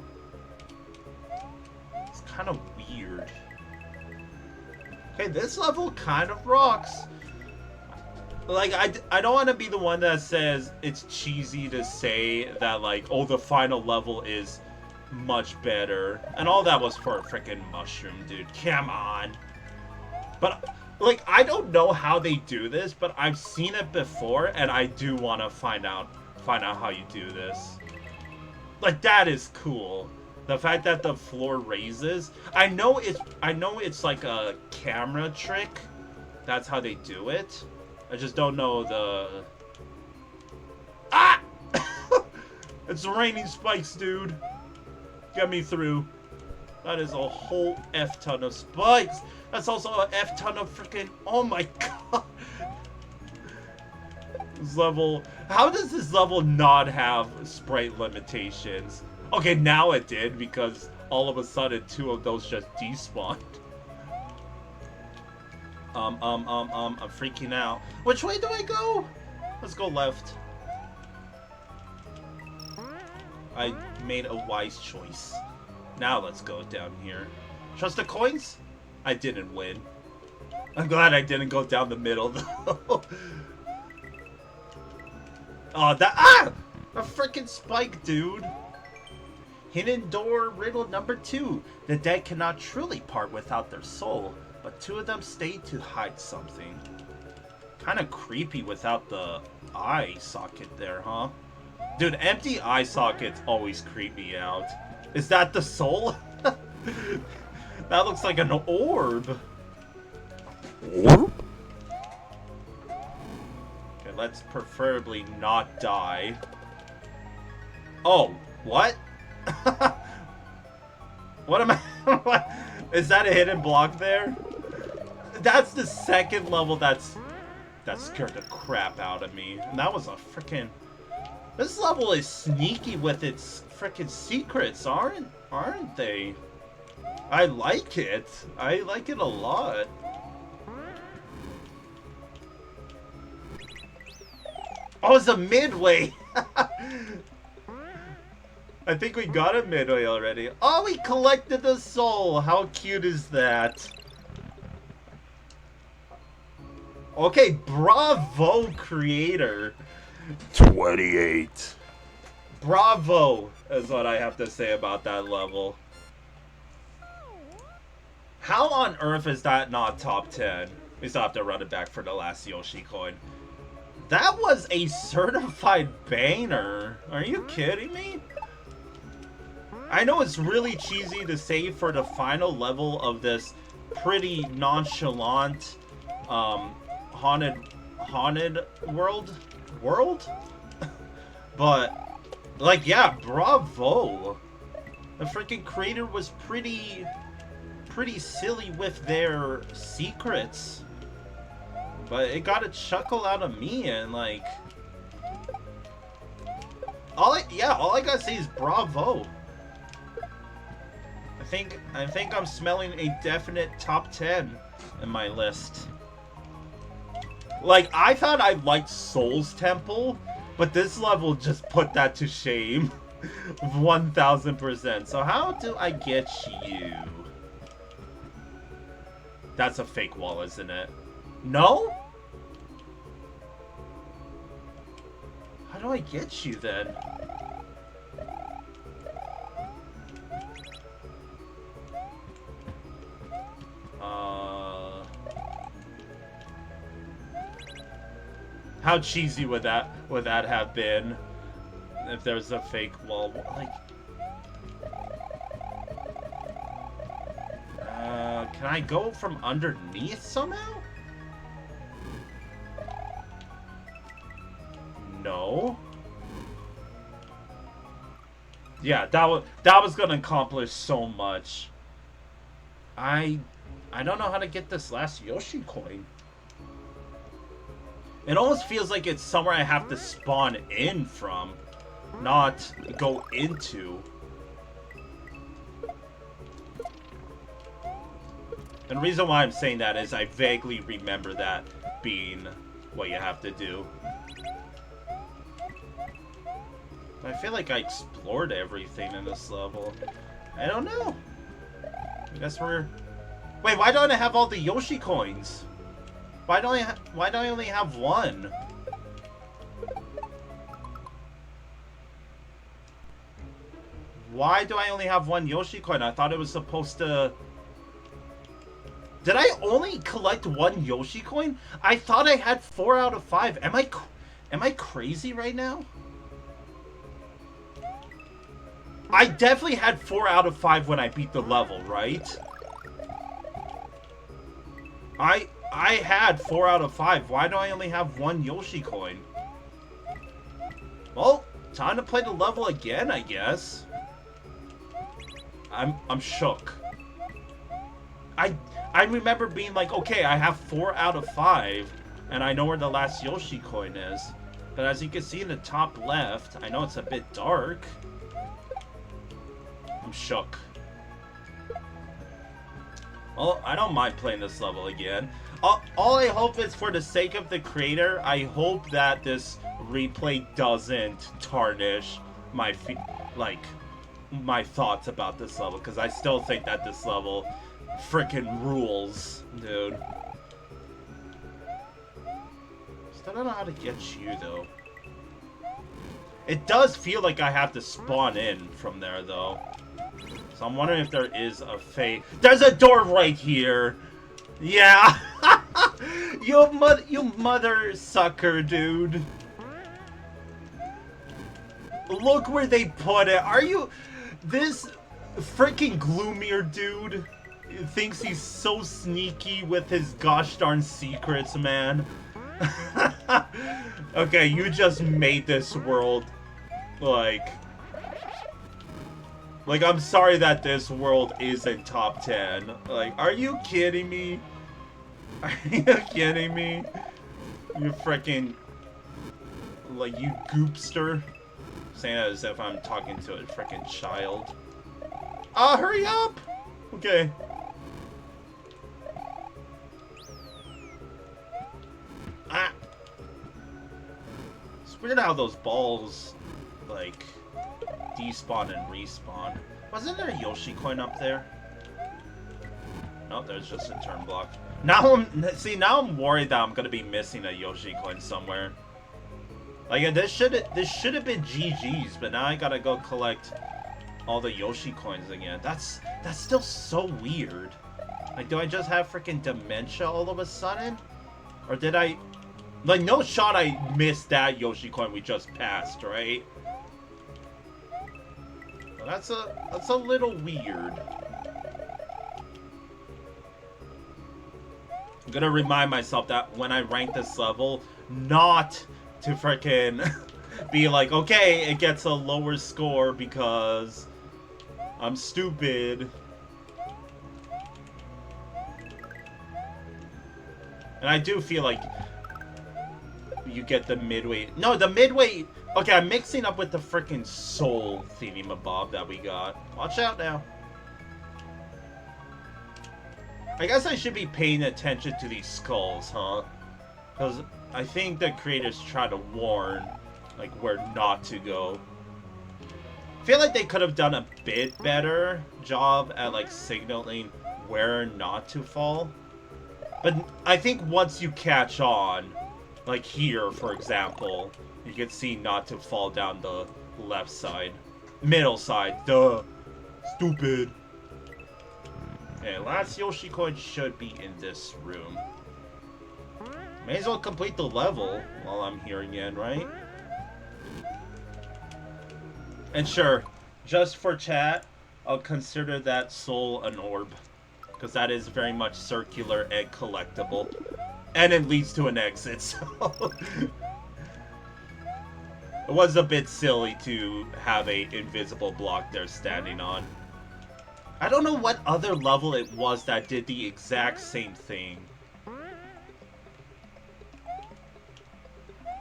it's kind of weird. Okay, this level kind of rocks. Like, I don't want to be the one that says it's cheesy to say that, like, oh, the final level is much better. And all that was for a freaking mushroom, dude. Come on. But, like, I don't know how they do this, but I've seen it before, and I do want to find out how you do this. Like, that is cool. The fact that the floor raises. I know it's like a camera trick. That's how they do it. I just don't know the... Ah! It's raining spikes, dude. Get me through. That is a whole F ton of spikes. That's also a F ton of freaking... Oh my god. This level... How does this level not have sprite limitations? Okay, now it did, because all of a sudden 2 of those just despawned. I'm freaking out. Which way do I go? Let's go left. I made a wise choice. Now let's go down here. Trust the coins? I didn't win. I'm glad I didn't go down the middle, though. Oh, that... Ah! A freaking spike, dude. Hidden door riddle number 2. The dead cannot truly part without their soul, but 2 of them stay to hide something. Kind of creepy without the eye socket there, huh? Dude, empty eye sockets always creep me out. Is that the soul? That looks like an orb. Okay, let's preferably not die. Oh, what? What am I... What? Is that a hidden block there? That's the second level that scared the crap out of me. And that was a freaking... This level is sneaky with its freaking secrets, aren't they? I like it. I like it a lot. Oh, it's a midway! I think we got a midway already. Oh, we collected the soul! How cute is that? Okay, bravo, creator. 28. Bravo, is what I have to say about that level. How on earth is that not top 10? We still have to run it back for the last Yoshi coin. That was a certified banger. Are you kidding me? I know it's really cheesy to say for the final level of this pretty nonchalant haunted world? But, like, yeah, bravo. The freaking creator was pretty silly with their secrets. But it got a chuckle out of me, and like... all I gotta say is bravo. I think I'm smelling a definite top 10 in my list. Like, I thought I liked Soul's Temple, but this level just put that to shame. 1000%. So how do I get you? That's a fake wall, isn't it? No? How do I get you then? How cheesy would that have been? if there's a fake wall, like... can I go from underneath somehow? No. Yeah, that was gonna accomplish so much. I don't know how to get this last Yoshi coin. It almost feels like it's somewhere I have to spawn in from, not go into. And the reason why I'm saying that is I vaguely remember that being what you have to do. I feel like I explored everything in this level. I don't know. I guess we're... Wait, why don't I have all the Yoshi coins? Why don't I only have one? Why do I only have one Yoshi coin? I thought it was supposed to... Did I only collect one Yoshi coin? I thought I had 4 out of 5. Am I crazy right now? I definitely had 4 out of 5 when I beat the level, right? I had 4 out of 5. Why do I only have one Yoshi coin? Well, time to play the level again, I guess. I'm shook. I remember being like, okay, I have 4 out of 5, and I know where the last Yoshi coin is. But as you can see in the top left, I know it's a bit dark. I'm shook. Well, I don't mind playing this level again. All I hope is, for the sake of the creator, I hope that this replay doesn't tarnish my my thoughts about this level, because I still think that this level freaking rules, dude. Still don't know how to get you, though. It does feel like I have to spawn in from there, though. So I'm wondering if there is a fake... There's a door right here! Yeah! you mother sucker, dude. Look where they put it. Are you... This freaking Gloomier dude thinks he's so sneaky with his gosh darn secrets, man. Okay, you just made this world, like, I'm sorry that this world isn't top 10. Like, are you kidding me? Are you kidding me? You freaking, like, you goopster. Saying that as if I'm talking to a freaking child. Hurry up! Okay. Ah! It's weird how those balls, like, despawn and respawn. Wasn't there a Yoshi coin up there? No, there's just a turn block. Now I'm worried that I'm gonna be missing a Yoshi coin somewhere. Like, this should have been GG's, but now I gotta go collect all the Yoshi coins again. That's still so weird. Like, do I just have freaking dementia all of a sudden? Or did I... Like, no shot I missed that Yoshi coin we just passed, right? Well, that's a little weird. I'm gonna remind myself that when I rank this level, not to freaking be like, okay, it gets a lower score because I'm stupid. And I do feel like you get the midway. No, the midway. Okay, I'm mixing up with the freaking soul thingamabob that we got. Watch out now. I guess I should be paying attention to these skulls, huh? Because I think the creators try to warn, like, where not to go. I feel like they could have done a bit better job at, like, signaling where not to fall. But I think once you catch on, like here, for example, you can see not to fall down the left side. Middle side, duh. Stupid. Okay, last Yoshi coin should be in this room. May as well complete the level while I'm here again, right? And sure, just for chat, I'll consider that soul an orb. Because that is very much circular and collectible. And it leads to an exit, so... It was a bit silly to have a invisible block there standing on. I don't know what other level it was that did the exact same thing.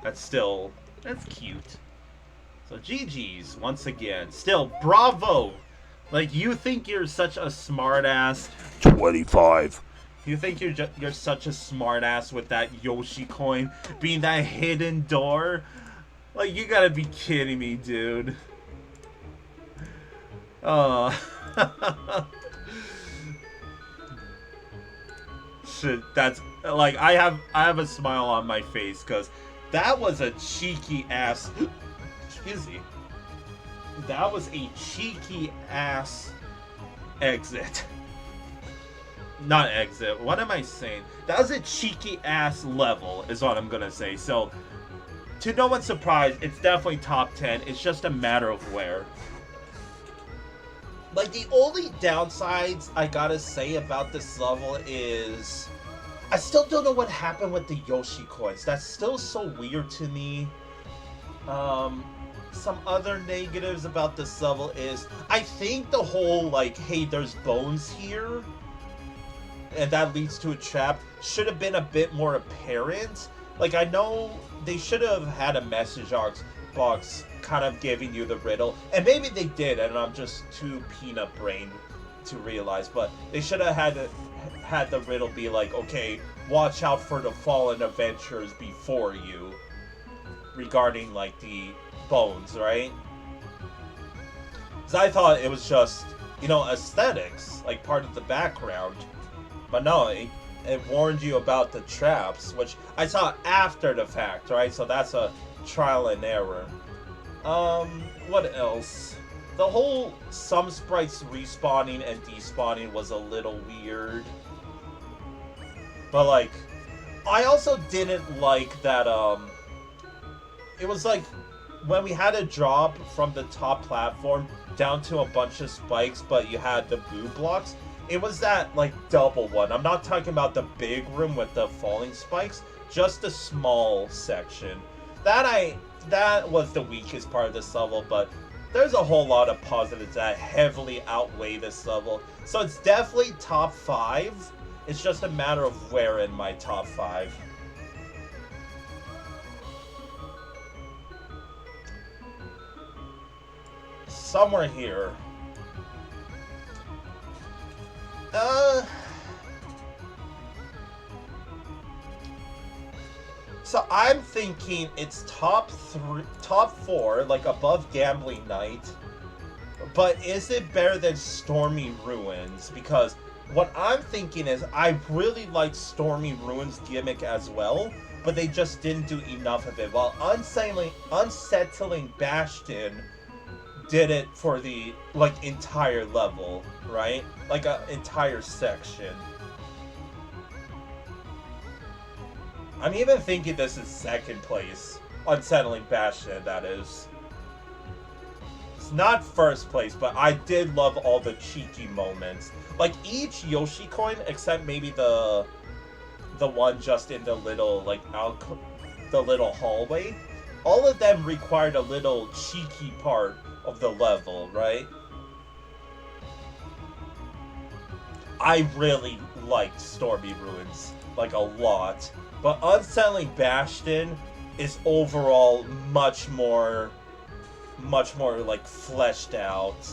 That's cute. So GG's once again. Still, bravo! Like, you think you're such a smartass. 25. You think you're such a smartass with that Yoshi coin being that hidden door? Like, you gotta be kidding me, dude. Shit, that's like I have a smile on my face because that was a cheeky ass. Excuse me. That was a cheeky ass exit. Not exit. What am I saying? That was a cheeky ass level, is what I'm gonna say. So, to no one's surprise, it's definitely top 10. It's just a matter of where. Like, the only downsides I gotta say about this level is... I still don't know what happened with the Yoshi coins. That's still so weird to me. Some other negatives about this level is... I think the whole, like, hey, there's bones here, and that leads to a trap, should have been a bit more apparent. Like, I know they should have had a message box kind of giving you the riddle, and maybe they did, and I'm just too peanut brained to realize, but they should have had the riddle be like, okay, watch out for the fallen adventurers before you, regarding, like, the bones, right? Because I thought it was just, you know, aesthetics, like, part of the background, but no, it warned you about the traps, which I saw after the fact, right? So that's a trial and error. What else? The whole some sprites respawning and despawning was a little weird. But, like, I also didn't like that, it was like, when we had a drop from the top platform down to a bunch of spikes, but you had the boo blocks, it was that, like, double one. I'm not talking about the big room with the falling spikes, just the small section. That was the weakest part of this level, but there's a whole lot of positives that heavily outweigh this level. So it's definitely top 5. It's just a matter of where in my top 5. Somewhere here. So I'm thinking it's top 4, like above Gambling Night. But is it better than Stormy Ruins? Because what I'm thinking is I really like Stormy Ruins gimmick as well, but they just didn't do enough of it. While Unsettling Bastion did it for the, like, entire level, right? Like an entire section. I'm even thinking this is second place. Unsettling Bastion, that is. It's not first place, but I did love all the cheeky moments. Like, each Yoshi coin, except maybe the one just in the little, like, the little hallway, all of them required a little cheeky part of the level, right? I really liked Stormy Ruins, like, a lot. But Unsettling Bastion is overall much more, like, fleshed out.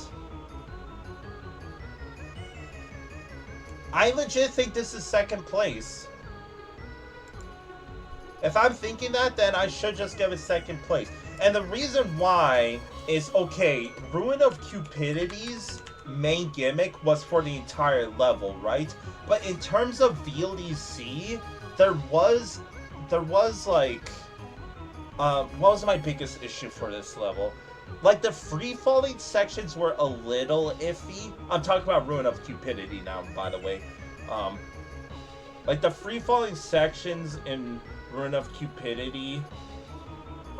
I legit think this is second place. If I'm thinking that, then I should just give it second place. And the reason why is, okay, Ruin of Cupidity's main gimmick was for the entire level, right? But in terms of VLDC, there was like, what was my biggest issue for this level? Like, the free-falling sections were a little iffy. I'm talking about Ruin of Cupidity now, by the way. Like, the free-falling sections in Ruin of Cupidity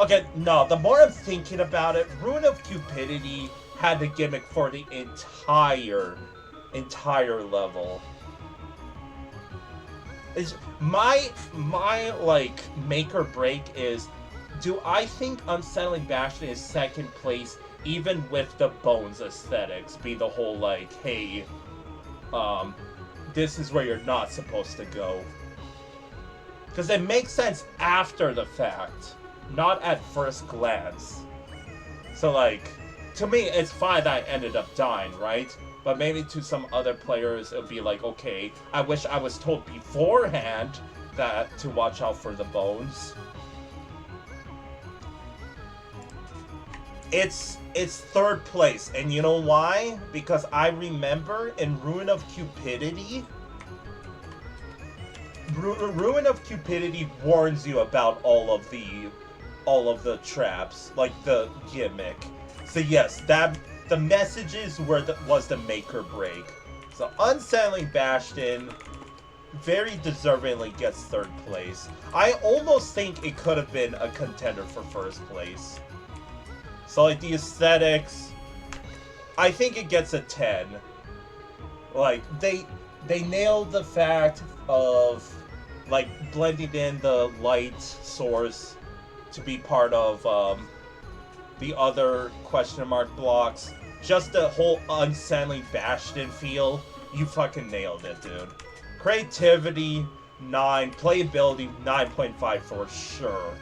Okay, no, the more I'm thinking about it, Rune of Cupidity had the gimmick for the entire level. Is my like make or break is, do I think Unsettling Bastion is second place even with the Bones aesthetics? Be the whole like, hey, this is where you're not supposed to go. Because it makes sense after the fact, not at first glance. So like, to me, it's fine that I ended up dying, right? But maybe to some other players, it'll be like, okay, I wish I was told beforehand that to watch out for the bones. It's third place, and you know why? Because I remember in Ruin of Cupidity, Ruin of Cupidity warns you about all of the traps, like the gimmick. So yes, the messages was the make or break. So Unsettling Bastion very deservingly gets third place. I almost think it could have been a contender for first place. So like the aesthetics, I think it gets a 10. Like they nailed the fact of like blending in the light source to be part of the other question mark blocks. Just the whole Unsettling Bastion feel, you fucking nailed it, dude. Creativity, 9. Playability, 9.5 for sure.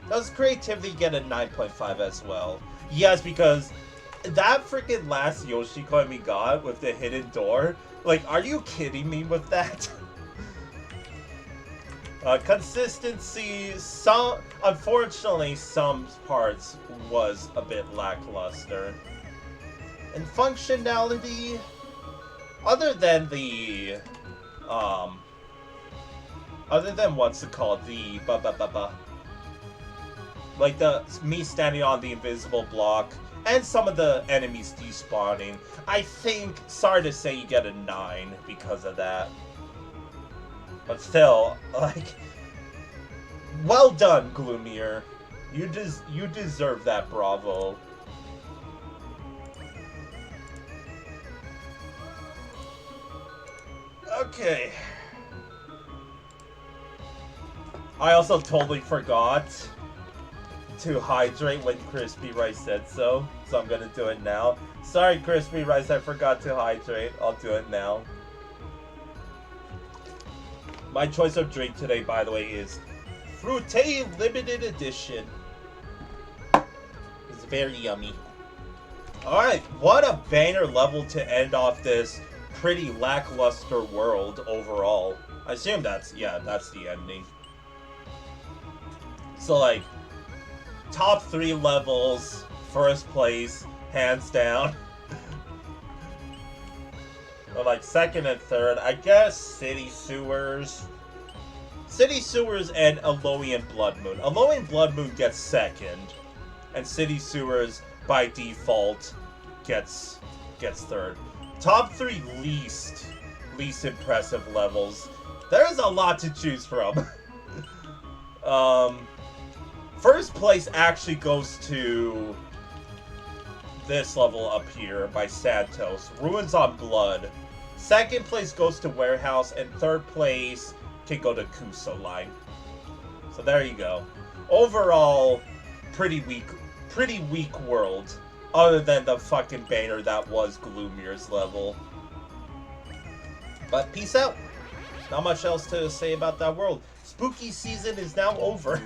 Does creativity get a 9.5 as well? Yes, because that freaking last Yoshi coin we got with the hidden door, like, are you kidding me with that? Consistency, unfortunately, some parts was a bit lackluster. And functionality, other than the, other than what's it called, the like me standing on the invisible block, and some of the enemies despawning, I think, sorry to say, you get a 9 because of that. But still, like, well done, Gloomier. You deserve that bravo. Okay. I also totally forgot to hydrate when Crispy Rice said so I'm gonna do it now. Sorry, Crispy Rice, I forgot to hydrate. I'll do it now. My choice of drink today, by the way, is Fruité Limited Edition. It's very yummy. Alright, what a banger level to end off this pretty lackluster world overall. I assume that's the ending. So, like, top 3 levels, first place, hands down. Or like second and third, I guess City Sewers and AEOLIAN Blood Moon. AEOLIAN Blood Moon gets second, and City Sewers by default gets third. Top 3 least impressive levels. There's a lot to choose from. First place actually goes to this level up here by Santos, Ruins on Blood. Second place goes to Warehouse, and third place can go to KUSO line. So there you go. Overall, pretty weak world, other than the fucking banner that was Gloomier's level. But peace out. Not much else to say about that world. Spooky season is now over.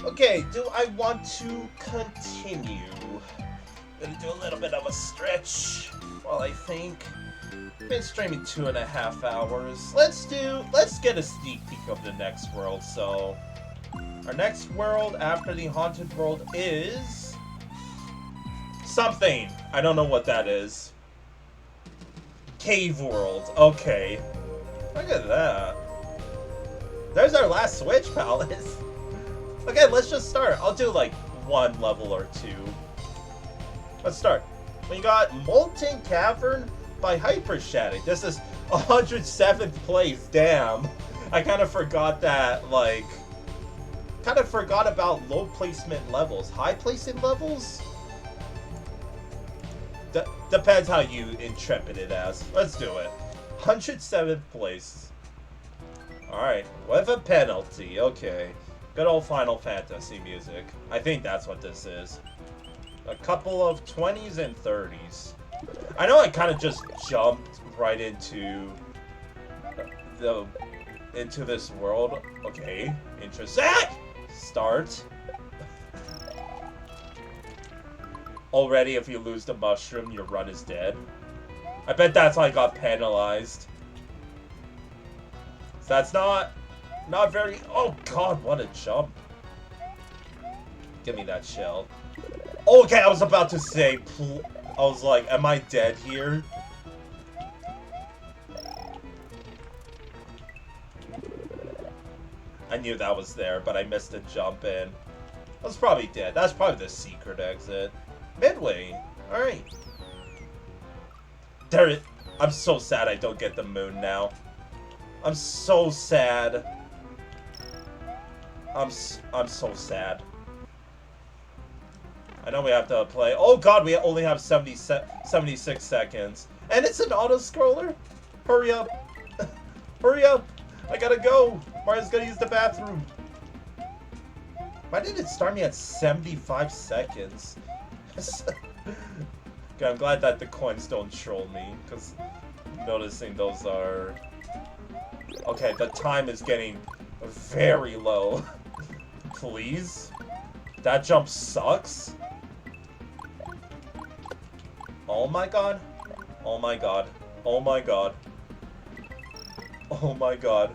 Okay, do I want to continue? Gonna do a little bit of a stretch while I think. Been streaming 2.5 hours. Let's get a sneak peek of the next world. So, our next world after the haunted world is something. I don't know what that is. Cave world. Okay. Look at that. There's our last Switch palace. Okay, let's just start. I'll do like 1 level or 2. Let's start. We got Molten Cavern by Hypershadic. This is 107th place. Damn. I kind of forgot that, like, kind of forgot about low placement levels. High placement levels? Depends how you intrepid it as. Let's do it. 107th place. Alright, with a penalty. Okay. Good old Final Fantasy music. I think that's what this is. A couple of 20s and 30s. I know I kind of just jumped right into this world. Okay, interesting. Start. Already, if you lose the mushroom, your run is dead. I bet that's why I got penalized. So that's not very. Oh God, what a jump! Give me that shell. Okay, I was about to say. I was like, am I dead here? I knew that was there, but I missed a jump in. I was probably dead. That's probably the secret exit. Midway. Alright. There it. I'm so sad I don't get the moon now. I'm so sad. I'm so sad. I know we have to play. Oh God, we only have 76 seconds. And it's an auto-scroller? Hurry up. Hurry up. I gotta go. Mario's gonna use the bathroom. Why did it start me at 75 seconds? Okay, I'm glad that the coins don't troll me, because noticing those are... Okay, the time is getting very low. Please? That jump sucks? Oh my God. Oh my God. Oh my God. Oh my God.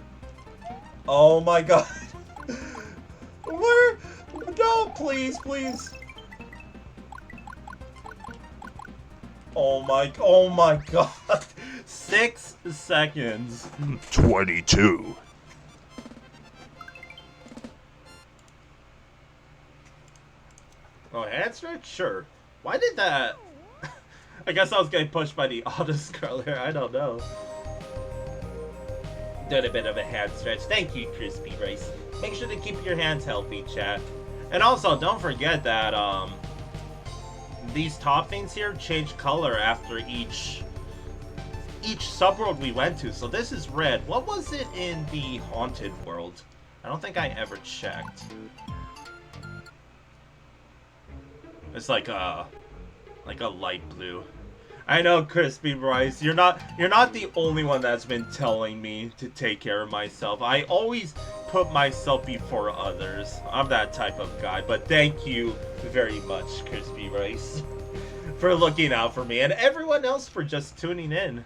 Oh my God. Where? No, please, please. Oh my God. 6 seconds. 22. Oh, hand stretch? Sure. Why did that... I guess I was getting pushed by the auto-scroller. I don't know. Did a bit of a hand stretch. Thank you, Crispy Rice. Make sure to keep your hands healthy, chat. And also, don't forget that, these toppings here change color after each subworld we went to. So this is red. What was it in the haunted world? I don't think I ever checked. It's like a light blue. I know, Crispy Rice. You're not the only one that's been telling me to take care of myself. I always put myself before others. I'm that type of guy. But thank you very much, Crispy Rice, for looking out for me, and everyone else for just tuning in.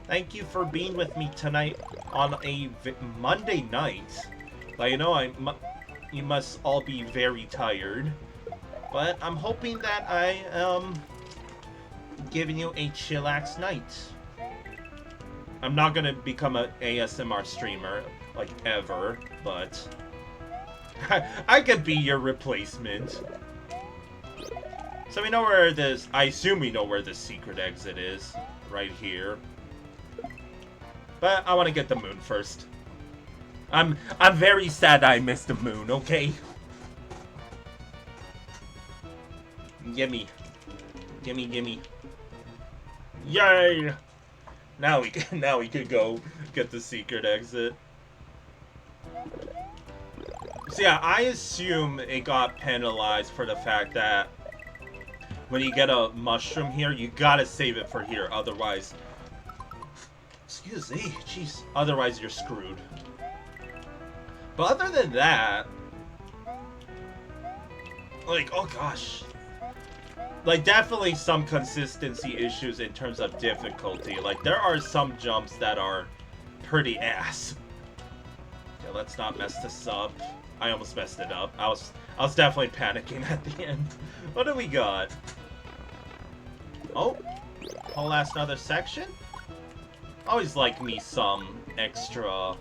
Thank you for being with me tonight on a Monday night. Like, you know, you must all be very tired. But I'm hoping that I am giving you a chillax night. I'm not gonna become an ASMR streamer, like, ever, but I could be your replacement. So we know where this... I assume we know where the secret exit is. Right here. But I want to get the moon first. I'm very sad I missed the moon, okay? Gimme. Gimme, gimme. Yay! Now we can go get the secret exit. So yeah, I assume it got penalized for the fact that when you get a mushroom here, you gotta save it for here, otherwise... Excuse me, jeez. Otherwise you're screwed. But other than that... Like, oh gosh. Like, definitely some consistency issues in terms of difficulty. Like, there are some jumps that are pretty ass. Okay, let's not mess this up. I almost messed it up. I was definitely panicking at the end. What do we got? Oh, whole last another section? Always like me some extra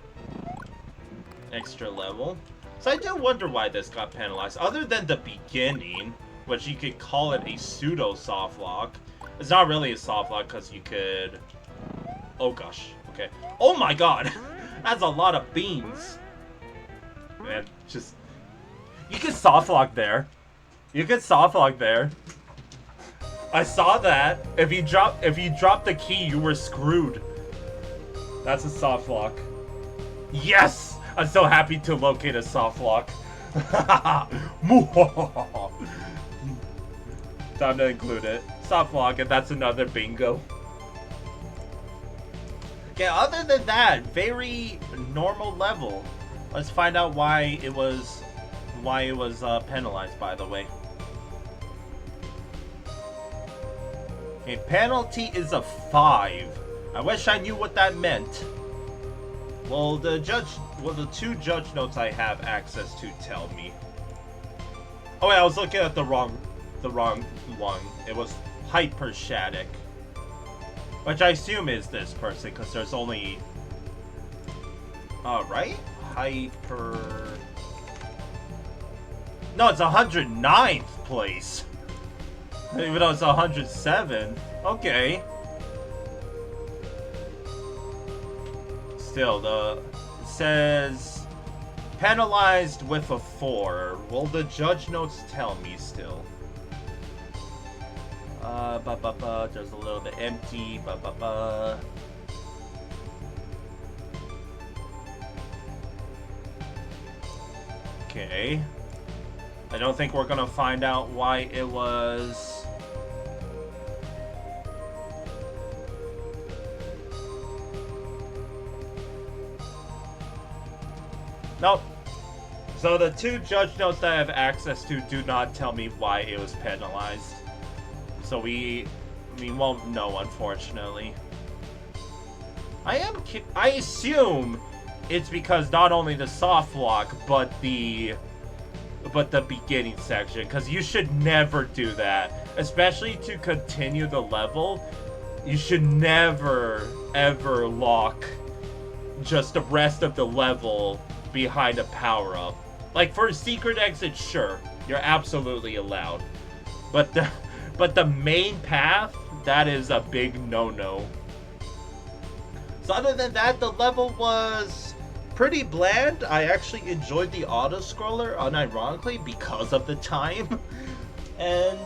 level. So I do wonder why this got penalized. Other than the beginning, which you could call it a pseudo soft lock. It's not really a soft lock because you could... Oh gosh, okay. Oh my god! That's a lot of beans! Man, just... You can soft lock there. You can soft lock there. I saw that. If you drop the key, you were screwed. That's a soft lock. Yes! I'm so happy to locate a soft lock. Time to include it. Soft lock, and that's another bingo. Okay, other than that, very normal level. Let's find out why it was penalized, by the way. Okay, penalty is a 5. I wish I knew what that meant. Well, the two judge notes I have access to tell me. Oh wait, I was looking at the wrong one. It was Hypershadic, which I assume is this person because there's only. Right? No, it's 109th place. Even though it's 107. Okay. Still, it says penalized with a 4. Will the judge notes tell me still? There's a little bit empty. Okay. I don't think we're gonna find out why it was. Nope. So the two judge notes that I have access to do not tell me why it was penalized. So we won't know, unfortunately. I assume it's because not only the soft lock, but the beginning section, because you should never do that, especially to continue the level. You should never ever lock just the rest of the level behind a power-up. Like for a secret exit, sure, you're absolutely allowed, but the main path, that is a big no-no. So other than that, the level was pretty bland. I actually enjoyed the auto-scroller, unironically, because of the time. And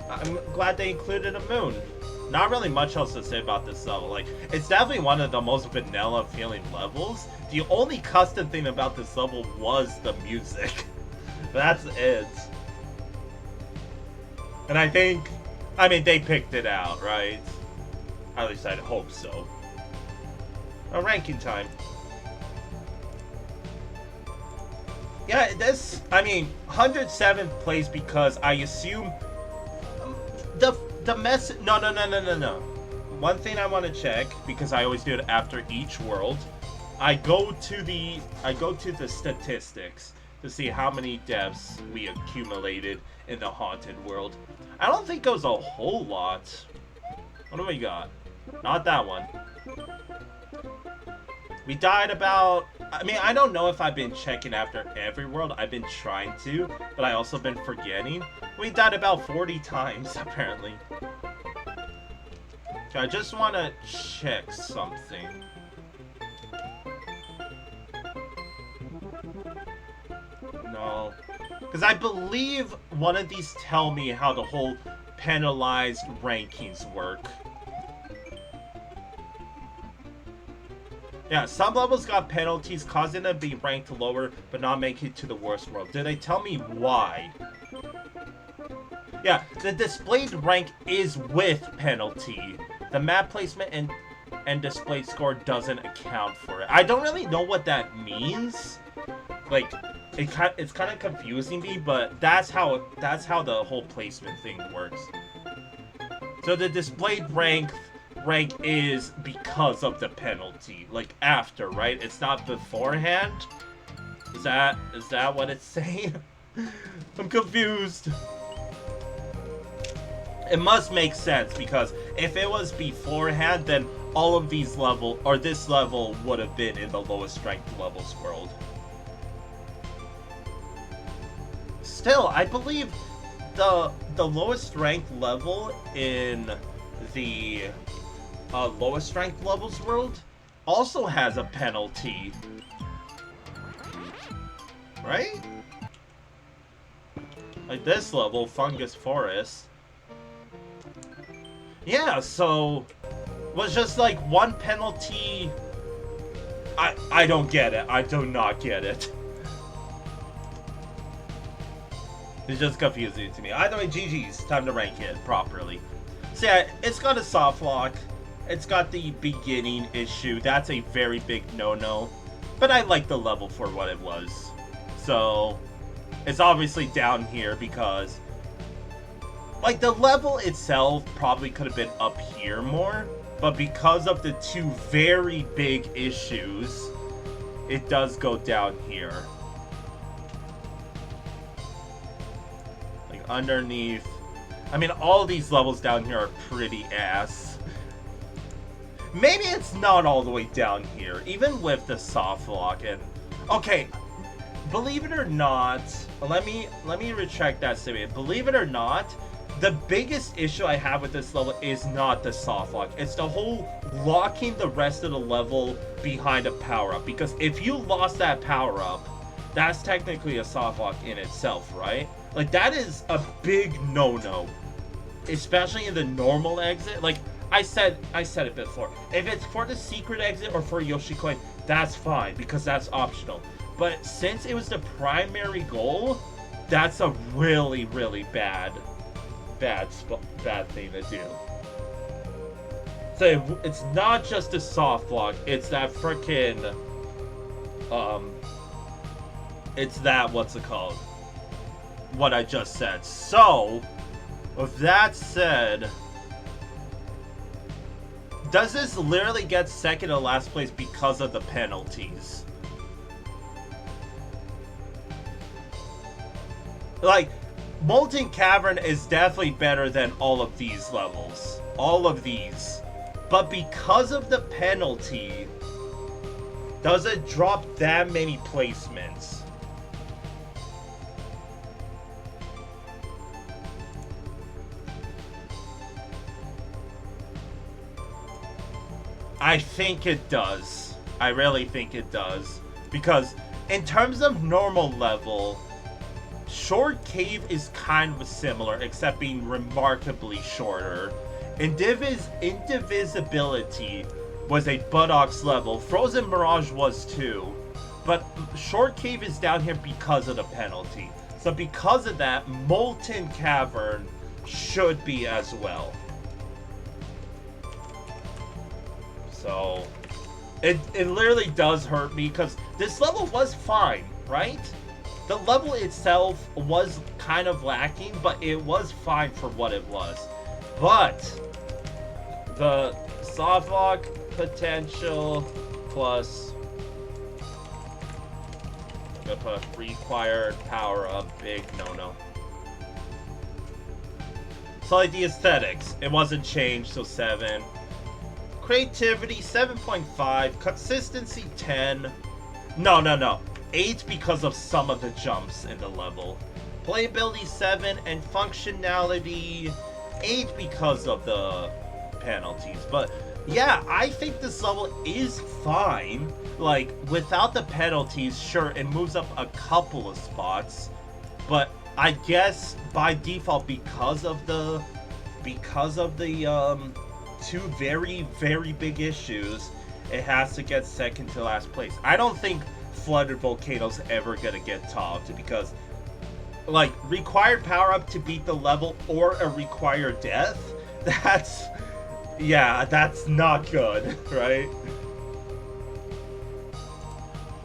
I'm glad they included a moon. Not really much else to say about this level. Like, it's definitely one of the most vanilla feeling levels. The only custom thing about this level was the music. That's it. And I mean, they picked it out, right? At least I'd hope so. A ranking time. Yeah, this, I mean, 107th place because I assume the mess. No. One thing I want to check, because I always do it after each world. I go to the statistics to see how many deaths we accumulated in the haunted world. I don't think it was a whole lot. What do we got? Not that one. We died about... I mean, I don't know if I've been checking after every world. I've been trying to, but I also been forgetting. We died about 40 times, apparently. Okay, I just want to check something. No. Because I believe one of these tell me how the whole penalized rankings work. Yeah, some levels got penalties, causing them to be ranked lower, but not make it to the worst world. Did they tell me why? Yeah, the displayed rank is with penalty. The map placement and displayed score doesn't account for it. I don't really know what that means. Like, it's kind of confusing me, but that's how the whole placement thing works. So the displayed rank is because of the penalty, like after, right? It's not beforehand. Is that what it's saying? I'm confused. It must make sense, because if it was beforehand, then all of these levels, or this level, would have been in the lowest strength levels world. Still, I believe the lowest strength level in the lowest strength levels world also has a penalty. right? Like this level, Fungus Forest. Yeah, so was just like one penalty. I don't get it. I do not get it. It's just confusing to me. Either way, GG's. Time to rank it properly. So yeah, it's got a soft lock. It's got the beginning issue. That's a very big no-no. But I like the level for what it was. So it's obviously down here because like the level itself probably could have been up here more. But because of the two very big issues, it does go down here. Like underneath. I mean, all these levels down here are pretty ass. Maybe it's not all the way down here, even with the soft lock. And okay, believe it or not, let me retract that statement. Believe it or not, the biggest issue I have with this level is not the soft lock. It's the whole locking the rest of the level behind a power-up. Because if you lost that power-up, that's technically a soft lock in itself, right? Like, that is a big no-no. Especially in the normal exit. Like, I said it before. If it's for the secret exit or for Yoshi Coin, that's fine. Because that's optional. But since it was the primary goal, that's a really, really bad thing to do. So it's not just a soft lock, it's that frickin' it's that, what's it called? What I just said. So, with that said, does this literally get second to last place because of the penalties? Like, Molten Cavern is definitely better than all of these levels. All of these. But because of the penalty, does it drop that many placements? I think it does. I really think it does. Because in terms of normal level, Short Cave is kind of similar, except being remarkably shorter. Indivisibility was a buttocks level. Frozen Mirage was too. But Short Cave is down here because of the penalty. So because of that, Molten Cavern should be as well. So it literally does hurt me because this level was fine, right? The level itself was kind of lacking, but it was fine for what it was. But the soft lock potential plus I'm gonna put required power up, big no-no. So like the aesthetics, it wasn't changed, so 7. Creativity 7.5, consistency 10. No. 8 because of some of the jumps in the level. Playability 7 and functionality 8 because of the penalties. But yeah, I think this level is fine. Like, without the penalties, sure, it moves up a couple of spots. But I guess by default, because of the two very, very big issues, it has to get second to last place. I don't think Flooded Volcano's ever gonna get topped because, like, required power up to beat the level or a required death, that's not good, right?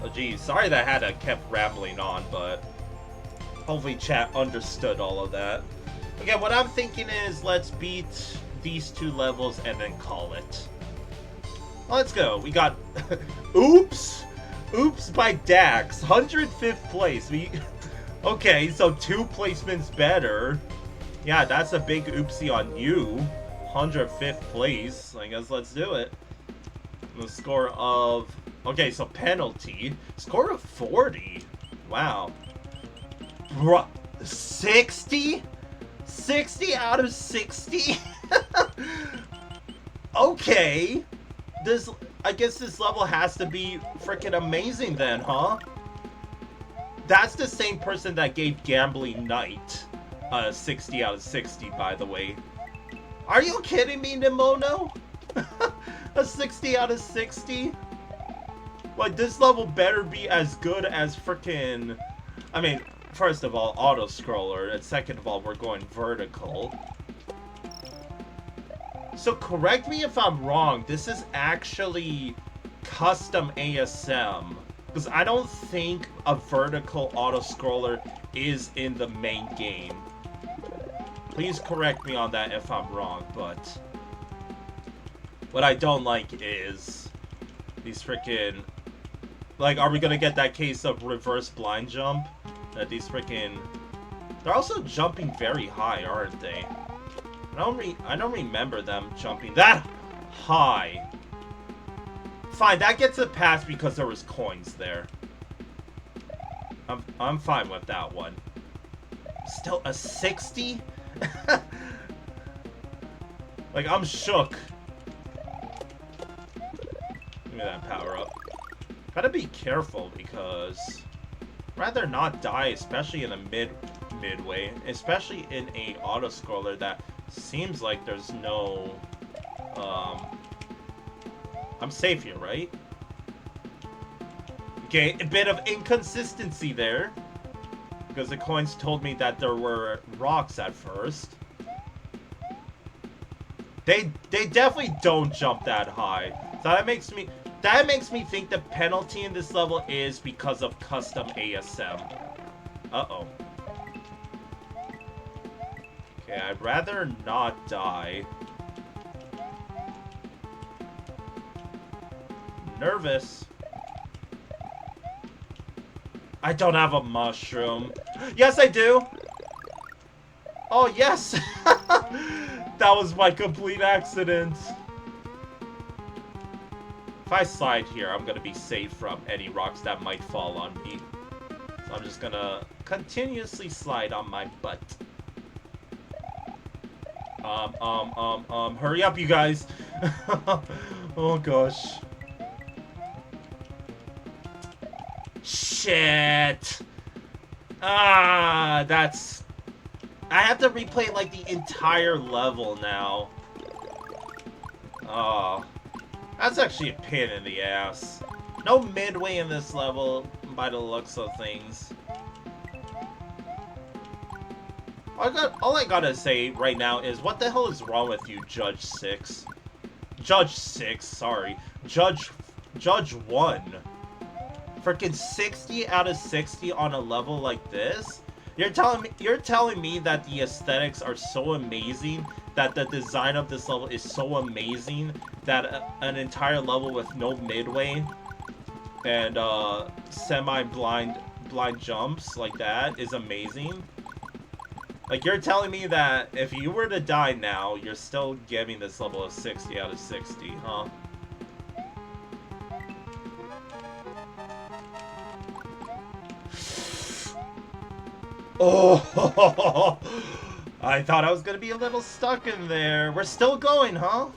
Oh geez, sorry that I had to kept rambling on, but hopefully chat understood all of that. Again, what I'm thinking is let's beat these two levels and then call it. Let's go. We got Oops by Dax, 105th place. Okay, so 2 placements better. Yeah, that's a big oopsie on you. 105th place. I guess let's do it. The score of, okay, so penalty. Score of 40. Wow. Bruh, 60? 60 out of 60? Okay. I guess this level has to be freaking amazing then, huh? That's the same person that gave Gambling Knight a 60 out of 60, by the way. Are you kidding me, Nemono? A 60 out of 60? Like, this level better be as good as frickin'... I mean, first of all, auto-scroller, and second of all, we're going vertical. So correct me if I'm wrong, this is actually custom ASM. Because I don't think a vertical auto-scroller is in the main game. Please correct me on that if I'm wrong, but... what I don't like is... these frickin'... like, are we gonna get that case of reverse blind jump? That these frickin'... they're also jumping very high, aren't they? I don't remember them jumping that high. Fine, that gets a pass because there was coins there. I'm fine with that one. Still a 60? Like, I'm shook. Give me that power up. Gotta be careful because I'd rather not die, especially in a midway, especially in a auto scroller that seems like there's no I'm safe here, right? Okay, a bit of inconsistency there. Because the coins told me that there were rocks at first. They definitely don't jump that high. So that makes me think the penalty in this level is because of custom ASM. Uh-oh. Okay, I'd rather not die. Nervous. I don't have a mushroom. Yes, I do. Oh, yes. That was my complete accident. If I slide here, I'm going to be safe from any rocks that might fall on me. So I'm just going to continuously slide on my butt. Hurry up, you guys. Oh, gosh. Shit. Ah, that's... I have to replay, like, the entire level now. Oh. That's actually a pain in the ass. No midway in this level, by the looks of things. All I gotta say right now is, what the hell is wrong with you, Judge 6? Judge 6, sorry. Judge 1. Freaking 60 out of 60 on a level like this? You're telling me that the aesthetics are so amazing, that the design of this level is so amazing, that an entire level with no midway and semi-blind jumps like that is amazing? Like, you're telling me that if you were to die now, you're still giving this level a 60 out of 60, huh? Oh, I thought I was gonna be a little stuck in there. We're still going, huh?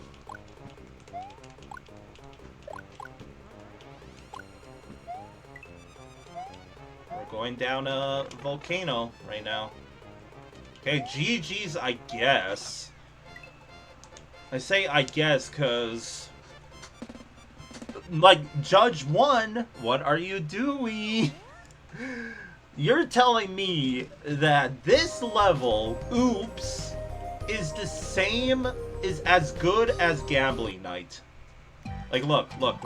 We're going down a volcano right now. Okay, GG's, I guess. I say I guess because, like, Judge 1, what are you doing? You're telling me that this level, oops, is the same, is as good as Gambling Knight. Like, look. Look.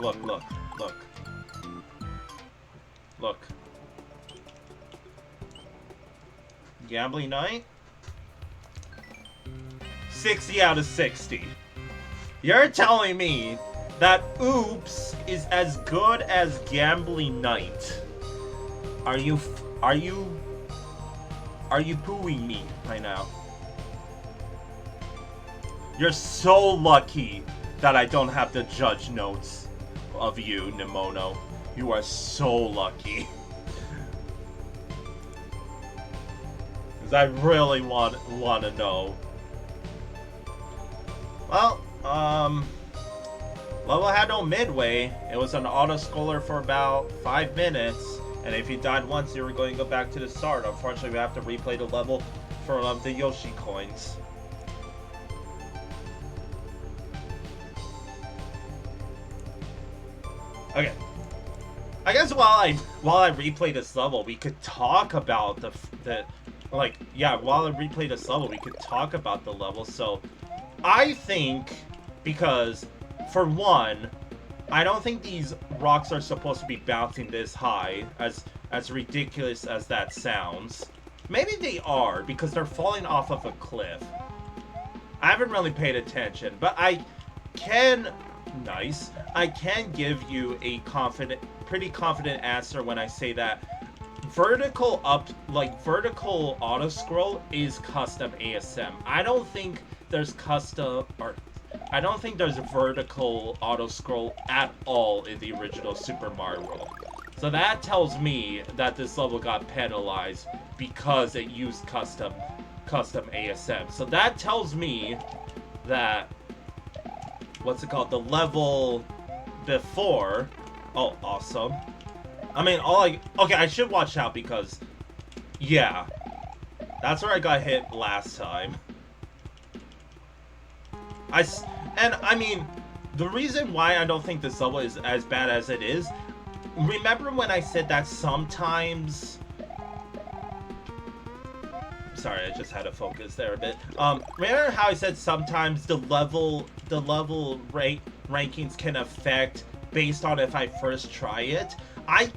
Gambling Knight? 60 out of 60. You're telling me that oops is as good as Gambling Knight. Are you pooing me right now? You're so lucky that I don't have the judge notes of you, Nemono. You are so lucky. Because I really want to know. Well, level had no midway. It was an auto-scroller for about 5 minutes. And if you died once, you were going to go back to the start. Unfortunately, we have to replay the level for the Yoshi coins. Okay. I guess while I replay this level, we could talk about while I replay this level, we could talk about the level. So, I think, because, for one, I don't think these rocks are supposed to be bouncing this high, as ridiculous as that sounds. Maybe they are, because they're falling off of a cliff. I haven't really paid attention, but I can give you a pretty confident answer when I say that vertical auto scroll is custom ASM. I don't think there's vertical auto scroll at all in the original Super Mario World. So that tells me that this level got penalized because it used custom ASM. So that tells me that, what's it called, the level before, oh, awesome. I mean, okay, I should watch out because, yeah, that's where I got hit last time. I mean, the reason why I don't think this level is as bad as it is, remember when I said that sometimes... Sorry, I just had to focus there a bit. Remember how I said sometimes the level rankings can affect based on if I first try it? I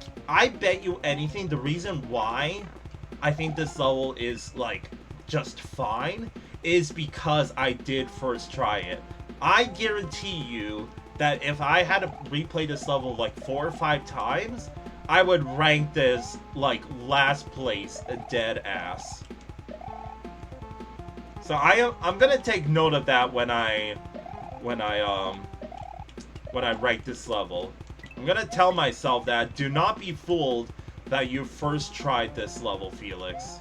bet you anything the reason why I think this level is, like, just fine is because I did first try it. I guarantee you that if I had to replay this level like 4 or 5 times, I would rank this like last place, a dead ass. So I'm gonna take note of that when I rank this level. I'm gonna tell myself that do not be fooled that you first tried this level, Felix.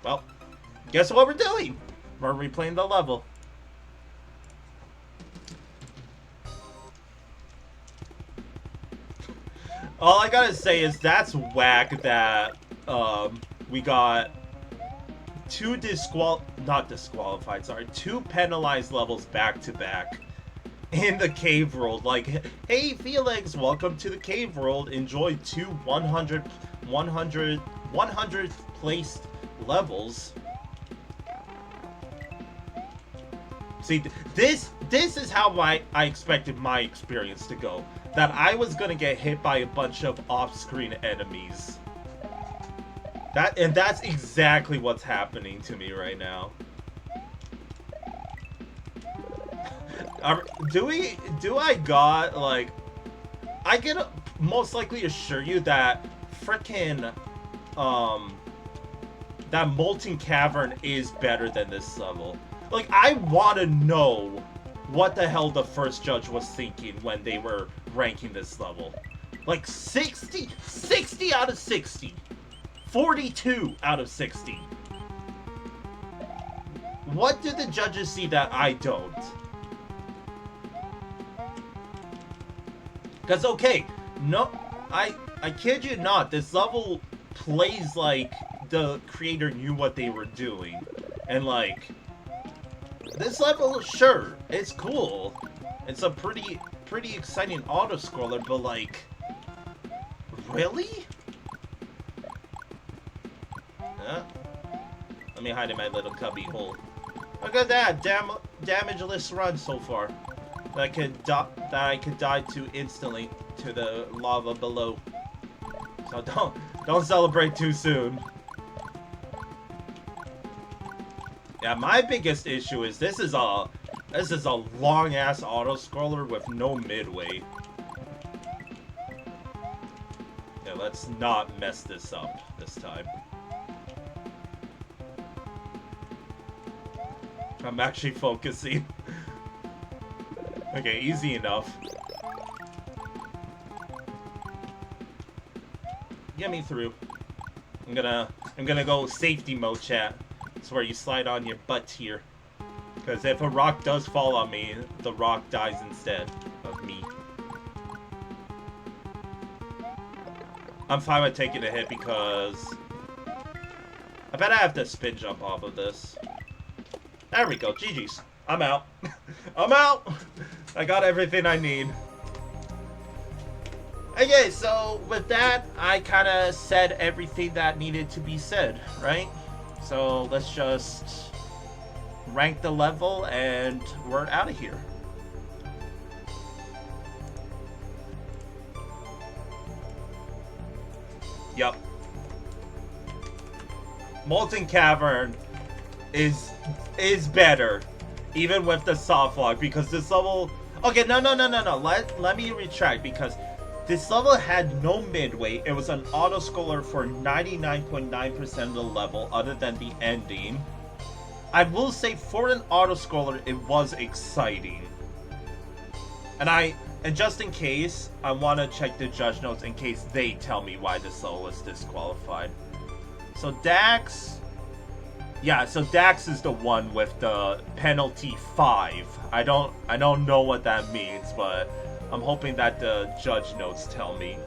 Well, guess what we're doing? We're replaying the level. All I gotta say is that's whack that we got two penalized levels back to back in the cave world. Like, hey Felix, welcome to the cave world. Enjoy 2 100th placed levels. See, this is how I expected my experience to go. That I was gonna get hit by a bunch of off-screen enemies. That's exactly what's happening to me right now. I can most likely assure you that frickin' that Molten Cavern is better than this level. Like, I want to know what the hell the first judge was thinking when they were ranking this level. Like 60 out of 60. 42 out of 60. What did the judges see that I don't? Because, okay, no, I kid you not, this level plays like the creator knew what they were doing. And, like, this level, sure, it's cool. It's a pretty exciting auto-scroller, but, like, really? Let me hide in my little cubby hole. Look at that, damageless run so far. That I could die to instantly to the lava below. So don't celebrate too soon. Yeah, my biggest issue is this is a long ass auto scroller with no midway. Yeah, let's not mess this up this time. I'm actually focusing. Okay, easy enough. Get me through. I'm gonna go safety mode, chat. It's where you slide on your butt here. Because if a rock does fall on me, the rock dies instead of me. I'm fine with taking a hit because I bet I have to spin jump off of this. There we go. GG's. I'm out. I'm out. I got everything I need. Okay, so with that, I kind of said everything that needed to be said, right? So let's just rank the level and we're out of here. Yup. Molten Cavern is better, even with the soft lock, because this level... Okay, no. Let me retract, because this level had no midway. It was an auto-scroller for 99.9% of the level, other than the ending. I will say, for an auto-scroller, it was exciting. And just in case, I want to check the judge notes in case they tell me why this level is disqualified. So Dax... Yeah, so Dax is the one with the penalty 5. I don't know what that means, but I'm hoping that the judge notes tell me.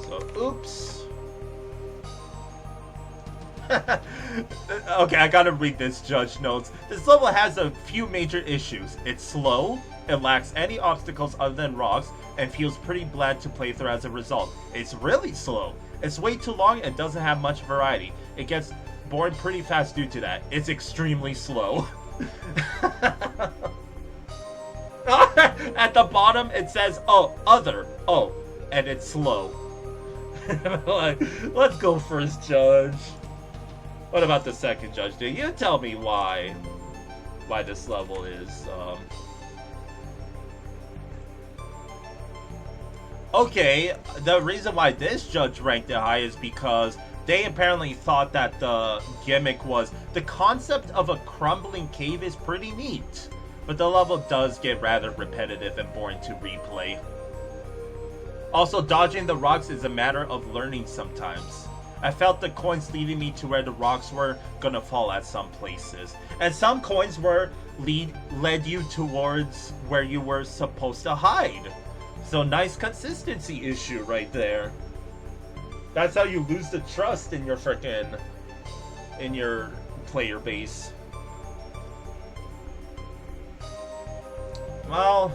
So, oops. Okay, I gotta read this judge notes. This level has a few major issues. It's slow, it lacks any obstacles other than rocks, and feels pretty bland to play through as a result. It's really slow. It's way too long and doesn't have much variety. It gets bored pretty fast due to that. It's extremely slow. At the bottom it says, oh, other. Oh, and it's slow. Like, let's go first judge. What about the second judge, dude? You tell me why this level is, Okay, the reason why this judge ranked it high is because they apparently thought that the gimmick was... The concept of a crumbling cave is pretty neat, but the level does get rather repetitive and boring to replay. Also, dodging the rocks is a matter of learning sometimes. I felt the coins leading me to where the rocks were gonna fall at some places. And some coins led you towards where you were supposed to hide. So nice consistency issue right there. That's how you lose the trust in your player base. Well,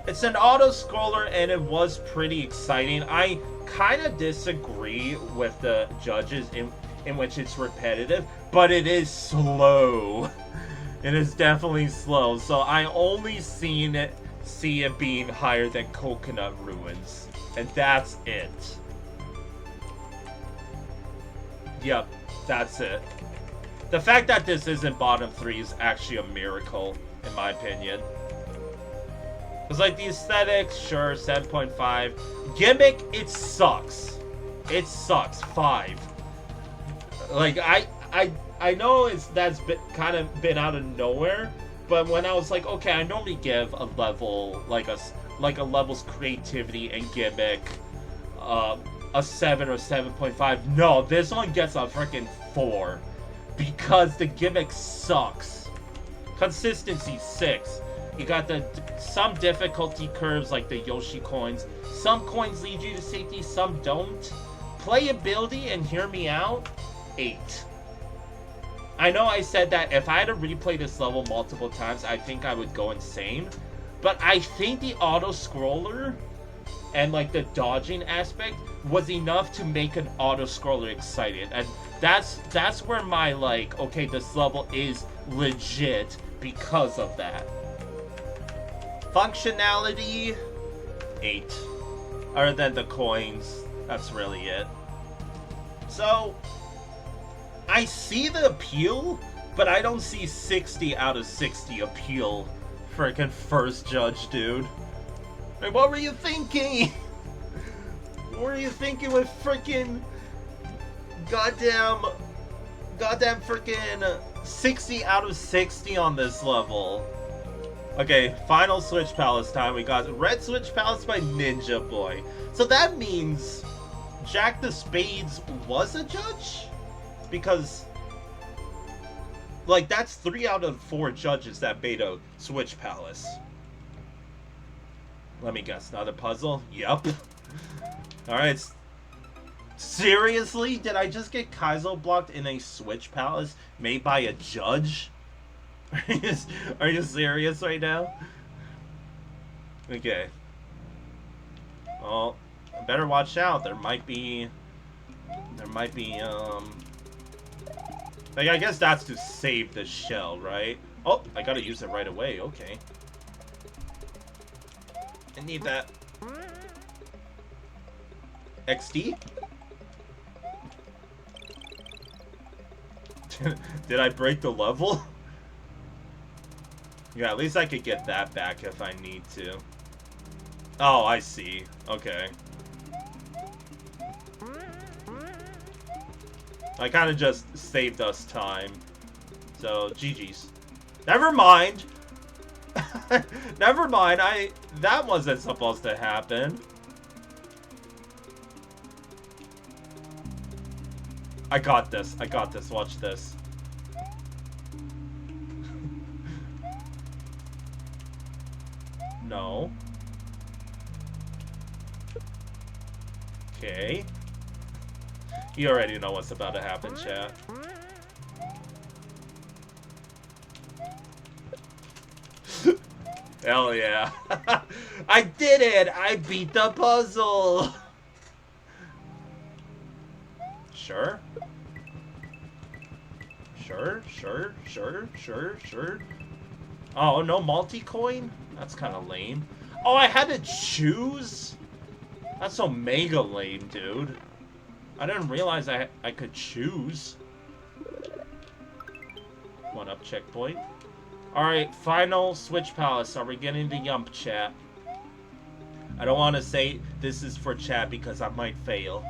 it's an auto-scroller and it was pretty exciting. I kind of disagree with the judges in which it's repetitive, but it is slow. It is definitely slow. So I only see it being higher than Coconut Ruins, and that's it. Yep, that's it. The fact that this isn't bottom 3 is actually a miracle, in my opinion. Because, like, the aesthetics, sure, 7.5. Gimmick, it sucks. It sucks. 5. Like, I know that's kind of been out of nowhere, but when I was like, okay, I normally give a level, like a level's creativity and gimmick, a 7 or 7.5. No, this one gets a freaking 4. Because the gimmick sucks. Consistency, 6. You got some difficulty curves like the Yoshi coins. Some coins lead you to safety, some don't. Playability, and hear me out, 8. I know I said that if I had to replay this level multiple times, I think I would go insane. But I think the auto-scroller and like the dodging aspect was enough to make an auto-scroller excited. And that's where my like, okay, this level is legit because of that. Functionality, 8. Other than the coins, that's really it. So, I see the appeal, but I don't see 60 out of 60 appeal. Freaking first judge, dude. Like, what were you thinking? What were you thinking with freaking goddamn freaking 60 out of 60 on this level? Okay, final Switch Palace time. We got Red Switch Palace by Ninja Boy. So that means Jack the Spades was a judge? Because, like, that's 3 out of 4 judges that made a Switch Palace. Let me guess, another puzzle? Yup. Alright. Seriously? Did I just get KUSO blocked in a Switch Palace made by a judge? Are you serious right now? Okay. Well, I better watch out. There might be, like, I guess that's to save the shell, right? Oh, I gotta use it right away. Okay. I need that. XD? Did I break the level? Yeah, at least I could get that back if I need to. Oh, I see. Okay. I kind of just saved us time. So, GG's. Never mind! Never mind, that wasn't supposed to happen. I got this, watch this. No. Okay. You already know what's about to happen, chat. Hell yeah. I did it! I beat the puzzle! Sure. Sure. Oh, no multi-coin? That's kind of lame. Oh, I had to choose? That's so mega lame, dude. I didn't realize I could choose. 1-up checkpoint. Alright, final Switch Palace. Are we getting the Yump, chat? I don't want to say this is for chat because I might fail.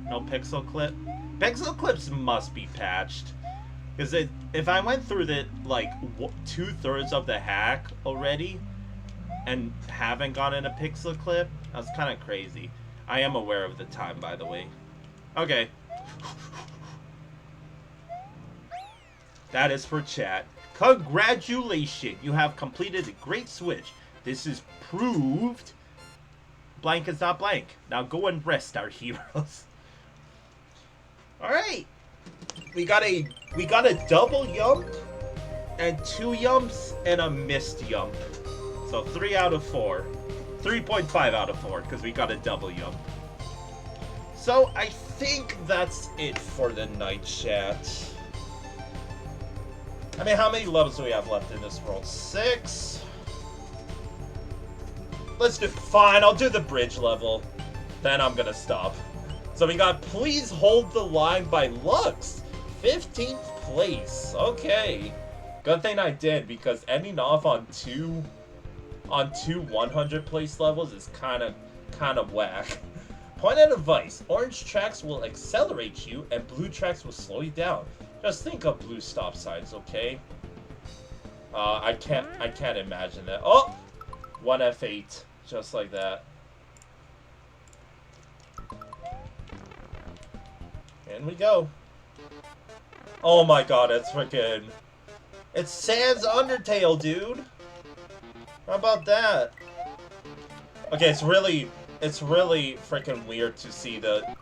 No pixel clip? Pixel clips must be patched. Because if I went through the, like, 2/3 of the hack already and haven't gotten a pixel clip, that's kind of crazy. I am aware of the time, by the way. Okay. That is for chat. Congratulations! You have completed a great switch. This is proved. Blank is not blank. Now go and rest, our heroes. Alright. We got a double yump and 2 yumps and a missed yump. So 3 out of 4. 3.5 out of 4 because we got a double yump. So I think that's it for the night, chat. I mean, how many levels do we have left in this world? 6? Let's do... Fine, I'll do the bridge level. Then I'm gonna stop. So we got Please Hold the Line by Lux. 15th place. Okay. Good thing I did, because ending off on two 100 place levels is kind of whack. Point of advice. Orange tracks will accelerate you, and blue tracks will slow you down. Just think of blue stop signs, okay? I can't imagine that. Oh! 1 F8. Just like that. In we go. Oh my god, it's freaking... It's Sans Undertale, dude! How about that? Okay, it's really freaking weird to see the...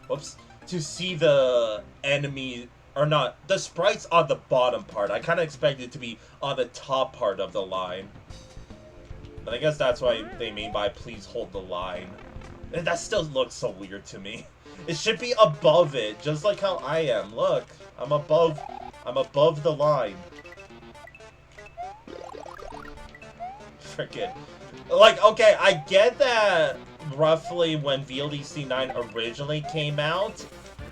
Whoops. To see the enemy... Or not, the sprites on the bottom part. I kind of expected it to be on the top part of the line. But I guess that's why they mean by please hold the line. And that still looks so weird to me. It should be above it, just like how I am. Look, I'm above the line. Frickin'. Like, okay, I get that roughly when VLDC 9 originally came out,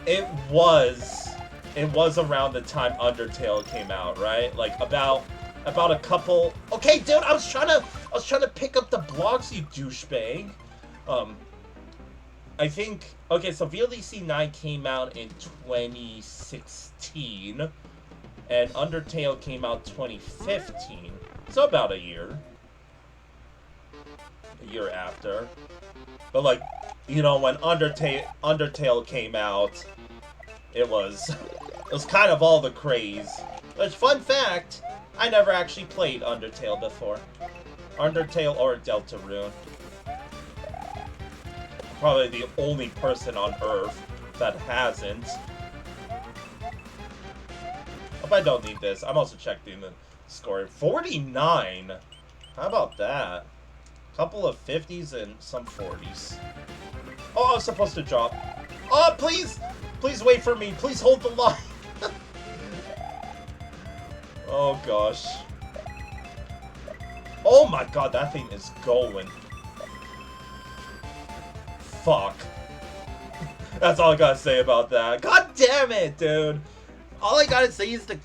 it was around the time Undertale came out, right? Like about a couple. Okay, dude, I was trying to pick up the blocks, you douchebag. I think, okay, so VLDC 9 came out in 2016, and Undertale came out 2015, so about a year after. But like, you know, when Undertale came out, it was kind of all the craze. But fun fact, I never actually played Undertale before. Undertale or Deltarune. probably the only person on Earth that hasn't. Hope I don't need this. I'm also checking the score. 49? How about that? Couple of 50s and some 40s. Oh, I was supposed to drop. Oh, please! Please wait for me. Please hold the line. Oh, gosh. Oh my god, that thing is going. Fuck. That's all I gotta say about that. God damn it, dude. All I gotta say is the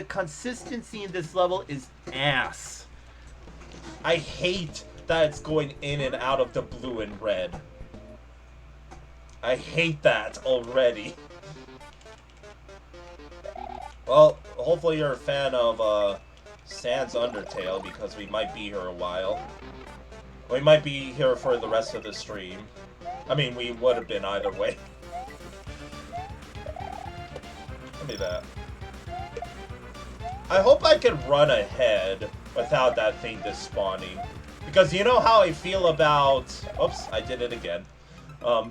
consistency in this level is ass. I hate that it's going in and out of the blue and red. I hate that already. Well, hopefully you're a fan of Sans Undertale, because we might be here a while. We might be here for the rest of the stream. I mean, we would have been either way. Give me that. I hope I can run ahead without that thing despawning. Because you know how I feel about... Oops, I did it again.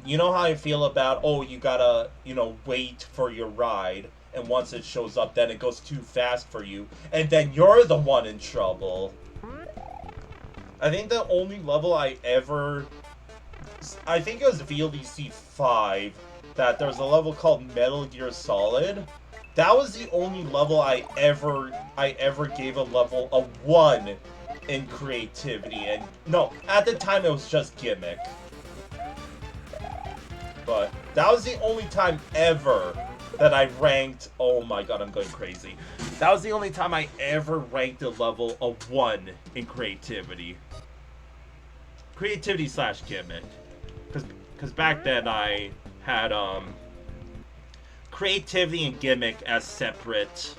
You know how I feel about, oh, you gotta, you know, wait for your ride. And once it shows up, then it goes too fast for you. And then you're the one in trouble. I think the only level I ever... I think it was VLDC 5. That there's a level called Metal Gear Solid. That was the only level I ever gave a level a 1 in creativity. And no, at the time it was just gimmick. But that was the only time ever that I ranked... Oh my god, I'm going crazy. That was the only time I ever ranked a level a 1 in creativity. Creativity / gimmick. Because back then I had creativity and gimmick as separate...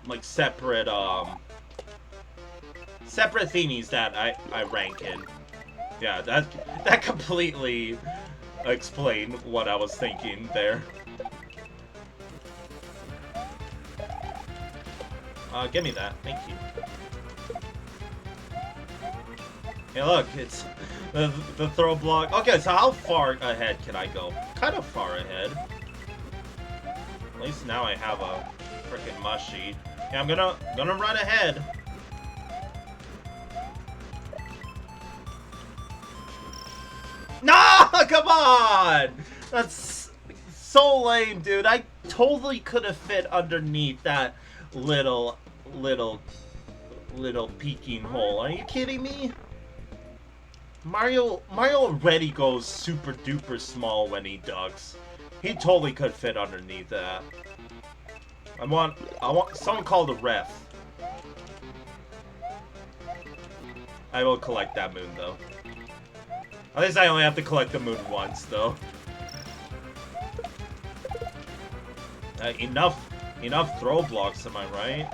Like separate thingies that I rank in. Yeah, that completely explained what I was thinking there. Give me that. Thank you. Hey, look, it's the throw block. Okay, so how far ahead can I go? Kind of far ahead. At least now I have a freaking mushy. Yeah, I'm gonna run ahead. No, come on! That's so lame, dude. I totally could have fit underneath that little peeking hole. Are you kidding me? Mario already goes super duper small when he ducks. He totally could fit underneath that. I want someone call the ref. I will collect that moon though. At least I only have to collect the moon once though. Enough throw blocks, am I right?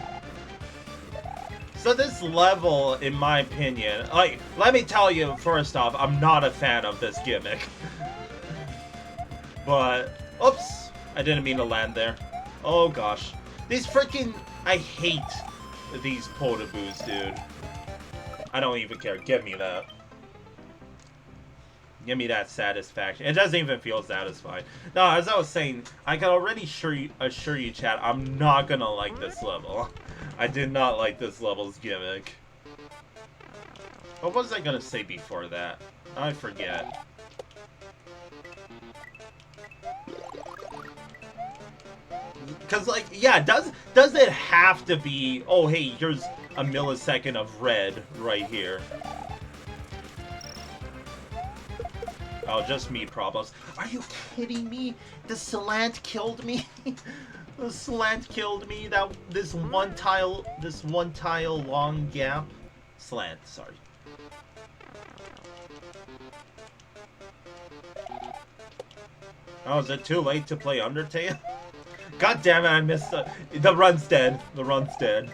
So this level, in my opinion, like, let me tell you first off, I'm not a fan of this gimmick. But, oops, I didn't mean to land there. Oh gosh. These freaking, I hate these potaboos, dude. I don't even care, give me that. Give me that satisfaction. It doesn't even feel satisfying. No, as I was saying, I can already assure you, chat, I'm not gonna like this level. I did not like this level's gimmick. What was I gonna say before that? I forget. Cause like, yeah, does it have to be, oh hey, here's a millisecond of red right here. Oh, just me problems. Are you kidding me? The slant killed me. The slant killed me. This one tile long gap. Slant, sorry. Oh, is it too late to play Undertale? God damn it, I missed the run's dead. The run's dead.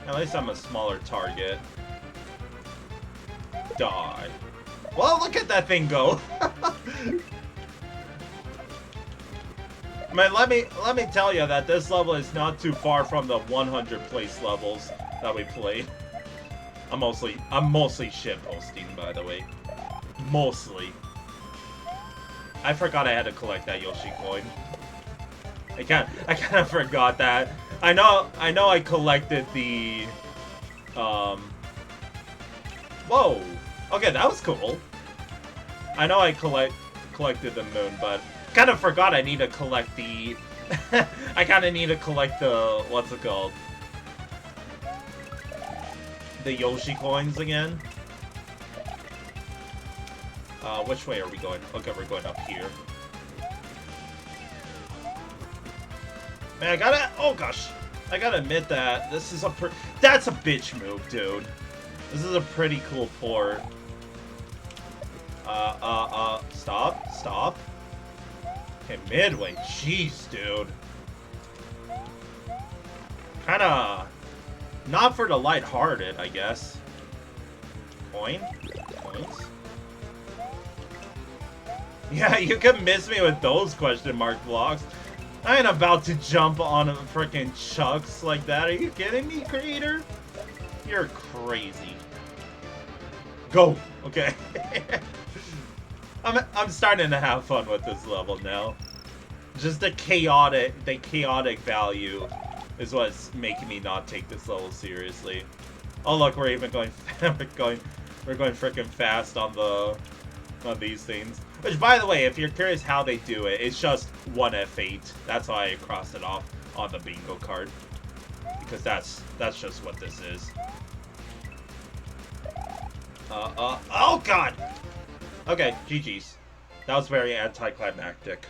At least I'm a smaller target. Die. Well, look at that thing go. Man, let me tell you that this level is not too far from the 100 place levels. that we played. I'm mostly shitposting, by the way. Mostly. I forgot I had to collect that Yoshi coin. I kind of forgot that. I know I collected the whoa. Okay, that was cool. I know I collected the moon, but kind of forgot I need to collect the I kind of need to collect the what's it called? The Yoshi coins again. Which way are we going? Okay, we're going up here. Man, oh gosh. I gotta admit that this is that's a bitch move, dude. This is a pretty cool port. Stop. Okay, midway. Jeez, dude. Kinda not for the lighthearted, I guess. Coins? Yeah, you can miss me with those question mark blocks. I ain't about to jump on a freaking chucks like that. Are you kidding me, creator? You're crazy. Go. Okay. I'm starting to have fun with this level now. Just the chaotic value is what's making me not take this level seriously. Oh look, we're even going we're going freaking fast on these things. Which, by the way, if you're curious how they do it, it's just 1 F8. That's why I crossed it off on the bingo card. Because that's just what this is. Oh god! Okay, GG's. That was very anticlimactic.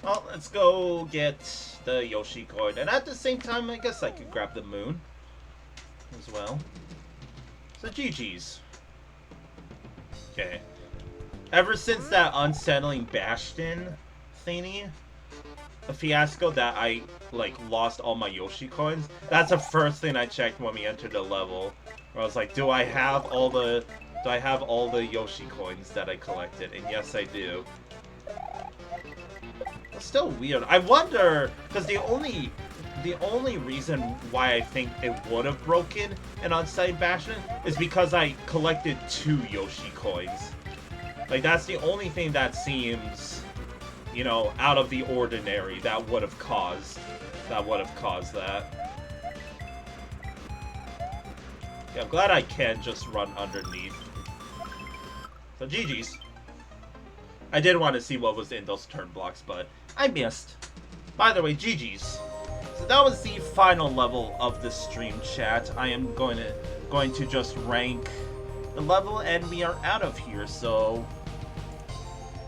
Well, let's go get the Yoshi coin. And at the same time, I guess I could grab the moon as well. So GG's. Okay. Ever since that unsettling Bastion thingy, a fiasco that I, like, lost all my Yoshi coins, that's the first thing I checked when we entered the level. Where I was like, do I have all the Yoshi coins that I collected? And yes, I do. It's still weird. I wonder, because the only reason why I think it would have broken an unsettling Bastion is because I collected 2 Yoshi coins. Like, that's the only thing that seems, you know, out of the ordinary that would have caused that. Yeah, I'm glad I can just run underneath. So GG's. I did want to see what was in those turn blocks, but I missed. By the way, GG's. So that was the final level of the stream, chat. I am going to just rank the level and we are out of here, so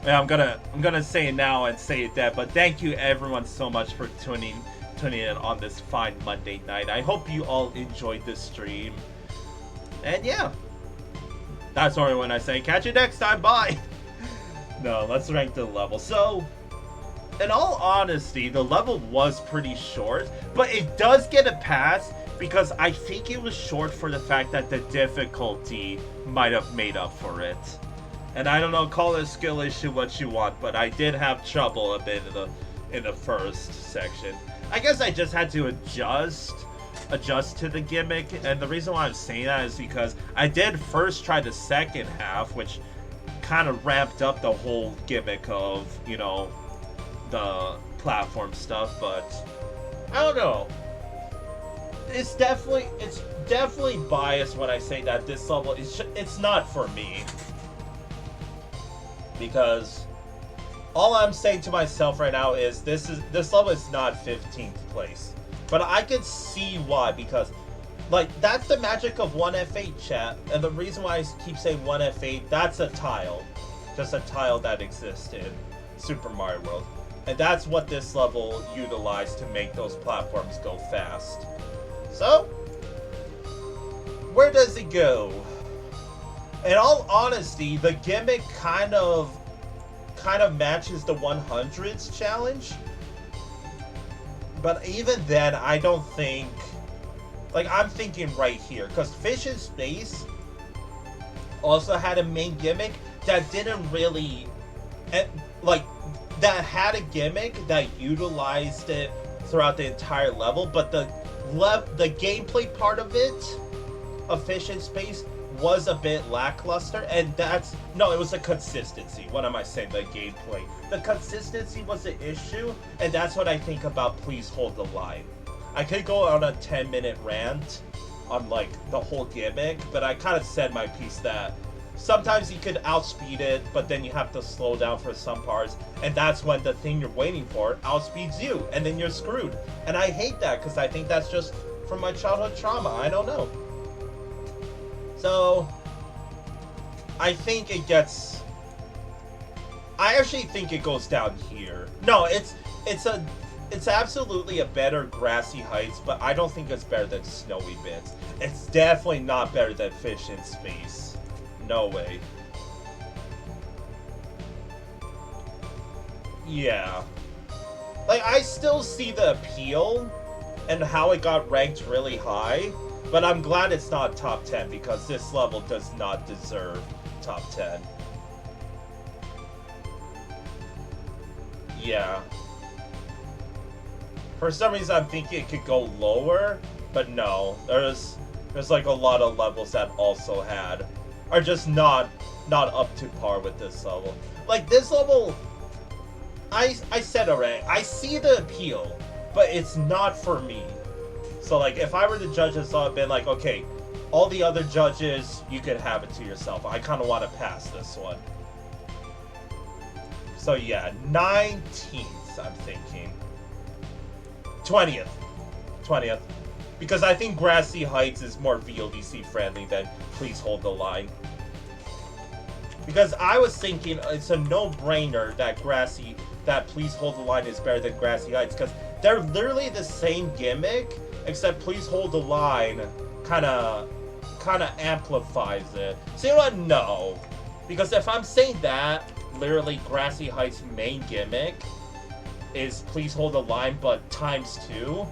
yeah, I'm gonna say it now and say it then, but thank you everyone so much for tuning in on this fine Monday night. I hope you all enjoyed this stream. And yeah, that's only when I say catch you next time, bye. No, let's rank the level. So, in all honesty, the level was pretty short, but it does get a pass because I think it was short for the fact that the difficulty might have made up for it. And I don't know, call it a skill issue what you want, but I did have trouble a bit in the first section. I guess I just had to adjust to the gimmick, and the reason why I'm saying that is because I did first try the second half, which kind of ramped up the whole gimmick of, you know, the platform stuff, but I don't know. It's definitely biased when I say that this level it's not for me. Because all I'm saying to myself right now is this level is not 15th place. But I can see why, because like that's the magic of 1F8, chat. And the reason why I keep saying 1F8, that's a tile. Just a tile that exists in Super Mario World. And that's what this level utilized to make those platforms go fast. So, where does it go? In all honesty, the gimmick kind of matches the 100s challenge. But even then, I don't think... Like, I'm thinking right here. Because Fish in Space also had a main gimmick that didn't really... Like, that had a gimmick that utilized it throughout the entire level. But the the gameplay part of it, efficient space, was a bit lackluster, and that's no, it was the consistency. What am I saying? The gameplay, the consistency was the issue, and that's what I think about Please Hold the Line. I could go on a 10-minute rant on like the whole gimmick, but I kind of said my piece that sometimes you could outspeed it, but then you have to slow down for some parts, and that's when the thing you're waiting for outspeeds you, and then you're screwed. And I hate that because I think that's just from my childhood trauma. I don't know. So I think it gets. I actually think it goes down here. No, it's absolutely a better Grassy Heights, but I don't think it's better than Snowy Bits. It's definitely not better than Fish in Space. No way. Yeah. Like, I still see the appeal and how it got ranked really high, but I'm glad it's not top 10 because this level does not deserve top 10. Yeah. For some reason, I'm thinking it could go lower, but no. There's like a lot of levels that also are just not up to par with this level. Like, this level, I said already, I see the appeal, but it's not for me. So, like, if I were the judges, I'd been like, okay, all the other judges, you could have it to yourself. I kind of want to pass this one. So, yeah, 19th, I'm thinking. 20th. Because I think Grassy Heights is more VLDC friendly than Please Hold the Line. Because I was thinking it's a no-brainer that Please Hold the Line is better than Grassy Heights. Because they're literally the same gimmick, except Please Hold the Line kind of amplifies it. So you know what? No. Because if I'm saying that, literally Grassy Heights' main gimmick is Please Hold the Line, but ×2.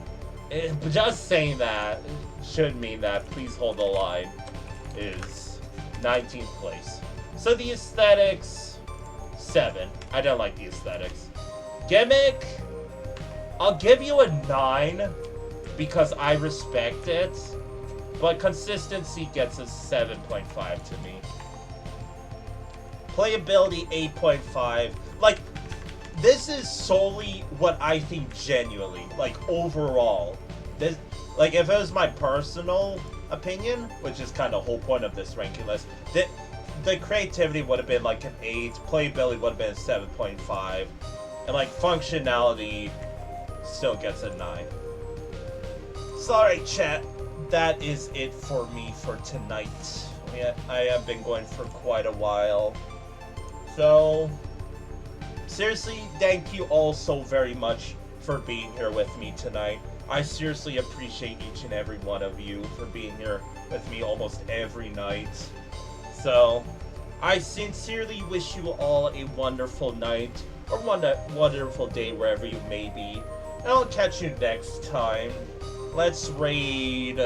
Just saying that should mean that Please Hold the Line is 19th place. So the aesthetics, 7. I don't like the aesthetics. Gimmick, I'll give you a 9 because I respect it, but consistency gets a 7.5 to me. Playability, 8.5. Like, this is solely what I think genuinely, like, overall. This, like, if it was my personal opinion, which is kind of the whole point of this ranking list, the creativity would have been like an 8, playability would have been a 7.5, and like functionality still gets a 9. Sorry, chat. That is it for me for tonight. I have been going for quite a while. So, seriously, thank you all so very much for being here with me tonight. I seriously appreciate each and every one of you for being here with me almost every night. So, I sincerely wish you all a wonderful night, or wonderful day wherever you may be. And I'll catch you next time. Let's raid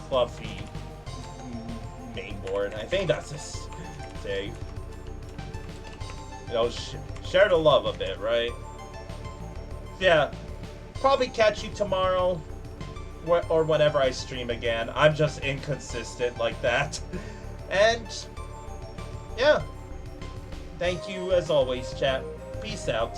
Fluffy mainboard. I think that's his day. You know, share the love a bit, right? Yeah, probably catch you tomorrow or whenever I stream again. I'm just inconsistent like that. And yeah, thank you as always, chat. Peace out.